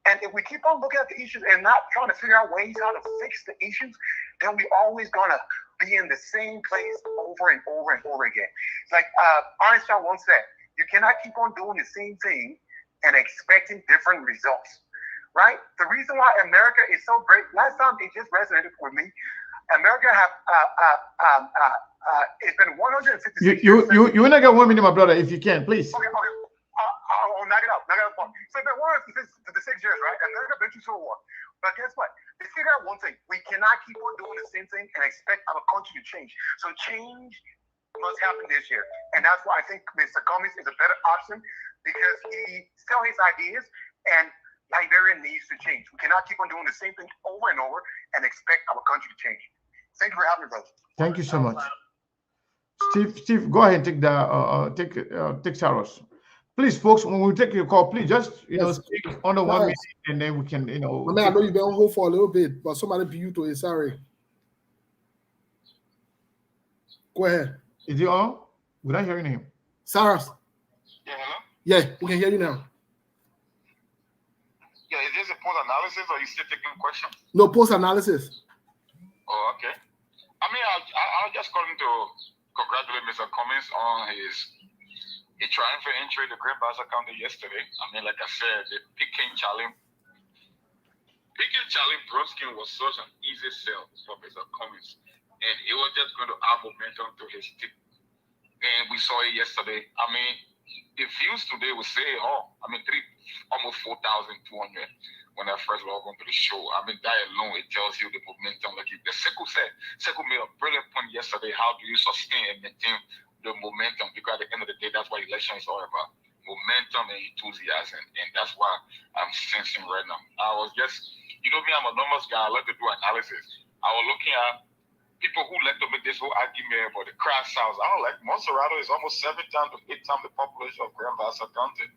And if we keep on looking at the issues and not trying to figure out ways how to fix the issues, then we're always gonna be in the same place over and over and over again. It's like Einstein once said, you cannot keep on doing the same thing and expecting different results, right? The reason why America is so great, last time it just resonated with me, America have it's been 156 You wanna get 1 minute, my brother, if you can, please. Okay. I'll knock it out. So it's been 156 years, right? America been through Civil War. But guess what? Let's figure out one thing. We cannot keep on doing the same thing and expect our country to change. So change must happen this year. And that's why I think Mr. Cummings is a better option because he tells his ideas and Liberia needs to change. We cannot keep on doing the same thing over and over and expect our country to change. Thank you for having me, brother. Thank you so much. Steve, go ahead and take Saros. Please, folks, when we take your call, please just speak under 1 minute, and then we can I know you've been on hold for a little bit, but somebody beat you to it. Sorry. Go ahead. Is he on? We're not hearing him. Saros. Yeah, hello? Yeah, we can hear you now. Yeah, is this a post analysis or you still taking questions? No, post analysis. Oh, okay. I mean, I'll just call him to congratulate Mr. Cummings on his triumphant entry to Great Bassa County yesterday. I mean, like I said, the picking challenge Bronskin was such an easy sell for Mr. Cummings, and it was just going to add momentum to his team. And we saw it yesterday. I mean, the views today would say, almost 4,200 when I first logged onto the show. I mean, that alone, it tells you the momentum. Like the Sekou said, Sekou made a brilliant point yesterday. How do you sustain and maintain the momentum? Because at the end of the day, that's what election is all about. Momentum and enthusiasm. And that's what I'm sensing right now. I was just, me, I'm a numbers guy. I like to do analysis. I was looking at people who like to make this whole argument about the crash house. I don't like Monserrato is almost 7 times to 8 times the population of Grand Bassa County.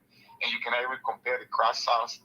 And you can even compare the crash house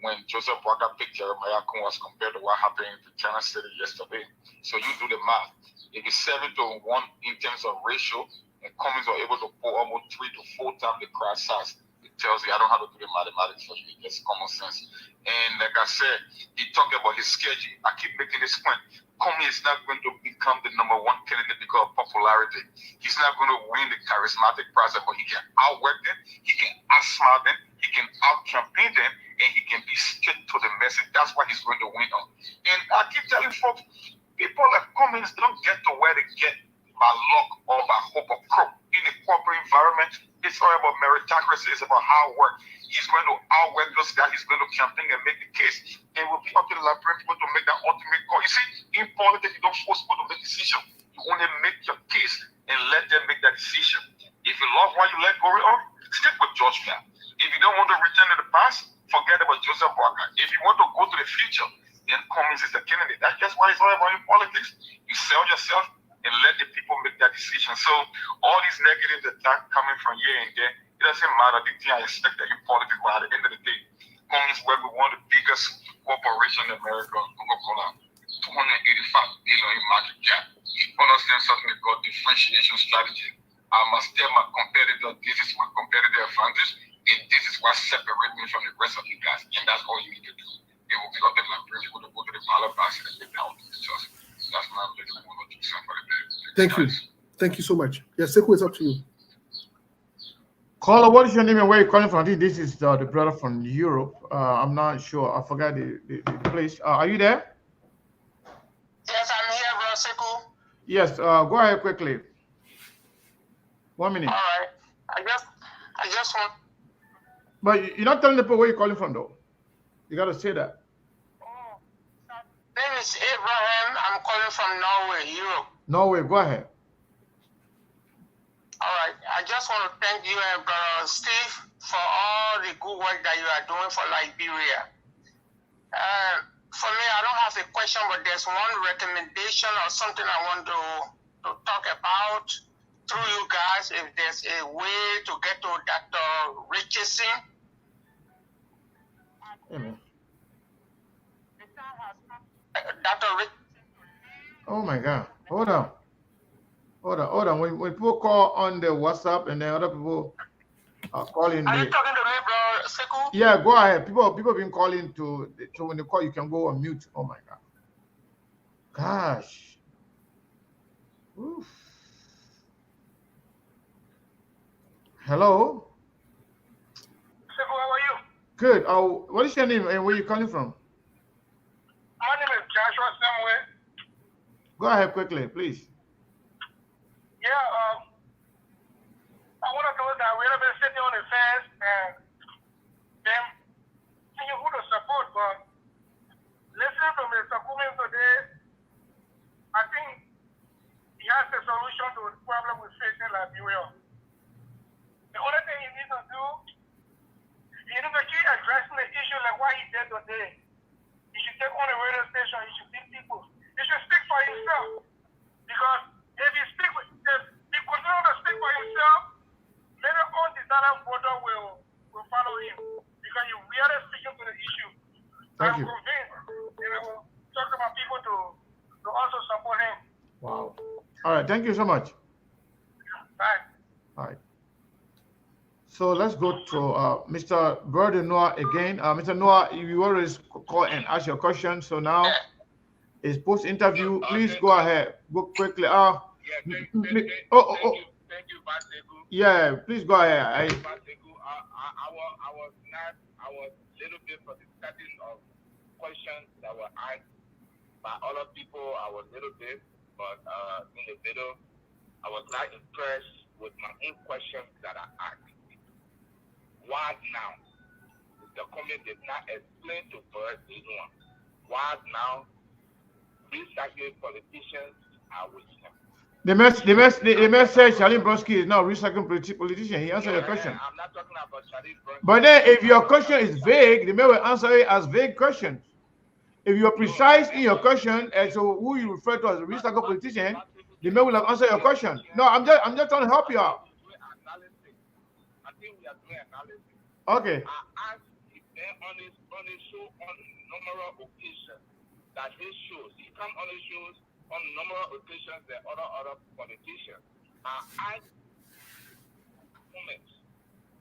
when Joseph Walker picked Jeremiah Kun was compared to what happened in China City yesterday. So you do the math. If it's 7 to 1 in terms of ratio, and Cummings are able to pull almost 3 to 4 times the crash house, it tells you I don't have to do the mathematics for you. It's common sense. And like I said, he talked about his schedule. I keep making this point. Cummings is not going to become the #1 candidate because of popularity. He's not going to win the charismatic process, but he can outwork them, he can outsmart them, he can out-campaign them, and he can be straight to the message. That's what he's going to win on. And I keep telling folks, people like Cummings don't get to where they get by luck or by hope of crook. In a corporate environment, it's all about meritocracy. It's about hard work. He's going to outwork those guys. He's going to campaign and make the case. It will be up to the Liberian people to make that ultimate call. You see, in politics, you don't force people to make decisions. You only make your case and let them make that decision. If you love what you let go of, stick with judgment. If you don't want to return to the past, forget about Joseph Walker. If you want to go to the future, then Cummings is the candidate. That's just what it's all about in politics. You sell yourself and let the people make that decision. So all these negative attacks coming from here and there, it doesn't matter. The thing I expect that in politics, but at the end of the day, Cummings work with one of the biggest corporations in America, Coca-Cola, $285 billion in market cap. Understand something called differentiation strategy. I must tell my competitor, this is my competitive advantage, and this is what separates me from the rest of you guys. And that's all you need to do. It will be up to my principle to go to the ballot box and get down to the church. That's my little 1 or 2 cents for the day. Thank you. Thank you so much. Yes, Sekou, it's up to you. Caller, what is your name and where are you calling from? I think this is the brother from Europe. I'm not sure. I forgot the place. Are you there? Yes, I'm here, bro. Sekou. Yes. Go ahead quickly. 1 minute. All right. I just want. But you're not telling the people where you're calling from, though. You got to say that. My name is Abraham. I'm calling from Norway, Europe. Norway. Go ahead. All right. I just want to thank you and Brother Steve for all the good work that you are doing for Liberia. For me, I don't have a question, but there's one recommendation or something I want to talk about through you guys. If there's a way to get to Dr. Richardson. Amen. Dr. Richardson. Oh my God. Hold on. When people call on the WhatsApp and then other people are calling. Are you talking to me, bro, Sekou? Yeah, go ahead. People have been calling so when they call, you can go on mute. Oh my God. Gosh. Oof. Hello. Sekou, how are you? Good. What is your name and where are you calling from? My name is Joshua Samuel. Go ahead quickly, please. Yeah, I want to know that we have been sitting on the fence and them seeing who to support, but listening to Mr. Cummings today, I think he has a solution to the problem we're facing in Liberia. The only thing he needs to do, he needs to keep addressing the issue like what he did today. He should take on a radio station, he should meet people. He should speak for himself. Because if he continue to speak for himself, many undesired voters will follow him. Because he really speaking to the issue. Thank you. I'm convinced. And I will talk about people to also support him. Wow. All right. Thank you so much. Bye. All right. So let's go to Mr. Brother Noah again. Mr. Noah, you always call and ask your question. So now it's post interview. Please go ahead. Go quickly. Thank you, Basegu. Yeah, please go ahead. I was a little bit for the studies of questions that were asked by other people. I was a little bit, but in the middle, I was not impressed with my own questions that I asked. Why now? The comment did not explain to us anyone. Why now? Recycling politicians are with him. The message Charlie Broski is not recycling politician. He answered your question. I'm not talking about Charlie Broski. But then if your question is vague, the man will answer it as vague questions. If you are precise in your question, and so who you refer to as a recycled politician, the man will have answered your question. No, I'm just trying to help you out. I think we are doing analysis. Okay. I asked if they on his show on numerous occasions that he shows. He come on his shows on numerous occasions than other politicians. I asked Cummings,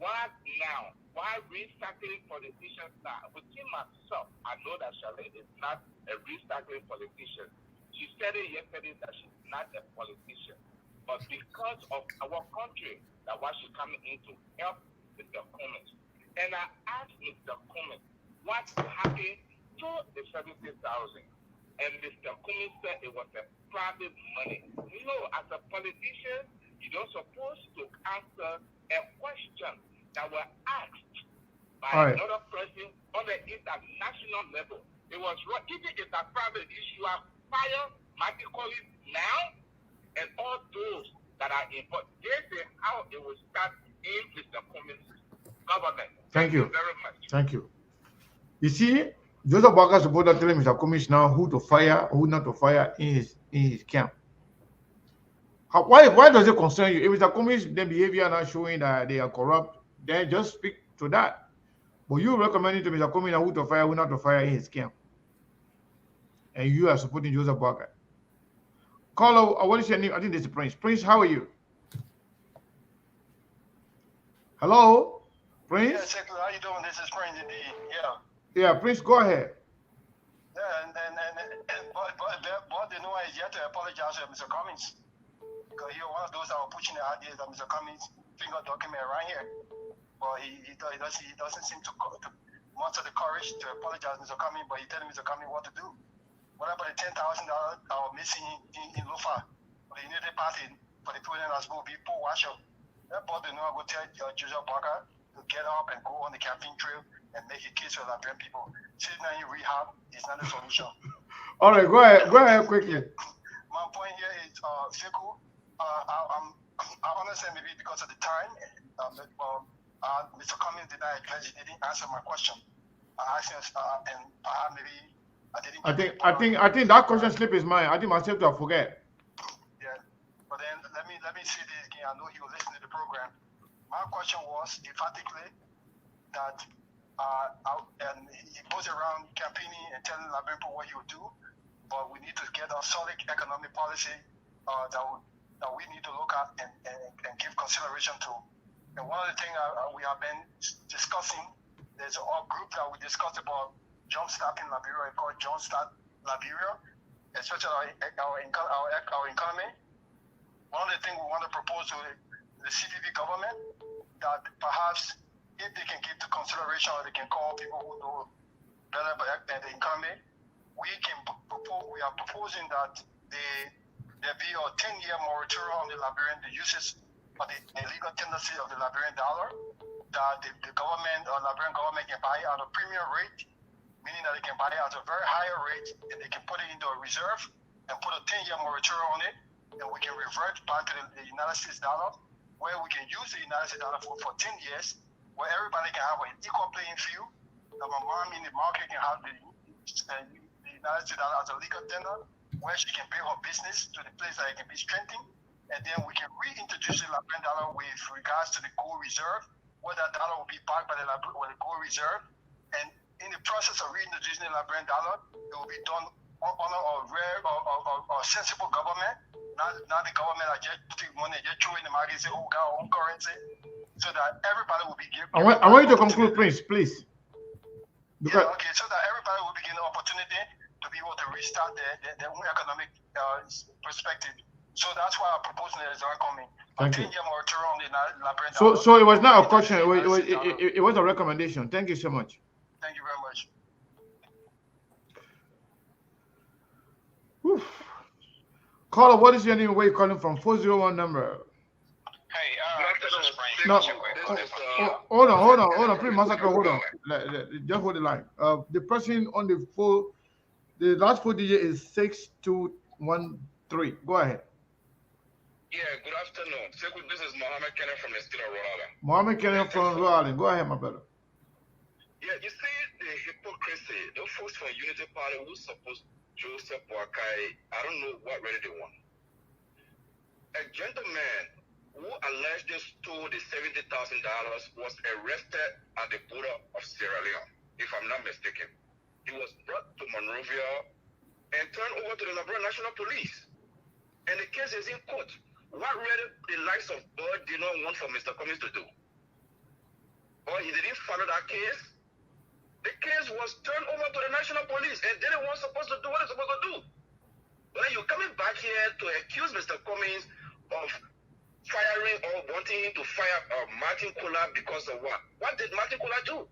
why now? Why recycling politicians now? Within myself, I know that Charlene is not a recycling politician. She said it yesterday that she's not a politician. But because of our country, that why she's coming in to help Mr. Cummings. And I asked Mr. Cummings, what happened to the 70,000? And Mr. Cummings said it was a private money. You know, as a politician, you don't supposed to answer a question that were asked by another person on the international level. It was wrong. Even if it's a private issue, you are fired magically now, and all those that are involved. This is how it will start in Mr. Cummings' government. Thank you very much. Thank you. You see, Joseph Barker is supposed to tell Mr. Cummings now who to fire, who not to fire in his camp. Why does it concern you? If Mr. Cummings' their behavior not showing that they are corrupt, then just speak to that. But you recommending to Mr. Cummings who to fire, who not to fire in his camp. And you are supporting Joseph Barker. Caller, what is your name? I think this is Prince. Prince, how are you? Hello? Prince? Yeah, check how you doing? This is Prince indeed. Yeah. Yeah, Prince, go ahead. Yeah, but the Noah is yet to apologize to Mr. Cummings. Because you're one of those that are pushing the ideas that Mr. Cummings finger document right here. But he doesn't seem to muster the courage to apologize to Mr. Cummings, but he's telling Mr. Cummings what to do. What about the $10,000 that are missing in Lufa for the Unity Party for the president as will be poor washer? That brought the Noah go tell Joseph Barker to get up and go on the campaign trail and make a case for Liberian people. Sitting in rehab is not the solution. All right, go ahead quickly. My point here is, Fiku, I understand maybe because of the time, Mr. Cummings did not address, he didn't answer my question. I asked him, and maybe I didn't. I think that question slipped his mind. I think myself to forget. Yeah, but then let me say this again. I know he was listening to the program. My question was emphatically that and he goes around campaigning and telling Liberian people what he would do, but we need to get a solid economic policy that we need to look at and give consideration to. And one of the things we have been discussing, there's a group that we discussed about jumpstarting Liberia, called Jumpstart Liberia, especially our economy. One of the things we want to propose to the CPP government, that perhaps if they can give to consideration, or they can call people who know better about the economy, we are proposing that there be a 10-year moratorium on the Liberian, the uses of the illegal tendency of the Liberian dollar, that the government or Liberian government can buy at a premium rate, meaning that they can buy it at a very higher rate, and they can put it into a reserve and put a 10-year moratorium on it, and we can revert back to the United States dollar, where we can use the United States dollar for 10 years, where everybody can have an equal playing field. Number one, in the market can have the United States dollar as a legal tender, where she can bring her business to the place that it can be strengthened, and then we can reintroduce the Liberian dollar with regards to the gold reserve, where that dollar will be backed by the gold reserve, and in the process of reintroducing the Liberian dollar, it will be done under a rare or sensible government, not the government that just take money, just throw in the market and say, oh, we got our own currency. so that everybody will be given. I want you to conclude, Prince, please. Yeah, okay, so that everybody will be given an opportunity to be able to restart their own economic perspective. So that's why I'm proposing that is coming. Thank you. So So it was not a question, it was a recommendation. Thank you so much. Thank you very much. Whew. Caller, what is your name? Where you calling from? 401 number. Hey, No, hold on. Please, Massacre, hold on. Just hold the line. The person on the phone, the last 4 digit is 6213. Go ahead. Yeah, good afternoon. This is Mohammed Kenneth from the state of Rhode Island. Mohammed Kenneth from Rhode Island. Go ahead, my brother. Yeah, you see the hypocrisy. Those folks from Unity Party who supposed Joseph Boakai, I don't know what really they want. A gentleman who allegedly stole the $70,000 was arrested at the border of Sierra Leone, if I'm not mistaken. He was brought to Monrovia and turned over to the Liberia National Police. And the case is in court. What really the likes of God did not want for Mr. Cummings to do? Or he didn't follow that case? The case was turned over to the National Police and they weren't supposed to do what they're supposed to do. Well, you're coming back here to accuse Mr. Cummings of firing or wanting him to fire Martin Kola because of what? What did Martin Kola do?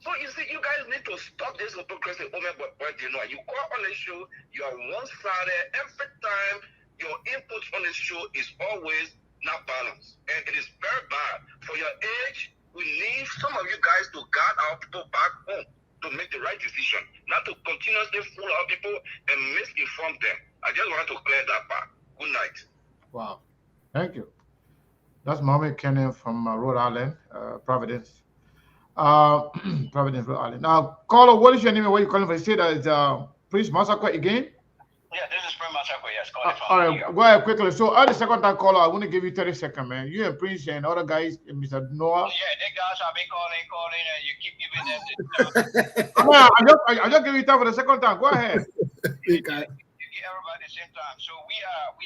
So you see, you guys need to stop this hypocrisy. You call on the show, you are one-sided. Every time your input on the show is always not balanced. And it is very bad. For your age, we need some of you guys to guide our people back home to make the right decision, not to continuously fool our people and misinform them. I just wanted to clear that part. Good night. Wow. Thank you. That's Mohammed Kenneth from Rhode Island, Providence. Providence, Rhode Island. Now, caller, what is your name and where you calling from? You say that it's Prince Massacre again? Yeah, this is Prince Massacre, yes. All right, go ahead quickly. So, the second time caller, I want to give you 30 seconds, man. You and Prince and other guys, Mr. Noah. Yeah, the guys have been calling, and you keep giving them I just give you time for the second time. Go ahead. You give everybody the same time. So we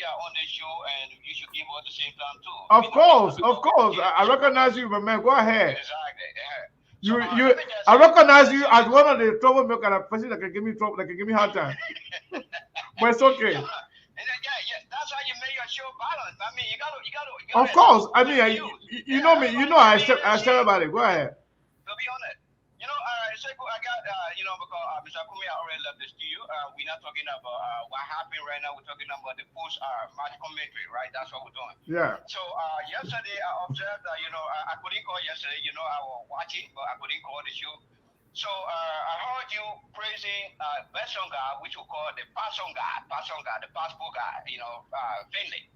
are on the show, and you should give us the same time too. Of course. I recognize you, but man, go ahead. Exactly. I recognize you as one of the troublemaker and a person that can give me trouble, that can give me hard time. But it's okay. Yeah, that's how you make your show balance. I mean, you gotta. Of course. I mean, you know me. You know I accept everybody. Go ahead. To be honest, I got because Mr. Kumi already left the studio. We're not talking about what happened right now. We're talking about the post-match commentary, right? That's what we're doing. Yeah. So yesterday I observed that I couldn't call yesterday. I was watching, but I couldn't call the show. So I heard you praising Besson guy, which we call the passion guy, the passport guy, Finley,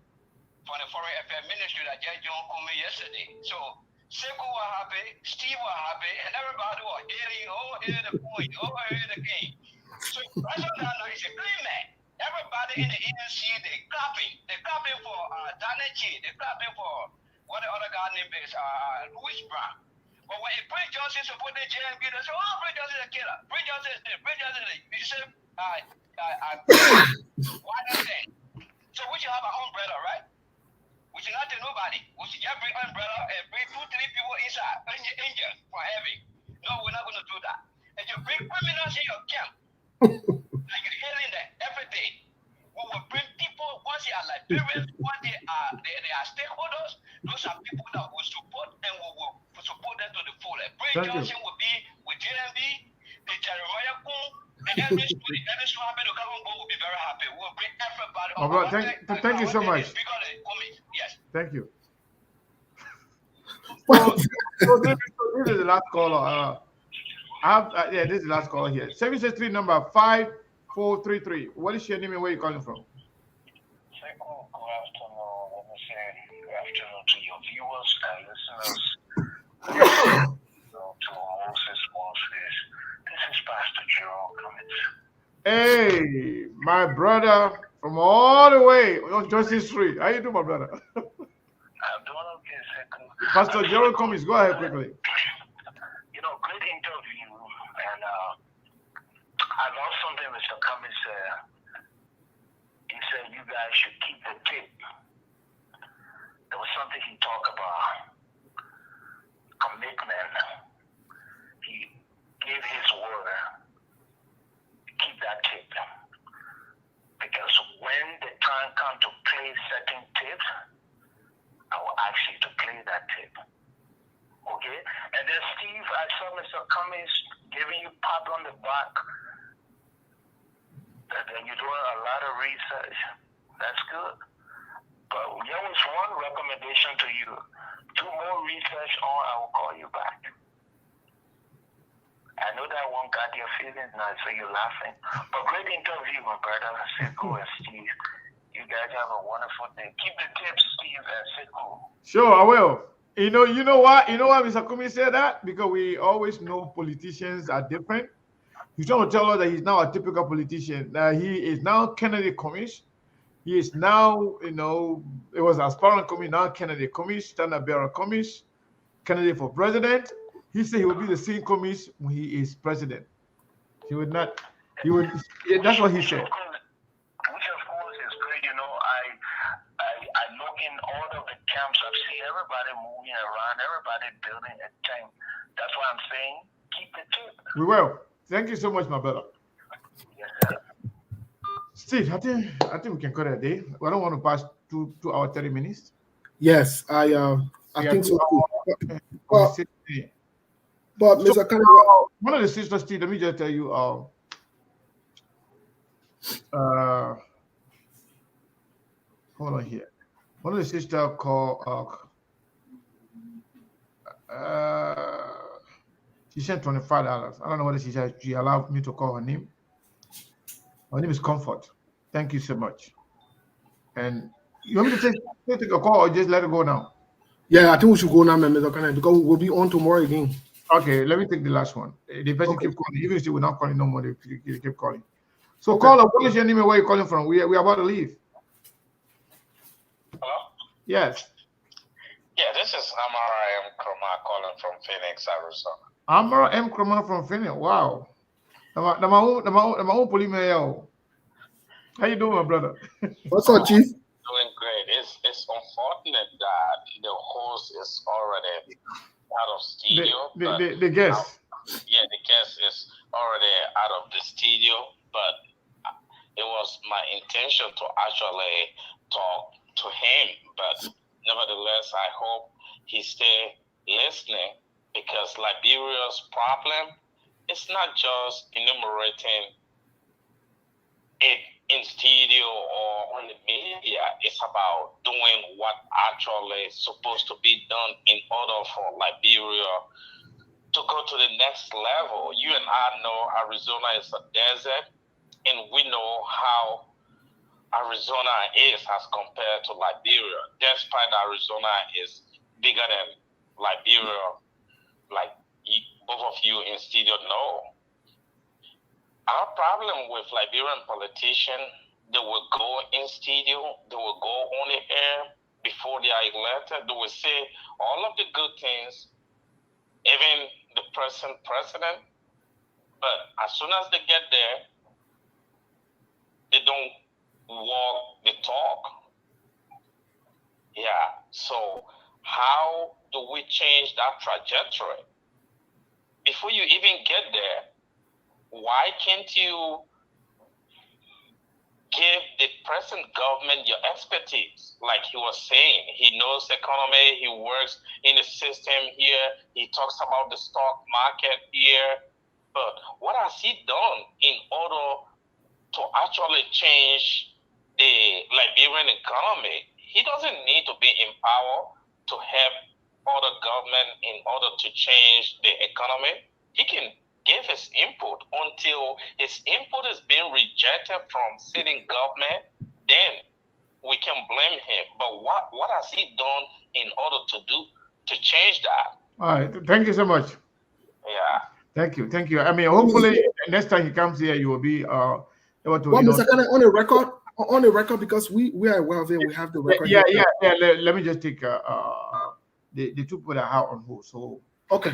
from the Foreign Affairs Ministry that just joined Kumi yesterday. So Sekou was happy, Steve was happy, and everybody was hear the point, hear the game. So Besson guy is a clean man. Everybody in the ANC, they clapping for Danechi, they clapping for what the other guy name is, Louis Brown. But when Prince Johnson support the JMB, they say, Prince Johnson is a killer. Prince Johnson is this. Prince Johnson is this. You say, why not that? So we should have an umbrella, right? We should not tell nobody. We should just bring umbrella and bring 2-3 people inside, angels for heaven. No, we're not going to do that. And you bring criminals in your camp, and you're hearing that every day. We will bring people, once they are Liberians, once they are stakeholders, those are people that will support and we will support them to the full. Prince Johnson will be with JMB, the Jeremiah Kuhn, and every so happy to come on board will be very happy. We'll bring everybody on board. Thank you so much. Yes. Thank you. So this is the last caller. This is the last caller here. 763 number 5433. What is your name and where are you calling from? Good afternoon to your viewers and listeners. To Moses Moses. This is Pastor Joe Cummings. Hey, my brother from all the way on Justice Street. How you doing, my brother? I'm doing okay, Sekou. Pastor Joe Cummings, go ahead quickly. Great interview, and I love something Mr. Cummings said. He said you guys should keep the tape. There was something he talked about commitment. He gave his word. Keep that tip. Because when the time comes to play certain tips, I will ask you to play that tip. Okay? And then Steve, I saw Mr. Cummings giving you pat on the back. That you're doing a lot of research. That's good. But there was one recommendation to you. Do more research on, I will call you back. I know that one got your feelings now, so you're laughing. But great interview, my brother. Sidko and Steve. You guys have a wonderful day. Keep the tips, Steve and Sidko. Sure, I will. You know what? You know why Mr. Cummings said that? Because we always know politicians are different. He's trying to tell us that he's now a typical politician. He is now Kennedy Cummings. He is now, it was aspirant Cummings, now Kennedy Cummings, Standard-Bearer Cummings, candidate for president. He said he will be the same Cummings when he is president. He would not, that's what he said. Which of course is great. I look in all of the camps, I see everybody moving around, everybody building a team. That's why I'm saying, keep the tip. We will. Thank you so much, my brother. Yes, sir. Steve, I think we can cut it a day. I don't want to pass 2 hours 30 minutes. Yes, I think so too. But So, Mr. Kennedy, one of the sisters, Steve, let me just tell you, hold on here. One of the sisters called, she sent $25. I don't know whether she allowed me to call her name. Her name is Comfort. Thank you so much. And you want me to take a call or just let it go now? yeah, I think we should go now, Mr. Kennedy, because we'll be on tomorrow again. Okay, let me take the last one. The person keep calling. Even if she will not calling no more, they keep calling. So, Okay. caller, what is your name and where you calling from? We're about to leave. Hello? Yes. Yeah, this is Amara M. Kroma calling from Phoenix, Arizona. Amara M. Kroma from Phoenix. Wow. My own police. How you doing, my brother? What's up, Chief? Doing great. It's unfortunate that the host is already out of studio. The guest. Yeah, the guest is already out of the studio, but it was my intention to actually talk to him. But nevertheless, I hope he stay listening, because Liberia's problem is not just enumerating it in studio or on the media. It's about doing what actually is supposed to be done in order for Liberia to go to the next level. You and I know Arizona is a desert, and we know how Arizona is as compared to Liberia. Despite Arizona is bigger than Liberia, like both of you in studio know. Our problem with Liberian politicians, they will go in studio, they will go on the air before they are elected, they will say all of the good things, even the present president, but as soon as they get there, they don't walk the talk. Yeah, so how do we change that trajectory? Before you even get there, why can't you give the present government your expertise? Like he was saying, he knows the economy, he works in the system here, he talks about the stock market here, but what has he done in order to actually change the Liberian economy? He doesn't need to be in power to help other government in order to change the economy. He can give his input. Until his input is being rejected from sitting government, then we can blame him. But what has he done in order to change that? All right. Thank you so much. Yeah. Thank you. I mean, hopefully next time he comes here, you will be able to. Well, Mr. Kennedy, on the record, because we are aware of it, we have the record. Yeah. Let me just take the two people that are on hold. So okay.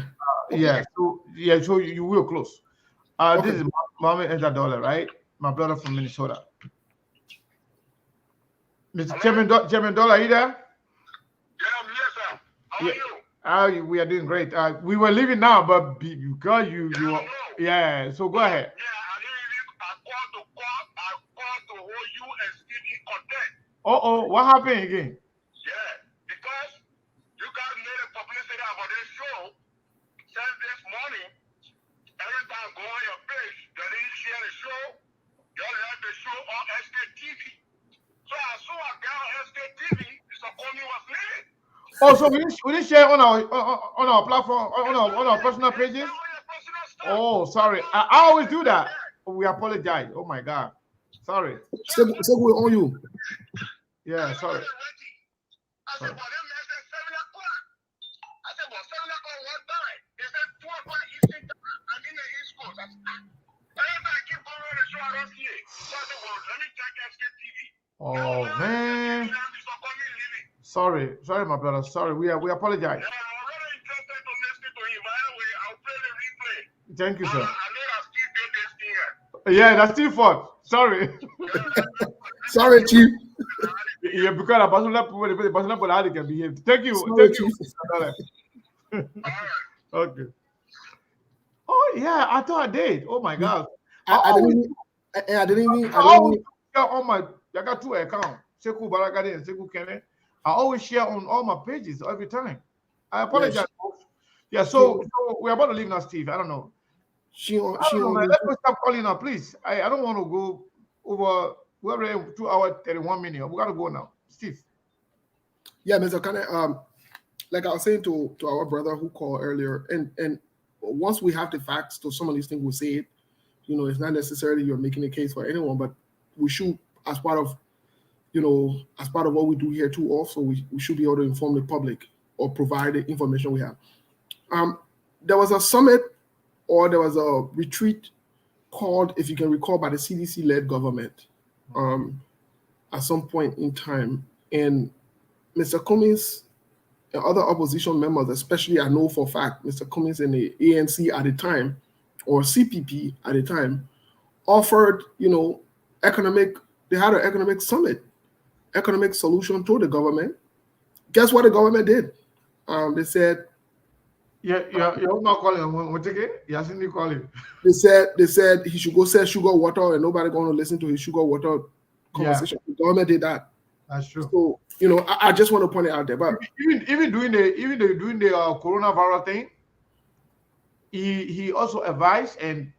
So you will close. This is Mohammed Dollar, right? My brother from Minnesota. Mr. Chairman Dollar, are you there? Yes, sir. How are you? We are doing great. We were leaving now, but because you yeah. So go ahead. Oh, what happened again? Yeah, because you guys made a publicity about this show since this morning. Every time go on your page, they didn't share the show. You let the show on SKTV. So I saw a guy on SKTV. Mr. Cummings was leaving. Oh, so we didn't share on our platform on our personal pages. Oh, sorry. I always do that. We apologize. Oh my God, sorry. So we on you. Yeah, sorry. Oh man. Sorry, my brother. Sorry. We apologize. Thank you, sir. Yeah, that's still fault. Sorry. Sorry, Chief. Yeah, because the personal can behave. Thank you. Sorry, Thank you. Okay. Oh yeah, I thought I did. Oh my God. I didn't even. On my, I got 2 accounts. Sekou Barakade and Sekou Kene. I always share on all my pages every time. I apologize. Yeah, so we're about to leave now, Steve. I don't know. Let me stop calling now, please. I don't want to go over. We're already 2 hours 31 minutes. We gotta go now, Steve. Yeah, Mr. Kane. Like I was saying to our brother who called earlier, and once we have the facts to some of these things we say it, it's not necessarily you're making a case for anyone, but we should, as part of what we do here too, also we should be able to inform the public or provide the information we have. There was a summit or there was a retreat called, if you can recall, by the CDC-led government at some point in time. And Mr. Cummings and other opposition members, especially I know for a fact, Mr. Cummings and the ANC at the time, or CPP at the time, offered, they had an economic summit, economic solution to the government. Guess what the government did? They said, you're not calling him. What again? Yes, you call him. They said he should go sell sugar water and nobody going to listen to his sugar water conversation. Yeah. The government did that. That's true. So I just want to point it out there. But even doing the coronavirus thing, he also advised and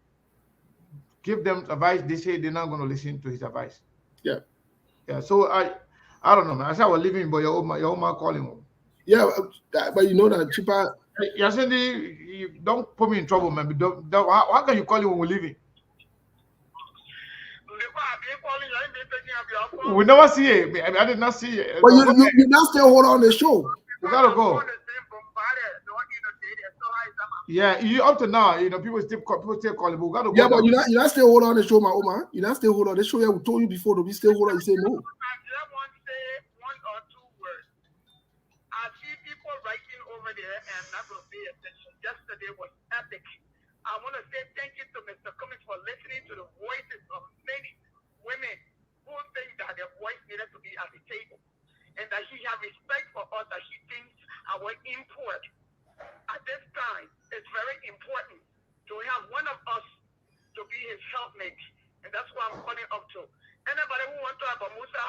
give them advice. They say they're not going to listen to his advice. Yeah. So I don't know, man. I said I was leaving, but your old man calling him. Yeah, but you know that Chipa. You don't put me in trouble, man. How can you call him when we're leaving? We never see it. I did not see it. But you now still hold on the show. We gotta go. Yeah, up to now, people still calling, but we gotta go. Yeah, but you not still hold on the show, my Oma. You not still hold on the show. Yeah, we told you before to be still hold on. You say no. And not going to pay attention. Yesterday was epic. I want to say thank you to Mr. Cummings for listening to the voices of many women who think that their voice needed to be at the table, and that he has respect for us, that he thinks our input at this time is very important to have one of us to be his helpmate, and that's what I'm calling up to. Anybody who wants to talk about Musa,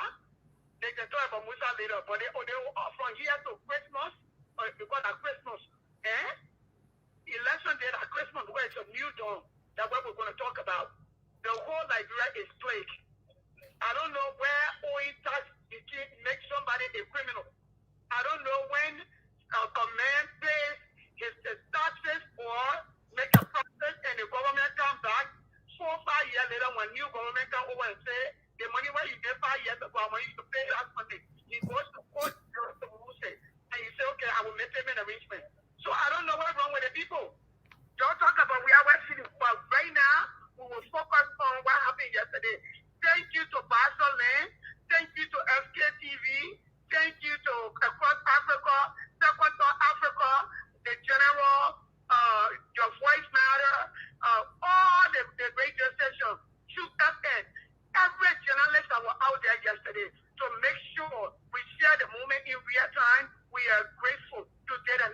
they can talk about Musa later, but they from here to Christmas. Because at Christmas, election day at Christmas, where it's a new dawn, that's what we're going to talk about. The whole Nigeria is plagued. I don't know where owing tax makes somebody a criminal. I don't know when a man pays his taxes or make a profit and the government comes back 4 or 5 years later when new government comes over and say the money where you did 5 years ago, I want you to pay last money. He goes to court to say. And you say, okay, I will make payment arrangement. So I don't know what's wrong with the people. Don't talk about we are West Philly, but right now we will focus on what happened yesterday. Thank you to Basel Land. Thank you to SKTV. Thank you to Across Africa, Second Thought Africa, the General, Your Voice Matter, all the radio stations, QFN. Every journalist that were out there yesterday to make sure we share the moment in real time. We are grateful to get an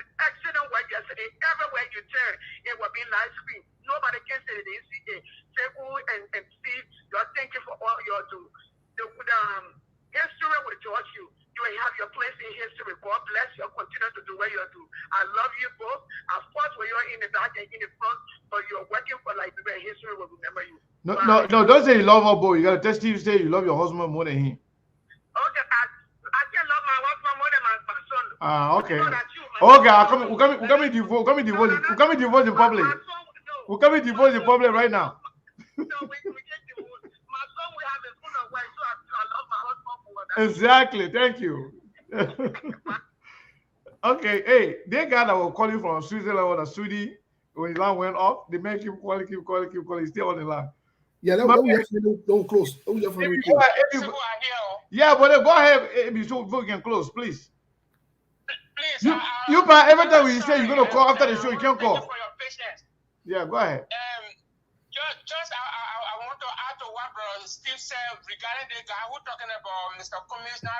history will judge you. You will have your place in history. God bless you. Continue to do what you do. I love you both. Of course, when you're in the back and in the front, but you're working for Liberia, history will remember you. No, don't say you love her, boy. You gotta test you say you love your husband more than him. Okay, I can love my husband more than my son. Okay. Okay, we're coming divorce in public. We're coming divorce in public right now. No, we get divorced. My son will have a full of wife, so I love my husband more. Exactly. Thank you. Okay. Hey, they guy that was calling from Switzerland or Sweden when his line went off, they make him call. He's still on the line. Yeah, don't close. Yeah, but go ahead, so we can close, please. You every time we say you're gonna call after the show, you can't call. For your patience. Yeah, go ahead. I want to add to what Brother Steve said regarding the guy who talking about Mr. Cummings now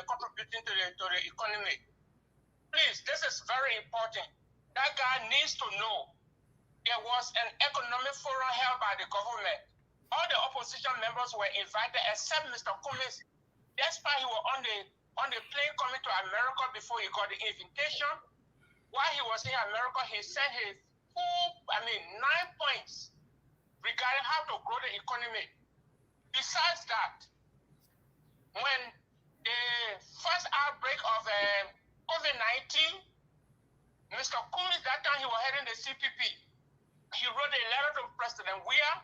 contributing to the economy. Please, this is very important. That guy needs to know there was an economic forum held by the government. All the opposition members were invited except Mr. Cummings. Despite he was on the plane coming to America before he got the invitation. While he was in America, he sent his 9 points regarding how to grow the economy. Besides that, when the first outbreak of COVID-19, Mr. Cummings, that time he was heading the CPP, he wrote a letter to President Weah,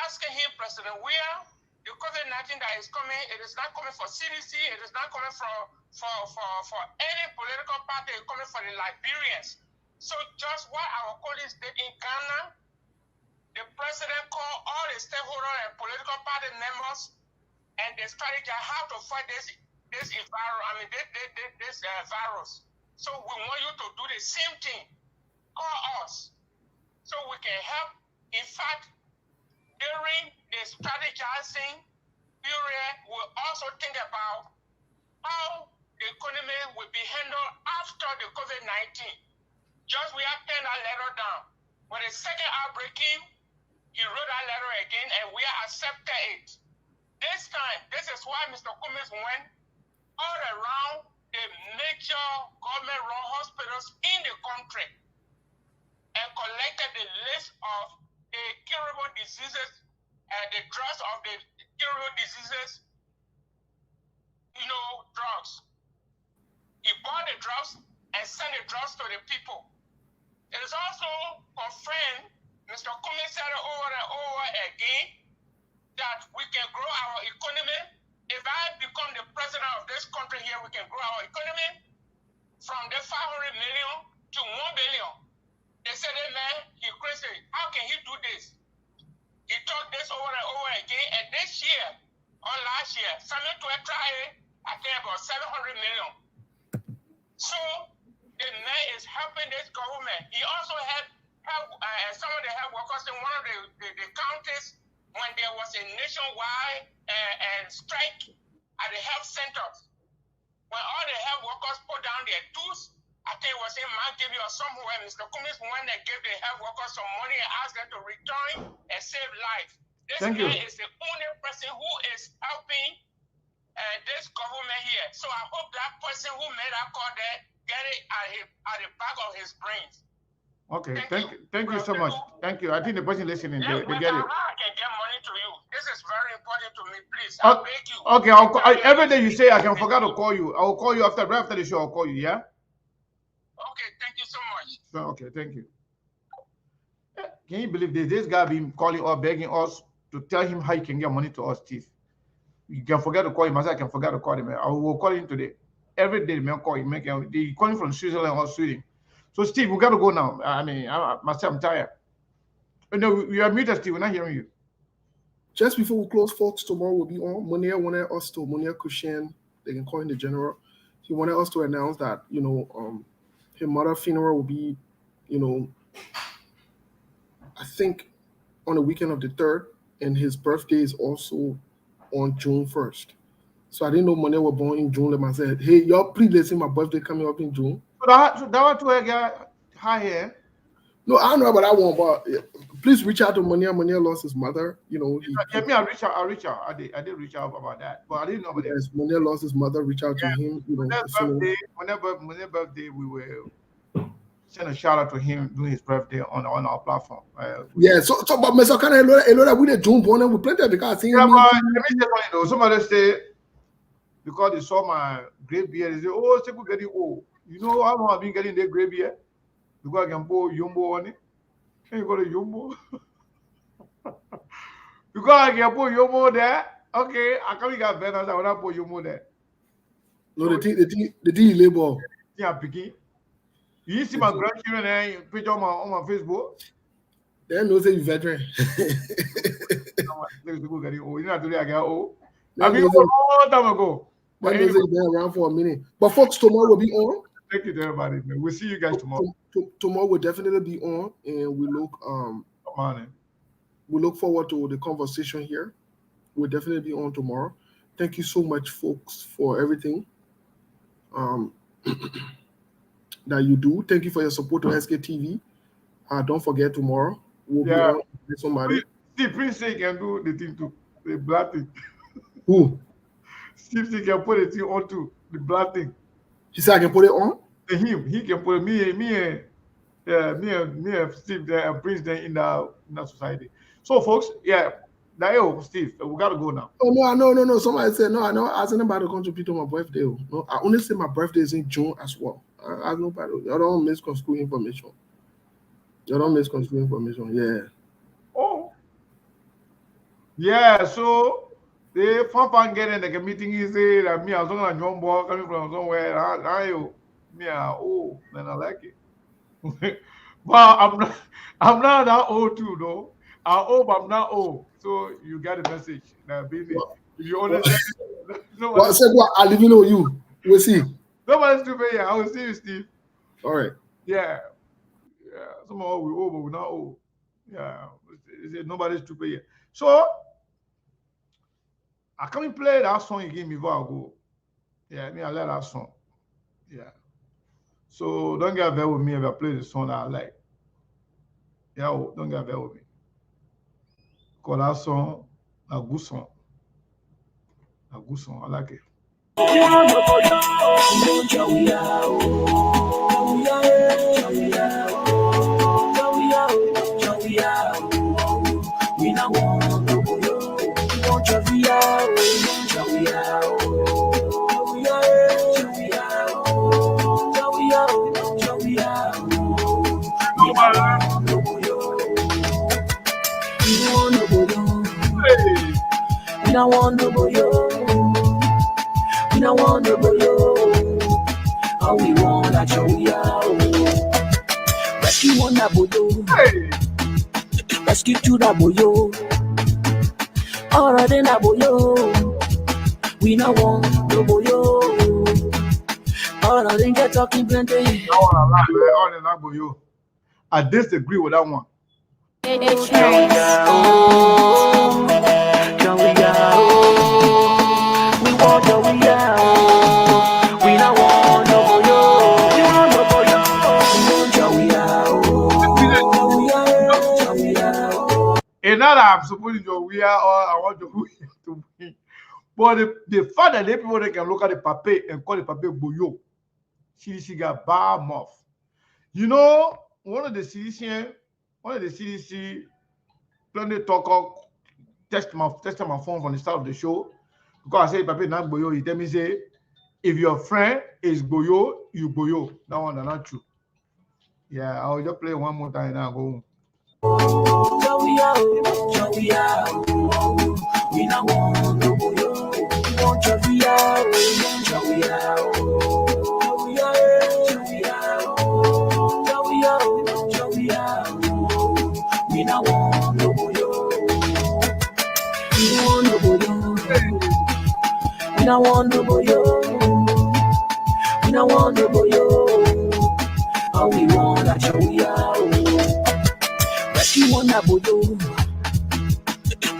asking him, President Weah, the COVID-19 that is coming, it is not coming for CDC, it is not coming for any political party, it's coming for the Liberians. So just what our colleagues did in Ghana, the president called all the stakeholders and political party members, and they strategized how to fight this virus. So we want you to do the same thing. Call us so we can help. In fact, during the strategizing period, we'll also think about how the economy will be handled after the COVID-19. Just we have penned that letter down. When the second outbreak came, he wrote that letter again, and we accepted it. This time, this is why Mr. Cummings went all around the major government-run hospitals in the country and collected the list of the curable diseases and the drugs of the curable diseases, drugs. He bought the drugs and sent the drugs to the people. It is also confirmed, Mr. Cummings said it over and over again, that we can grow our economy. If I become the president of this country here, we can grow our economy from the 500 million to 1 billion. They said, hey man, he's crazy. How can he do this? He talked this over and over again, and this year, or last year, Samuel tried, I think about 700 million. So the man is helping this government. He also helped some of the health workers in one of the counties when there was a nationwide strike at the health centers. When all the health workers put down their tools, I think it was in Mangivy or somewhere, Mr. Cummings went and gave the health workers some money and asked them to return and save lives. This man is the only person who is helping this government here. So I hope that person who made that call there get it at the back of his brains. Okay, thank you so much. Thank you. I think the person listening, they get it. I can get money to you. This is very important to me, please. I beg you. Okay, every day you say I can forget to call you. I will call you right after the show. I'll call you. Yeah. Okay, thank you so much. Okay, thank you. Can you believe this guy been calling or begging us to tell him how he can get money to us, Steve? You can forget to call him. I said I can forget to call him. I will call him today. Every day, the man call him. They calling from Switzerland or Sweden. So, Steve, we got to go now. I'm tired. No, we are muted, Steve. We're not hearing you. Just before we close, folks, tomorrow will be on. Monia wanted us to, Monia Kushen, they can call him the general. He wanted us to announce that, her mother's funeral will be, I think on the weekend of the 3rd, and his birthday is also on June 1st. So I didn't know Monia was born in June. I said, hey, y'all, please listen, my birthday coming up in June. So that one to get high here. No, I don't know about that one, but please reach out to Monia. Monia lost his mother. You know, I reach out. I did reach out about that, but I didn't know about it. Yes, Monia lost his mother. Reach out to him. You know, whenever birthday, we will send a shout out to him doing his birthday on our platform. Yeah, so but Mr. Kana, we did June born we plenty because yeah, but let me just want you know, somebody say because they saw my gray beard, they say, oh, it's getting old. You know how long I've been getting the gray beard? Because I can put Yumbo on it. Can you go to Yumbo? Because I can put Yumbo there. Okay, I can't get better than when I put Yumbo there. No, the tea label. Yeah, picking. You see my grandchildren there picture on my Facebook? They know say you veteran. You know today I got old. I mean, a long time ago. But anyway, they've been around for a minute. But folks, tomorrow will be on. Thank you to everybody, man. We'll see you guys tomorrow. Tomorrow will definitely be on, and we look forward to the conversation here. We'll definitely be on tomorrow. Thank you so much, folks, for everything that you do. Thank you for your support to SKTV. Don't forget tomorrow we'll be on with somebody. Steve Prince can do the thing too, the black thing. Who? Steve can put it on too, the black thing. He said I can put it on? He can put me and Steve there and Prince there in the society. So folks, Steve, we gotta go now. Oh no. Somebody said no. I know I asked nobody to contribute to my birthday. No, I only say my birthday is in June as well. I nobody. I don't misconstrue information. Yeah. Oh. Yeah. So they fun getting like a meeting is there. And me, I was talking to young boy coming from somewhere. Then I like it. But I'm not that old too, though. I'm old, but I'm not old. So you got the message. Now, baby, if you understand, I said, I live in you. We'll see. Nobody's stupid. Yeah, I will see you, Steve. All right. Yeah. Somehow we're old, but we're not old. Yeah. Nobody's stupid yet. So I come and play that song you gave me before I go. Yeah, I like that song. Yeah. So don't get upset with me if I play the song that I like. Yeah, don't get upset with me. Because that song, a good song. A good song. I like it. We don't want no boyo. We don't want no boyo. All we want that we are. Rescue one that boyo. Rescue two that boyo. All of them that boyo. We don't want no boyo. All of them get talking plenty. I want to laugh, man. All of them that boyo. I disagree with that one. It's and now that I'm supposed to we are or I want to win. But the fact that the people that can look at the paper and call the paper boyo, she got bad mouth. You know, one of the CDC plenty talker text my phone from the start of the show because I say paper not boyo. He tell me say if your friend is boyo, you boyo. That one is not true. Yeah, I'll just play one more time and I'll go home. We don't want no boyo. We want we don't want no boyo. We don't want no boyo. We don't want no boyo. All we want that we are. Rescue one that boyo.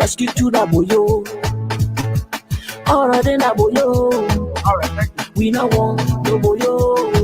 Rescue two that boyo. All of them that boyo. All right, thank you. We don't want no boyo.